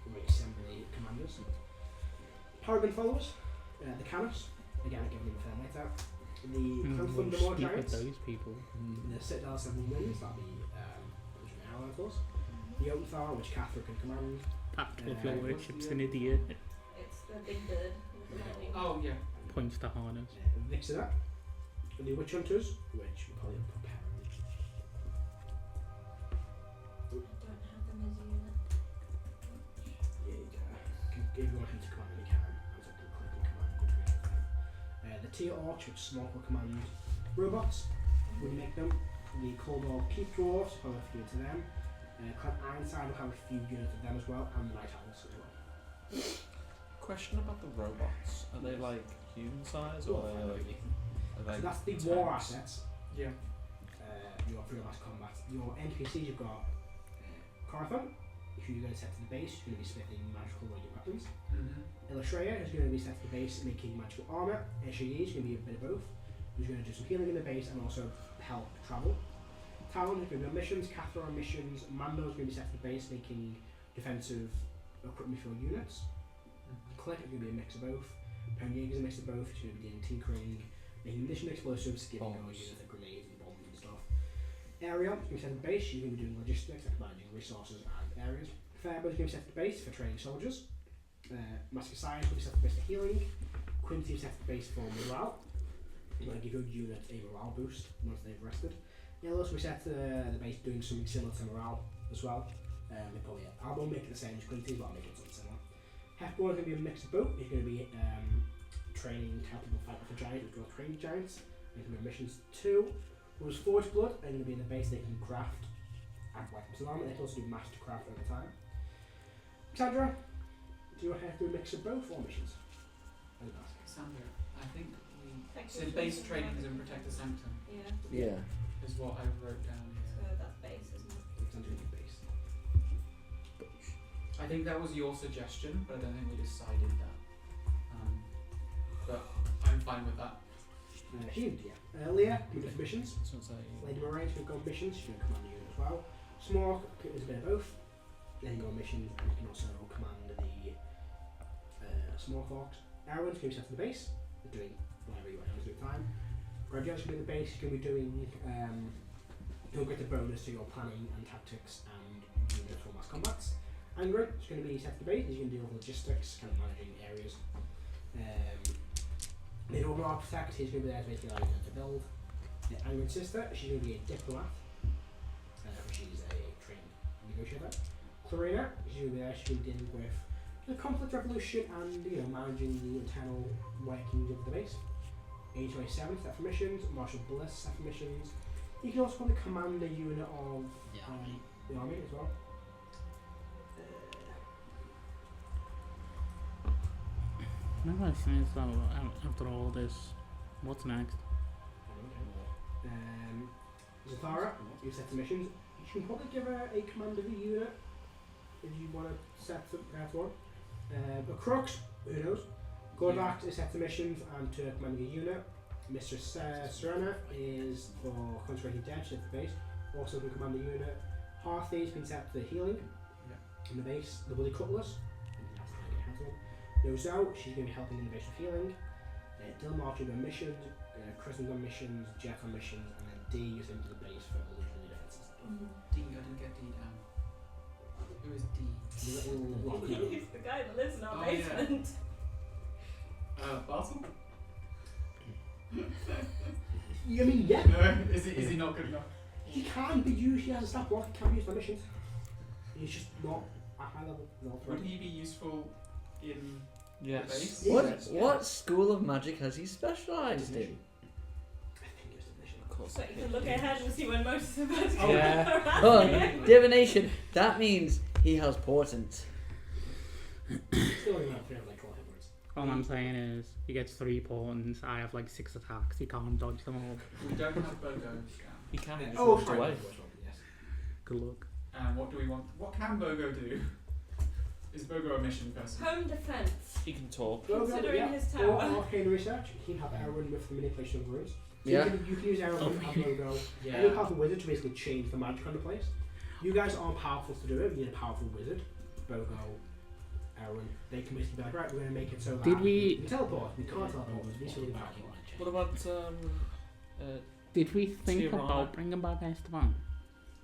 the reassembly commanders. Paragon followers, the Canis, again I give them a fair night out. The Thundermore Speak with Giants, those people. the Citadel 7 Winds, that'll be Allied Force. The Oathar, which Catherine can command. Pact of your what's worship's the- an idiot. It's the big bird with the lightning. Oh yeah. Points to harness. Vixena. The Witch Hunters, which we call it Prepare. I don't have them as a unit. Yeah, you can. If you want him to command him, you can. I'm just going to click and command which way to them. The Tea Orch, which small will command robots. We make them. The Cobalt Keep Dwarfs, probably have to give it to them. Clan Ironside will have a few units of them as well, and the Night Owls as well. Question about the robots. Are they like human size or are they like So that's the war tanks? assets. Yeah. Your freelance combat. Your NPCs, you've got Corathon, who you're going to set to the base, who's going to be smithing magical radiant weapons. Illustria is going to be set to the base, making magical armour. SAE is going to be a bit of both. Who's going to do some healing in the base and also help travel. Talon is going to be on missions. Catherine on missions. Mando is going to be set to the base, making defensive equipment for your units. Click is going to be a mix of both. Pioneer is a mix of both. It's going to be doing tinkering, making munition explosives, giving your Bombs. units grenades and bombs and stuff. Area is going to be set to the base. You're going to be doing logistics, like managing resources and areas. Fairburn is going to be set to the base for training soldiers. Master Science will be set to the base for healing. Quinty is set to the base for morale. I'm going to give your unit a morale boost once they've rested. Yellows will be set to the base doing something similar to morale as well. I won't make it the same as Quinty, but I'll make it something similar. Hefborn is going to be a mix of both. He's going to be training how people fight with the giants, which will train giants. There's going to be missions 2. Who's Forged Blood, and going to be in the base they can craft and weapons and armor. They can also do master craft over time. Sandra, do you want to do a mix of both or missions? Cassandra, I think we Thank said you. base trainings and protect the sanctum Yeah, Yeah. is what I wrote down so here. that's base, isn't it? It's under the base. I think that was your suggestion, but I don't think we decided that. But I'm fine with that. Leah, can do missions. So it's Lady Moraine, she's going to go on missions. She's going to command the unit as well. Small, there's a bit of both. Then you go on missions, and you can also command the small forks. Erwin's going to be set to the base. They're doing whatever you want to do at the time. Graduate's going to be the base. He's going to be doing. You'll get the bonus to your planning and tactics and unit for mass combats. Angry is going to be set to the base. He's going to deal with logistics, kind of managing areas. Middle Architect, he's going to be there to basically allow you to build. Angry Sister, she's going to be a diplomat. She's a trained negotiator. Clarina, she's going to be there. She's going to be dealing with the conflict resolution and managing the internal workings of the base. 827 set for missions. Marshal Bliss set for missions. You can also probably command a unit of the army as well. My question is though, after all this, what's next? Zathara, you set to missions. You can probably give her a command of a unit if you want to set that one. A Crux, who knows? Gordak is set to missions and to command a unit. Mistress Serena is for Consecrated Dead, she's at the base. Also can command the unit. Hearthy's been set to healing in the base. The Bloody Cutlass. Nozel, she's going to be helping in the base of healing. Dilmarch on missions, Christmas on missions, Jet on missions, and then D is into the base for illusionary defenses. D, I didn't get D down. Who is D? The little block. He's the guy that lives in our Oh, yeah. basement. Bartle? I mean, yeah. No, is he not good enough? He can be used, he has a stat block, he can be used for missions. He's just not at high level. Would he be useful in the yes. base? Yes. What school of magic has he specialised in? I think it's a mission. Of course. So you can look ahead and see when most of the birds Oh, come yeah. around. Oh, divination. That means he has portent. Still only about 3 like 12 hit points. All I'm saying is, he gets 3 pawns, I have like 6 attacks, he can't dodge them all. We don't have Bogo. He can just Oh, walk sorry. away. Yes. Good luck. And what do we want? What can Bogo do? Is Bogo a mission person? Home defense. He can talk. Considering his Or tower. arcane research, he'd have Erwin with the manipulation of runes. So Yeah. you can use Erwin Oh, with have logo. Yeah. And you have a wizard to basically change the magic on the place. You guys aren't powerful to do it, you need a powerful wizard. Bogo, Erwin, they can basically be like, right, we're going to make it so that Did we- can teleport. We can't teleport, we need to back teleport. in my check. What about Did we think Tirana. about bringing back Esteban?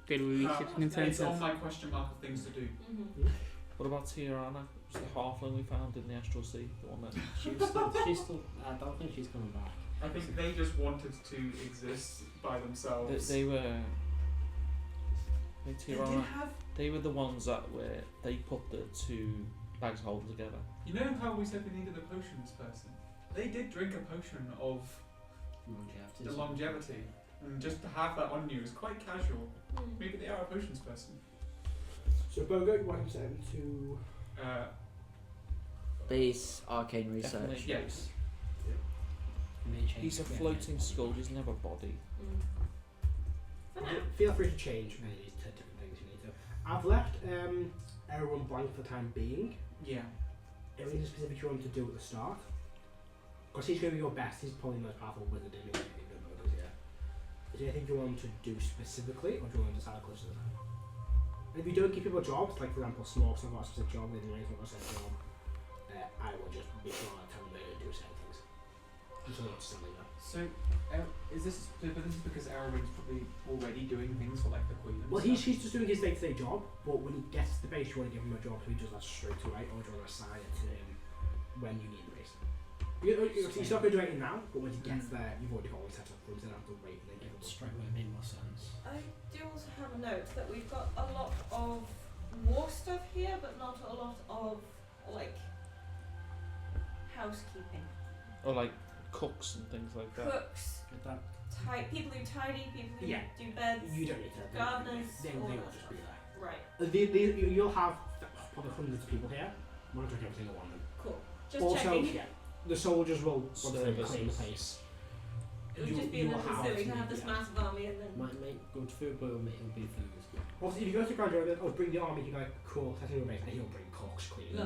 Did we reach a It's consensus? on my question mark of things to do. Mm-hmm. what about Tirana? Was the halfling we found in the Astral Sea, the one that She's still. I don't think she's coming back. I think they just wanted to exist by themselves. they were. They did Tirana. have. They were the ones that were. They put the 2 bags holding together. You know how we said we needed a potions person? They did drink a potion of Longevity. the longevity, and just to have that on you is quite casual. Maybe they are a potions person. So Bogo, you want him sent to... Base arcane research. Definitely Yeah. base. May change He's a again. floating skull. He's never body. For now. Feel free to change any of these to different things you need to. I've left Erwin blank for the time being. Yeah. Anything specific you want to do at the start? Because he's going to be your best, he's probably the most powerful wizard in the Bogo's, yeah. Is there anything you want to do specifically, or do you want to decide closer to the time? And if you don't give people jobs, like for example, Smokes have got a specific job, Lady Ray's not got a specific job, I will just be sure to tell them they don't do certain things. Until it's something like that. So, is this? But this is because Erwin's probably already doing things for like the Queen. And Well, stuff. he's just doing his day-to-day job, but when he gets to the base, you want to give him a job, so he does that straight away, or do you want to assign it to him when you need the base? He's not going to do it now, but when he gets there, you've already got one set up for him, so you don't have to wait and then give him Straight away made more sense. I do also have a note that we've got a lot of war stuff here, but not a lot of like housekeeping. Or like cooks and things like that. Cooks, With that. people who tidy, people who Yeah. do beds. You don't need to. Gardeners, They all will that just be there. Right. You'll have probably hundreds of people here. Monitoring every single one of them. Cool. Just Also, checking. yeah, the soldiers will once they Services. claim the place. It would just be a little silly to have this massive army and then. Might make good food, but it'll be food. Obviously, if you go to Grand Jordan, oh, bring the army, you go, cool, that's your base, and he'll bring cooks, cleaners.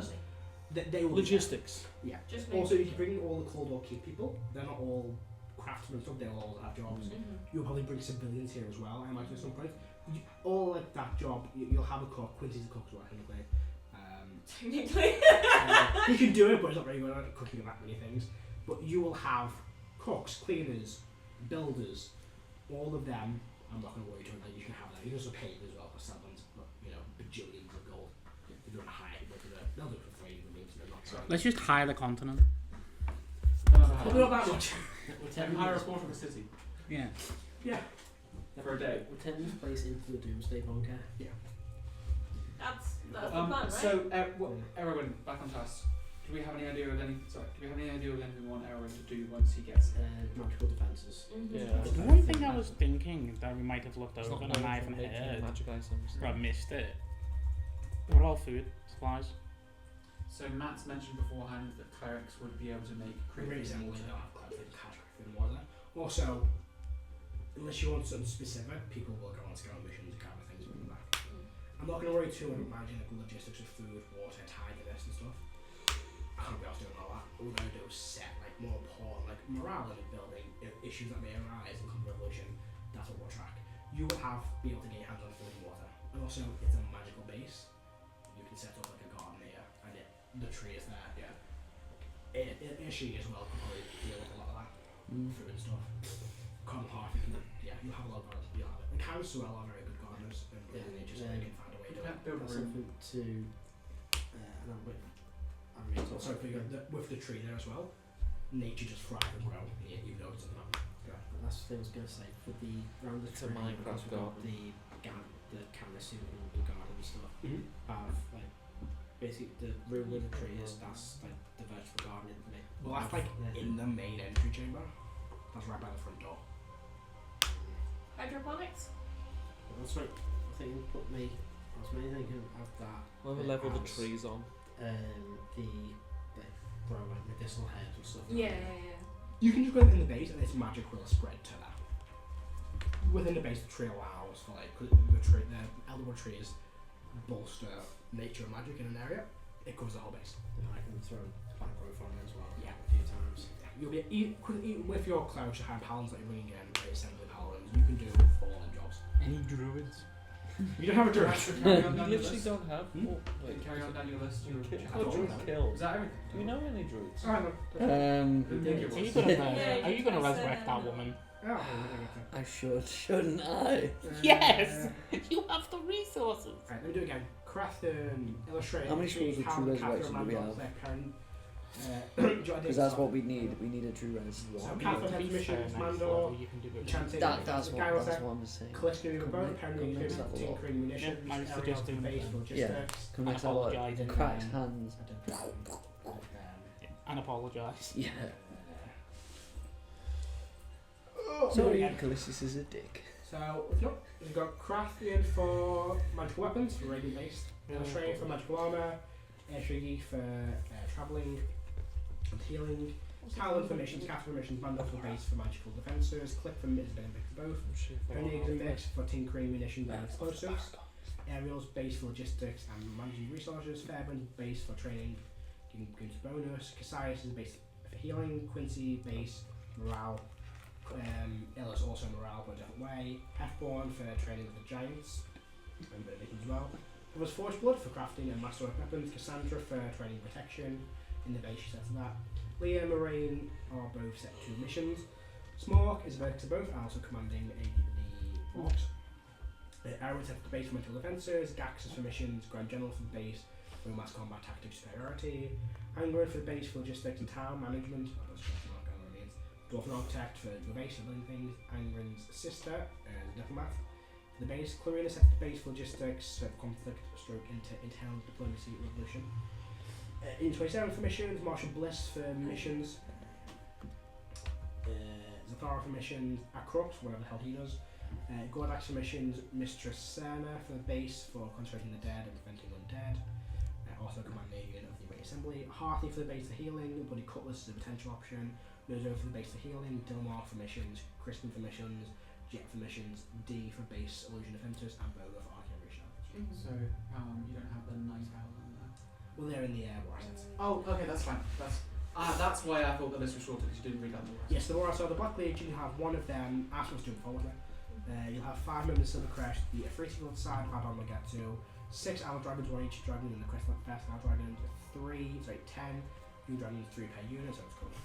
Lovely. They will. Logistics. Yeah. Just Also, you can bring all the Cold War key people. They're not all craftsmen and stuff. They'll all have jobs. You'll probably bring civilians here as well. I imagine at some point. All like that job, you'll have a cook. Quincy's a cook as well, technically. Technically. He can do it, but he's not very good at cooking that many things. But you will have cooks, cleaners, builders, all of them. I'm not going to worry too much. You can have that. You can also pay them as well for selling, bajillions of gold. If you want to hire people, they'll do it for free. It means they're not. Let's just hire the continent. Probably not that much. Hire a quarter of a city Yeah. for a day. We'll turn this place into the Doomsday Bunker. That's the plan, right? So, Erwin, back on task. Do we have any idea of anything we want Erwin to do once he gets it? Magical defences. Yeah. The one thing I was thinking that we might have looked It's over not and known I for haven't making heard, magic items. or I missed it. What about food supplies? So Matt's mentioned beforehand that clerics would be able to make Really creatures simple. water. They don't have cloud cash in water. Also, unless you want something specific, people will go on scout missions and kind of things like that. I'm not going to worry too much about managing the logistics of food, water, tidiness and stuff. I can't be able to do all that. All we're going to do is set more important morale in the building, issues that may arise in the revolution. That's what we'll track. You will be able to get your hands on food and water, and also it's a magical base. You can set up like a garden here, and the tree is there. Yeah. She as well can probably deal with a lot of that food and stuff. Common Hearth, you'll have a lot of gardeners. You'll have it. And cows as well are very good gardeners, and they just can find a way to do it. Build a That's room. something to. And I'm with. Also, with the tree there as well, nature just thrives and grow. You've noticed something happening. That's what I was going to say. For the round the It's a tree, Minecraft because we've got garden. the camera suit and the garden and stuff. Have basically the room where the tree is. That's like the vegetable garden. Well, that's like in the main entry chamber. That's right by the front door. Hydroponics? That's right. I think you put me. I was mainly thinking of that. We'll have a level the as, trees on. The grow like medicinal herbs and stuff. Yeah. You can just go in the base and its magic will spread to that. Within the base, the tree allows for the elderwood trees bolster nature and magic in an area. It covers the whole base. And I can throw back growth on it as well. Yeah. A few times. You'll be with your clerics and paladins that you're bringing in, assembly paladins. You can do all the jobs. Any druids? You don't have a druid. Carry on You down your literally list. don't have. Hmm? Oh, wait, Carry on down your list. kills. Is that everything? Do we know any druids? Oh, no. Didn't think it Are you was. gonna Yeah, are you gonna because, resurrect that woman? Oh, I should, shouldn't I? Yes! You have the resources. Right, let me do it again. Craft and illustrate. How many schools of true resurrection do we have? Because that's what we need. We need a true res. So To Catherine be has missions, fair, next Mandor, level you can do it. enchanting. That's what Gyrosec, I'm saying. Cliff's giving a bow, Perry Come next level up. tinkering munitions, Yeah, I Ariel suggest to doing base that. for logistics. Come next level. Apologising, Cracked hands. And apologise. Yeah. Oh, Sorry, yeah. Callistus is a dick. So, we've got crafting for magical weapons, for radiant based, illustrating for magical armour, airshiggy for travelling and healing, talent for missions, cast for missions, mandor for base for magical defences, click for mix for both, Onig's and mix for tinkering, munitions and explosives, Ariel's base for logistics and managing resources, Fairburn base for training, giving good bonus, Cassius is base for healing, Quincy base, morale, Illis also morale but a different way, F-Born for training with the giants, and munitions as well. There was Force Blood for crafting and masterwork weapons, Cassandra for training protection, in the base she sets that. Leah and Moraine are both set to missions. Smork is vertic to both, also commanding the orcs. Aaron set to base for mental defences, Gax is for missions, Grand General for the base, for mass combat tactics superiority, Angren for the base for logistics and town management, Dwarf Architect for the base and living things, Angren's sister as a diplomat. For the base, Clarina set to base for logistics, conflict, stroke, internal diplomacy, revolution. In 27 for missions, Marshal Bliss for missions, Zathara for missions, Acrops, whatever the hell he does, Gordax for missions, Mistress Serna for the base for concentrating the dead and preventing undead, Also command a unit of the main assembly. Hartley for the base of healing. Bloody Cutlass is a potential option. Nozo for the base of healing. Dilmar for missions. Kristen for missions. Jet for missions. D for base illusion defenders. And Boga for arcane recharge. So you don't have the night owl on there. Well, they're in the air war assets. Oh, okay, that's fine. That's why I thought the list was shorter because you didn't read out the rest. Yes, the war so the Black Legion, you have one of them. As I was doing forward there. You'll have 5 members of Silver Crest. The Afriti Blood side add-on will get to 6 Owl Dragons, 1 each dragon in the Crest Fest. Owl Dragons, 10. New Dragons, 3 per unit, so it's called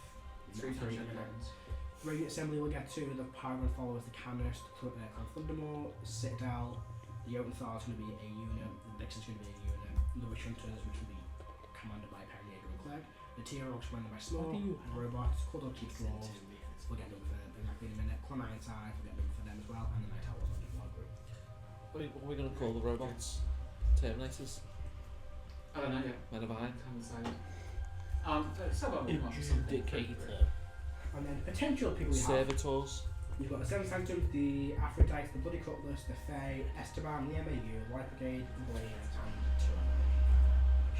3 dragons. Radiant Assembly will get to the Paragon followers, the Canist, Clan Thundermaw, Citadel, the Jotunthal is going to be a unit, the Vix is going to be a unit, the Witch Hunters, which will be commanded by Pernier and Clegg, the T-Rogs commanded by Small, Robots, Cold Keep Dwarves, we'll get number for them exactly in a minute, Clan Ironside, we'll get number for them as well, and the Night Owls on one group. What are we going to call the robots? Terminators? I don't know yet. Men of Iron? Haven't decided. So about we might have something. Indicator. And then potential people we have. Servitors? You've got the Seven Sanctum, the Aphrodite, the Bloody Cutlass, the Fae, Esteban, the MAU, the White Brigade, the Blades, and Tyranny.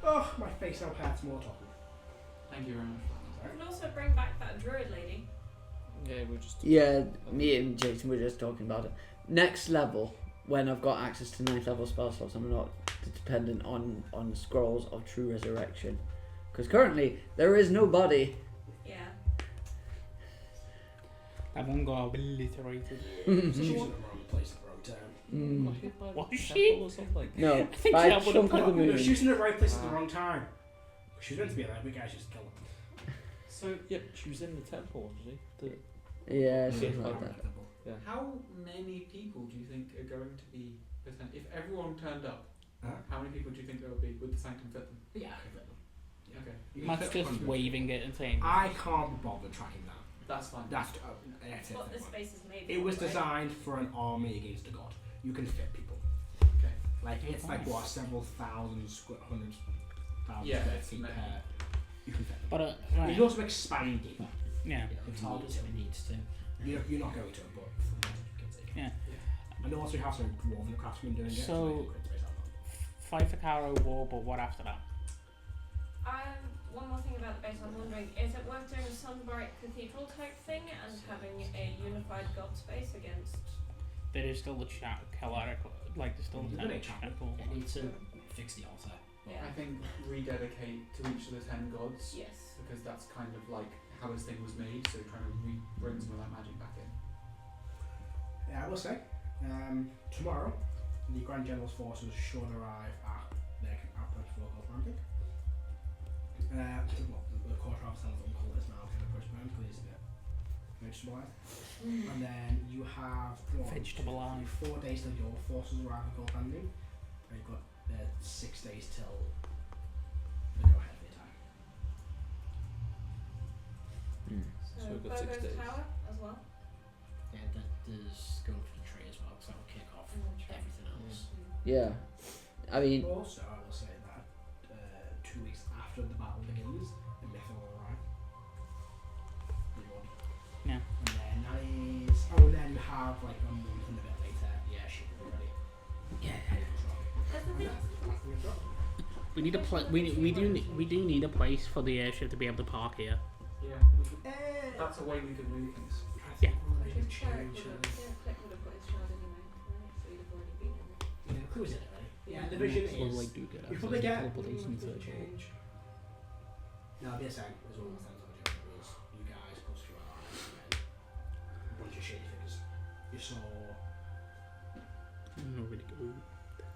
Oh, my face now hurts more talking. Thank you very much. We can also bring back that druid lady. Yeah, we're just... Yeah, me and Jason were just talking about it. Next level, when I've got access to 9th level spell slots, I'm not dependent on scrolls of true resurrection. Because currently, there is no body. Yeah. That one got obliterated. She was in the wrong place at the wrong time. Was she? Or something. No, I think by that a would've chunk of the got- No, moon. she was in the right place at the wrong time. She was meant to be there, we guys just killed her. So, Yeah, she was in the temple, wasn't she? Yeah, Yeah, something like like that. how many people do you think are going to be if everyone turned up? How many people do you think there would be? Would the Sanctum fit them? Yeah, I can fit them. Okay, You can Matt's fit just 100. waving it and saying. I can't be bothered tracking that. that's fine. That's That's what this space is made It for, was right? designed for an army against a god. You can fit people. Okay. Like it's like what, several thousand hundred thousand Yeah, square it's feet many. per. You can fit. But You right. can also expand deeper. Yeah. It's harder if it needs to. You're not going to, but you can take it. Yeah. And also you have some dwarven craftsmen doing it. So- to make it quick to base out. Fight for Caro War, but what after that? One more thing about the base, I'm wondering, is it worth doing a Sunbright Cathedral type thing and having a unified god space against... There is still the choleric, like there's still You're the gonna chapel. temple. It needs to fix the altar. Yeah. I think rededicate to each of the 10 gods Yes. because that's kind of like how this thing was made. So trying to bring some of that magic back in. Yeah, I will say, tomorrow the Grand General's forces should arrive at their outpost for local Atlantic. Well, the quarter of some of them call this now kind of postponed because it's a bit vegetabilized. And then you have Vegetabilized. 4 days till your forces arrive at Gold Landing. And you've got 6 days till the go ahead of your time. So we've got 6 Bogo's days. Tower as well. Yeah, there's going for the tree as well, because that will kick off And then tree. everything else. Yeah. I mean, Also, I will say that 2 weeks after the battle begins, the Myth will arrive. Reward. Yeah. And then that is. Oh, and then you have like a month and a bit later. Yeah, she will be ready. yeah. That's the thing. We need a we do need a place for the airship to be able to park here. Yeah. That's a way we could move things. Yeah. Because Cleric would have put his shard anyway, right? So he'd have already been in it. Yeah, who is it already? Yeah, the vision So, is. like, do get You access probably to get. teleportation Nothing circle. change. No, it'll be the same as all the things on the general rules. You guys plus you are, and then a bunch of shady figures. You saw. No, really good.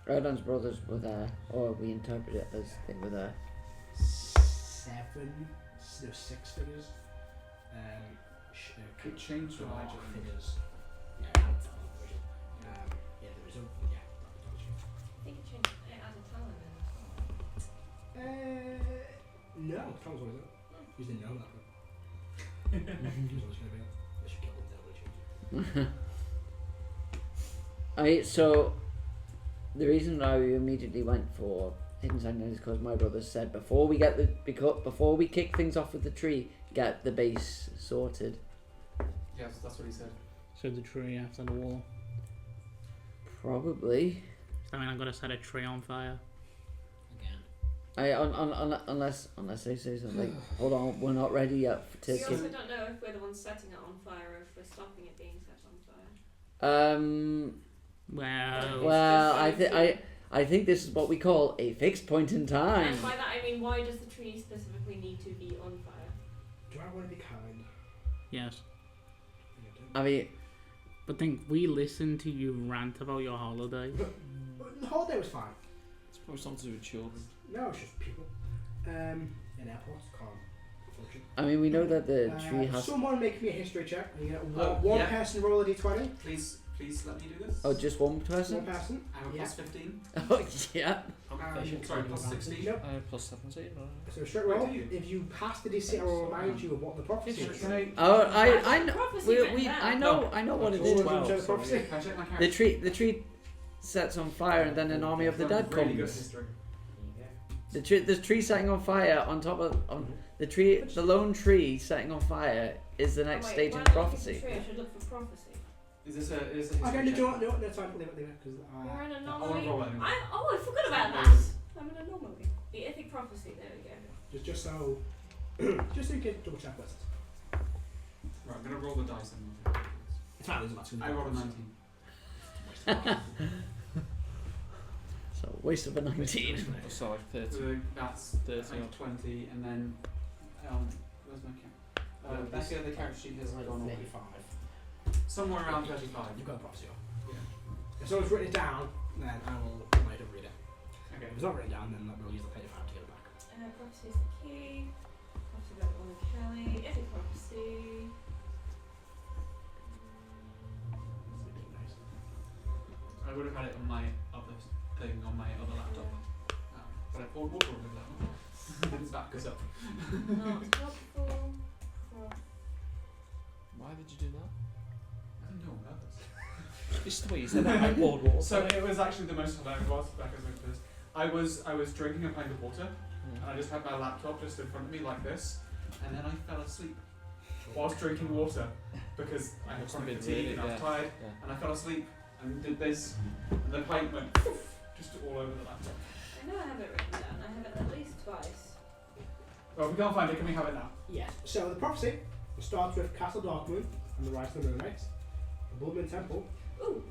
Rodon's brothers were there, or we interpret it as they were there. 6 figures. It changed what I just figures. Yeah, I haven't found that version. Yeah, there is a. Yeah, that was you. I think it changed it added talent in as well. No, Tom's always it. You didn't know that. He was always going to be it. They should kill him, they'll change. So the reason why we immediately went for Hidden Sentinel is because my brother said before we kick things off with the tree, get the base sorted. Yes, that's what he said. So the tree after the wall. Probably. I mean, I'm gonna set a tree on fire. Again. Unless they say something like, hold on, we're not ready yet to We give. also don't know if we're the ones setting it on fire or if we're stopping it being set on fire. Well, I think this is what we call a fixed point in time. And by that I mean, why does the tree specifically need to be on fire? Do I want to be kind? yes. I mean, But think we listened to you rant about your holiday. But the holiday was fine. It's probably something to do with children. No, it's just people. In airports, can't function. I mean, we know that the tree has. Someone make me a history check. And you get Oh, one yeah. person roll a d20. Please let me do this. Oh, just one One person. person. I have a Yeah. plus 15. Oh yeah. I'm efficient. Sorry, plus 16. Nope. Plus 17. So straight Wait, roll. do you? If you pass the DC, I will remind you of what the prophecy is. Oh, I know. Prophecy written down. I know what it Someone is. can show the prophecy. Can I check my The character? tree sets on fire, and then an army of the dead Really good comes. history. The tree setting on fire on top of the tree, the lone tree setting on fire is the next Oh, wait, stage why in don't I look at the prophecy. tree? I should look for prophecy. Is this a history Okay, no, check? no, that's fine. Leave it, because We're in I want anomaly. to roll anyway. I forgot about that. I'm in anomaly. Beatific prophecy. There we go. just so you can double check this. Right, I'm going to roll the dice then. It's fine. There's lots of I rolled a 19. So waste of a 19. So like 30. So that's 30 like 20, and then where's my count? Becca, the character sheet has Like gone on 35. somewhere around 35. You've got a prophecy. Yeah. If someone's written it down, then I will write read it. Okay. If it's not written down, then we'll use the page 5 to get it back. Prophecy is the key. Prophecy about Owen Kelly. Epic prophecy. I would have had it on my other thing on my other laptop, but I poured water over that one. It's back goes up. Not helpful. Why did you do that? I didn't do it on purpose. Just the way you said that. I poured water. So it was actually the most hilarious was back as this. I was drinking a pint of water, and I just had my laptop just in front of me like this, and then I fell asleep whilst drinking water because I had Must have chronic been fatigue really- and I was yeah, tired, yeah. and I fell asleep and did this, and the pint went poof, just all over the laptop. I know I have it written down. I have it at least twice. Well, if we can't find it, can we have it now? Yes. So the prophecy starts with Castle Darkmoon and the Rise of the Moonlight, the Bloodmoon Temple, Ooh.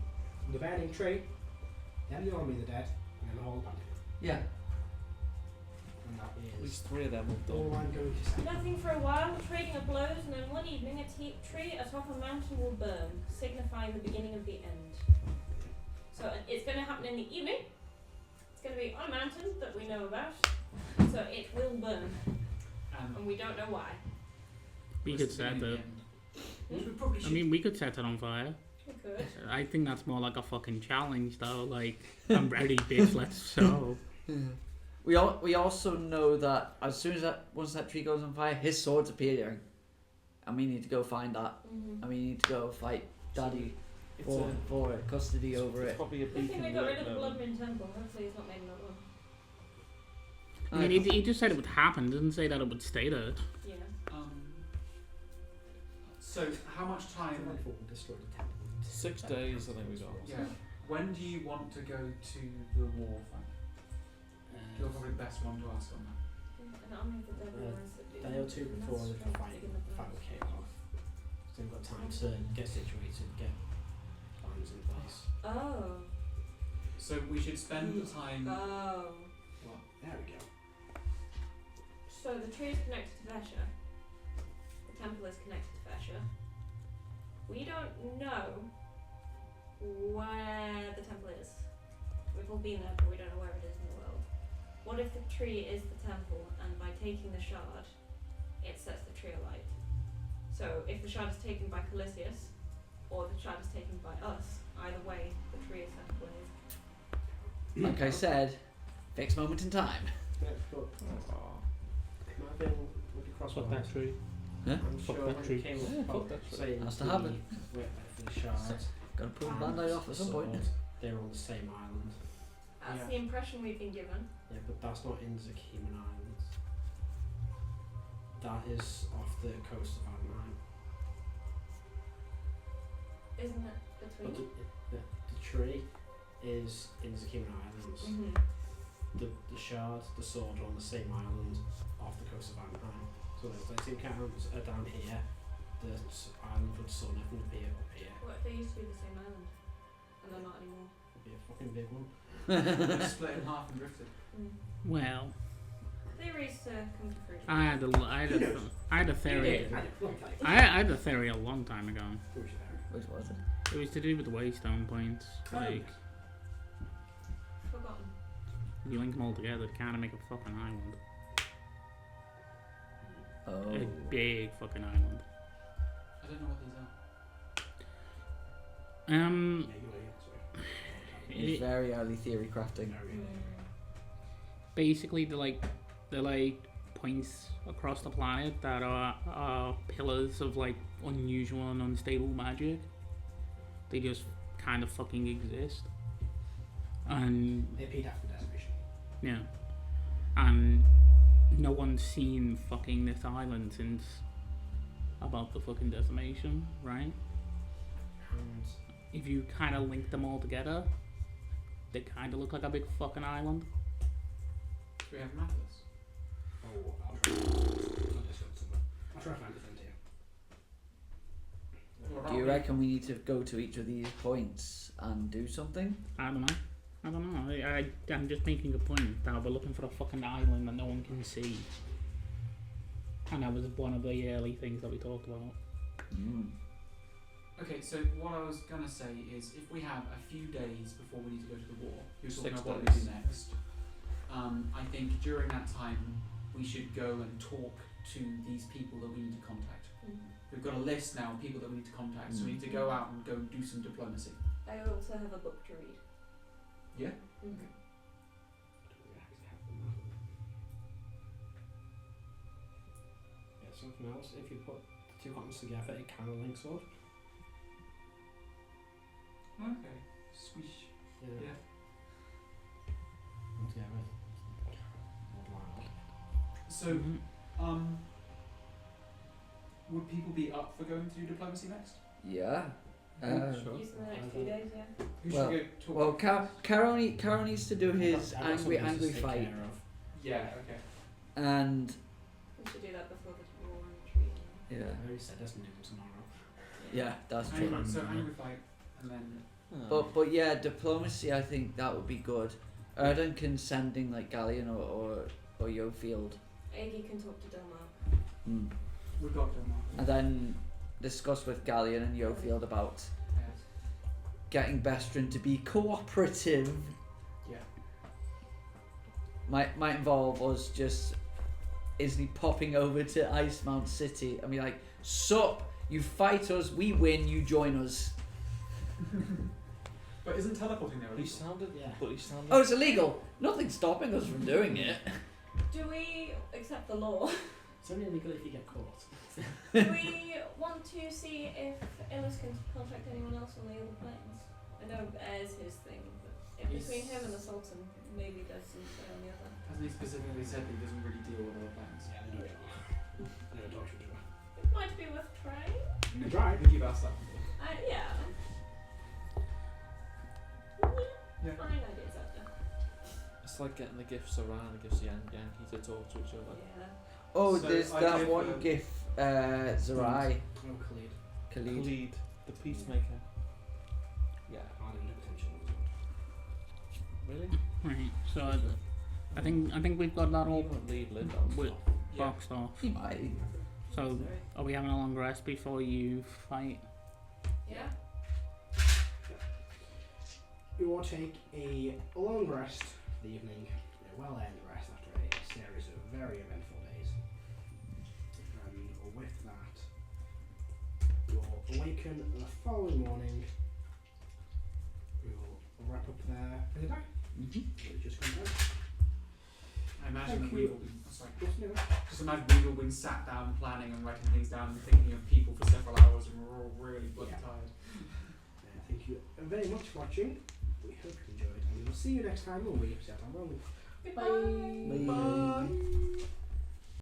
the Burning Tree, then the Army of the Dead, and then the whole Pantheon. Yeah. And that At is least 3 of them have all done. I'm going to say. Nothing for a while, trading of blows, and then one evening a tree atop a mountain will burn, signifying the beginning of the end. So it's going to happen in the evening. It's going to be on a mountain that we know about. So it will burn, and we don't know why. We could set it. We probably I should. mean, we could set it on fire. We could. I think that's more like a fucking challenge, though. Like, I'm ready, bitch. Let's go. We also know that as soon as once that tree goes on fire, his sword's appearing, and we need to go find that. Mm-hmm. And we need to go fight Daddy It's for custody over it's it. probably a Good thing beacon they got rid of the moment. Bloodmoon Temple. Hopefully he's not made another one. I mean, he just said it would happen. Didn't say that it would stay there. Yeah. So how much time? Destroy the temple. 6 days, I think we got. Yeah. When do you want to go to the war fight? You're probably the best one to ask on that. An army of the dead ones that do Day or two before the strength fight big enough will kick off. So we've got time to get situated, get plans in place. Oh. So we should spend the time. Oh. Well, there we go. So the tree is connected to Vesha. The temple is connected to Vesha. We don't know where the temple is. We've all been there, but we don't know where it is in the world. What if the tree is the temple, and by taking the shard, it sets the tree alight? So if the shard is taken by Calisius, or the shard is taken by us, either way, the tree is set ablaze. Like I said, fixed moment in time. Yeah, but it might have been would be crosswise. Fuck that tree. Huh? I'm Fuck sure that when tree. it came Yeah, up fuck about that tree. saying Has to happen. the shards, Gotta pull the and band-aid off at some point. sword, they're on the same island. That's Yeah. the impression we've been given. Yeah, but that's not in Zakiman Island. That is off the coast of Adamine. Isn't it But between? the tree is in the Cayman Islands. Mm-hmm. The Shard, the Sword are on the same island off the coast of Anaheim. So there's like 2 canyons are down here. The island would sort of appear up here. What if they used to be the same island? And they're not anymore? It'd be a fucking big one. They're split in half and drifted. Mm. Well, Theories to come to fruition. I had a theory. I had a theory a long time ago. Which was it? It was to do with the waystone points. Like, Forgotten. you link them all together to kind of make a fucking island. Oh. A big fucking island. I don't know what these are. It's very early theory crafting. Basically, they're like points across the planet that are pillars of like unusual and unstable magic. They just kind of fucking exist. And They paid after decimation. yeah, and no one's seen fucking this island since about the fucking decimation, right? And If you kind of link them all together, they kind of look like a big fucking island. Do we have a map of this? Oh, I'll try to find it here. Do you reckon we need to go to each of these points and do something? I don't know. I'm just making a point that we're looking for a fucking island that no one can see. And that was one of the early things that we talked about. Mm. Okay, so what I was going to say is if we have a few days before we need to go to the war, you're talking 6 about what we days. do next. I think during that time we should go and talk to these people that we need to contact. We've got a list now of people that we need to contact, so we need to go out and go and do some diplomacy. I also have a book to read. Yeah? Mm-hmm. yeah, something else. If you put the 2 continents together, it can link sword. Okay. Swish. Yeah. Together. So, would people be up for going to do diplomacy next? Yeah. Sure. Use the next few days, yeah. Who Well- should go talk Well, to? Carol needs to do his I've got angry something to take fight, care of. Yeah, okay. and We should do that before the war and retreat. yeah, I already said that's new tomorrow. yeah, that's true. Angry, so angry fight, and then But yeah, diplomacy. I think that would be good. Erden sending like Galleon or Yofield, Aggie can talk to Delmar. we've got them now. and then discuss with Galleon and Yofield about Yes. getting Bestrin to be cooperative. Yeah. Might involve us just easily popping over to Icemount City and be like, "Sup, you fight us, we win, you join us." But isn't teleporting there He illegal? sounded, Yeah. but he sounded. Oh, it's illegal. Nothing's stopping us from doing it. Do we accept the law? It's only illegal if you get caught. Do we want to see if Illis can contact anyone else on the other planes? I know Air's his thing, but in between him and the Sultan, maybe there's some say on the other. Hasn't he specifically said that he doesn't really deal with other plans? Yeah, they know each other. Never talked to each other. It might be worth trying. You can try. I think you've asked that before. Yeah. Yeah. Fine ideas out there. It's like getting the gifts around. It gives Yankee to talk to each other. Yeah. Oh, So there's I that give, one gif, Zerai, Oh, Khalid. Khalid. Khalid, the peacemaker. Yeah. I didn't know potential. Really? Right. So I think we've got that He all won't leave Linda. wi- Yeah. boxed off. He might. So are we having a long rest before you fight? Yeah. You will take a long rest for the evening, a well-earned rest after a series of very eventful days. And with that, you'll awaken the following morning. You'll wrap up there for the day. We'll just come down. I imagine Thank that we've you. all been. Sorry. Yes, no. Just imagine we've all been sat down planning and writing things down and thinking of people for several hours and we're all really bloody Yeah. tired. Thank you very much for watching. We hope you enjoyed, and we will see you next time when we set our rolling. Goodbye. Bye. Bye.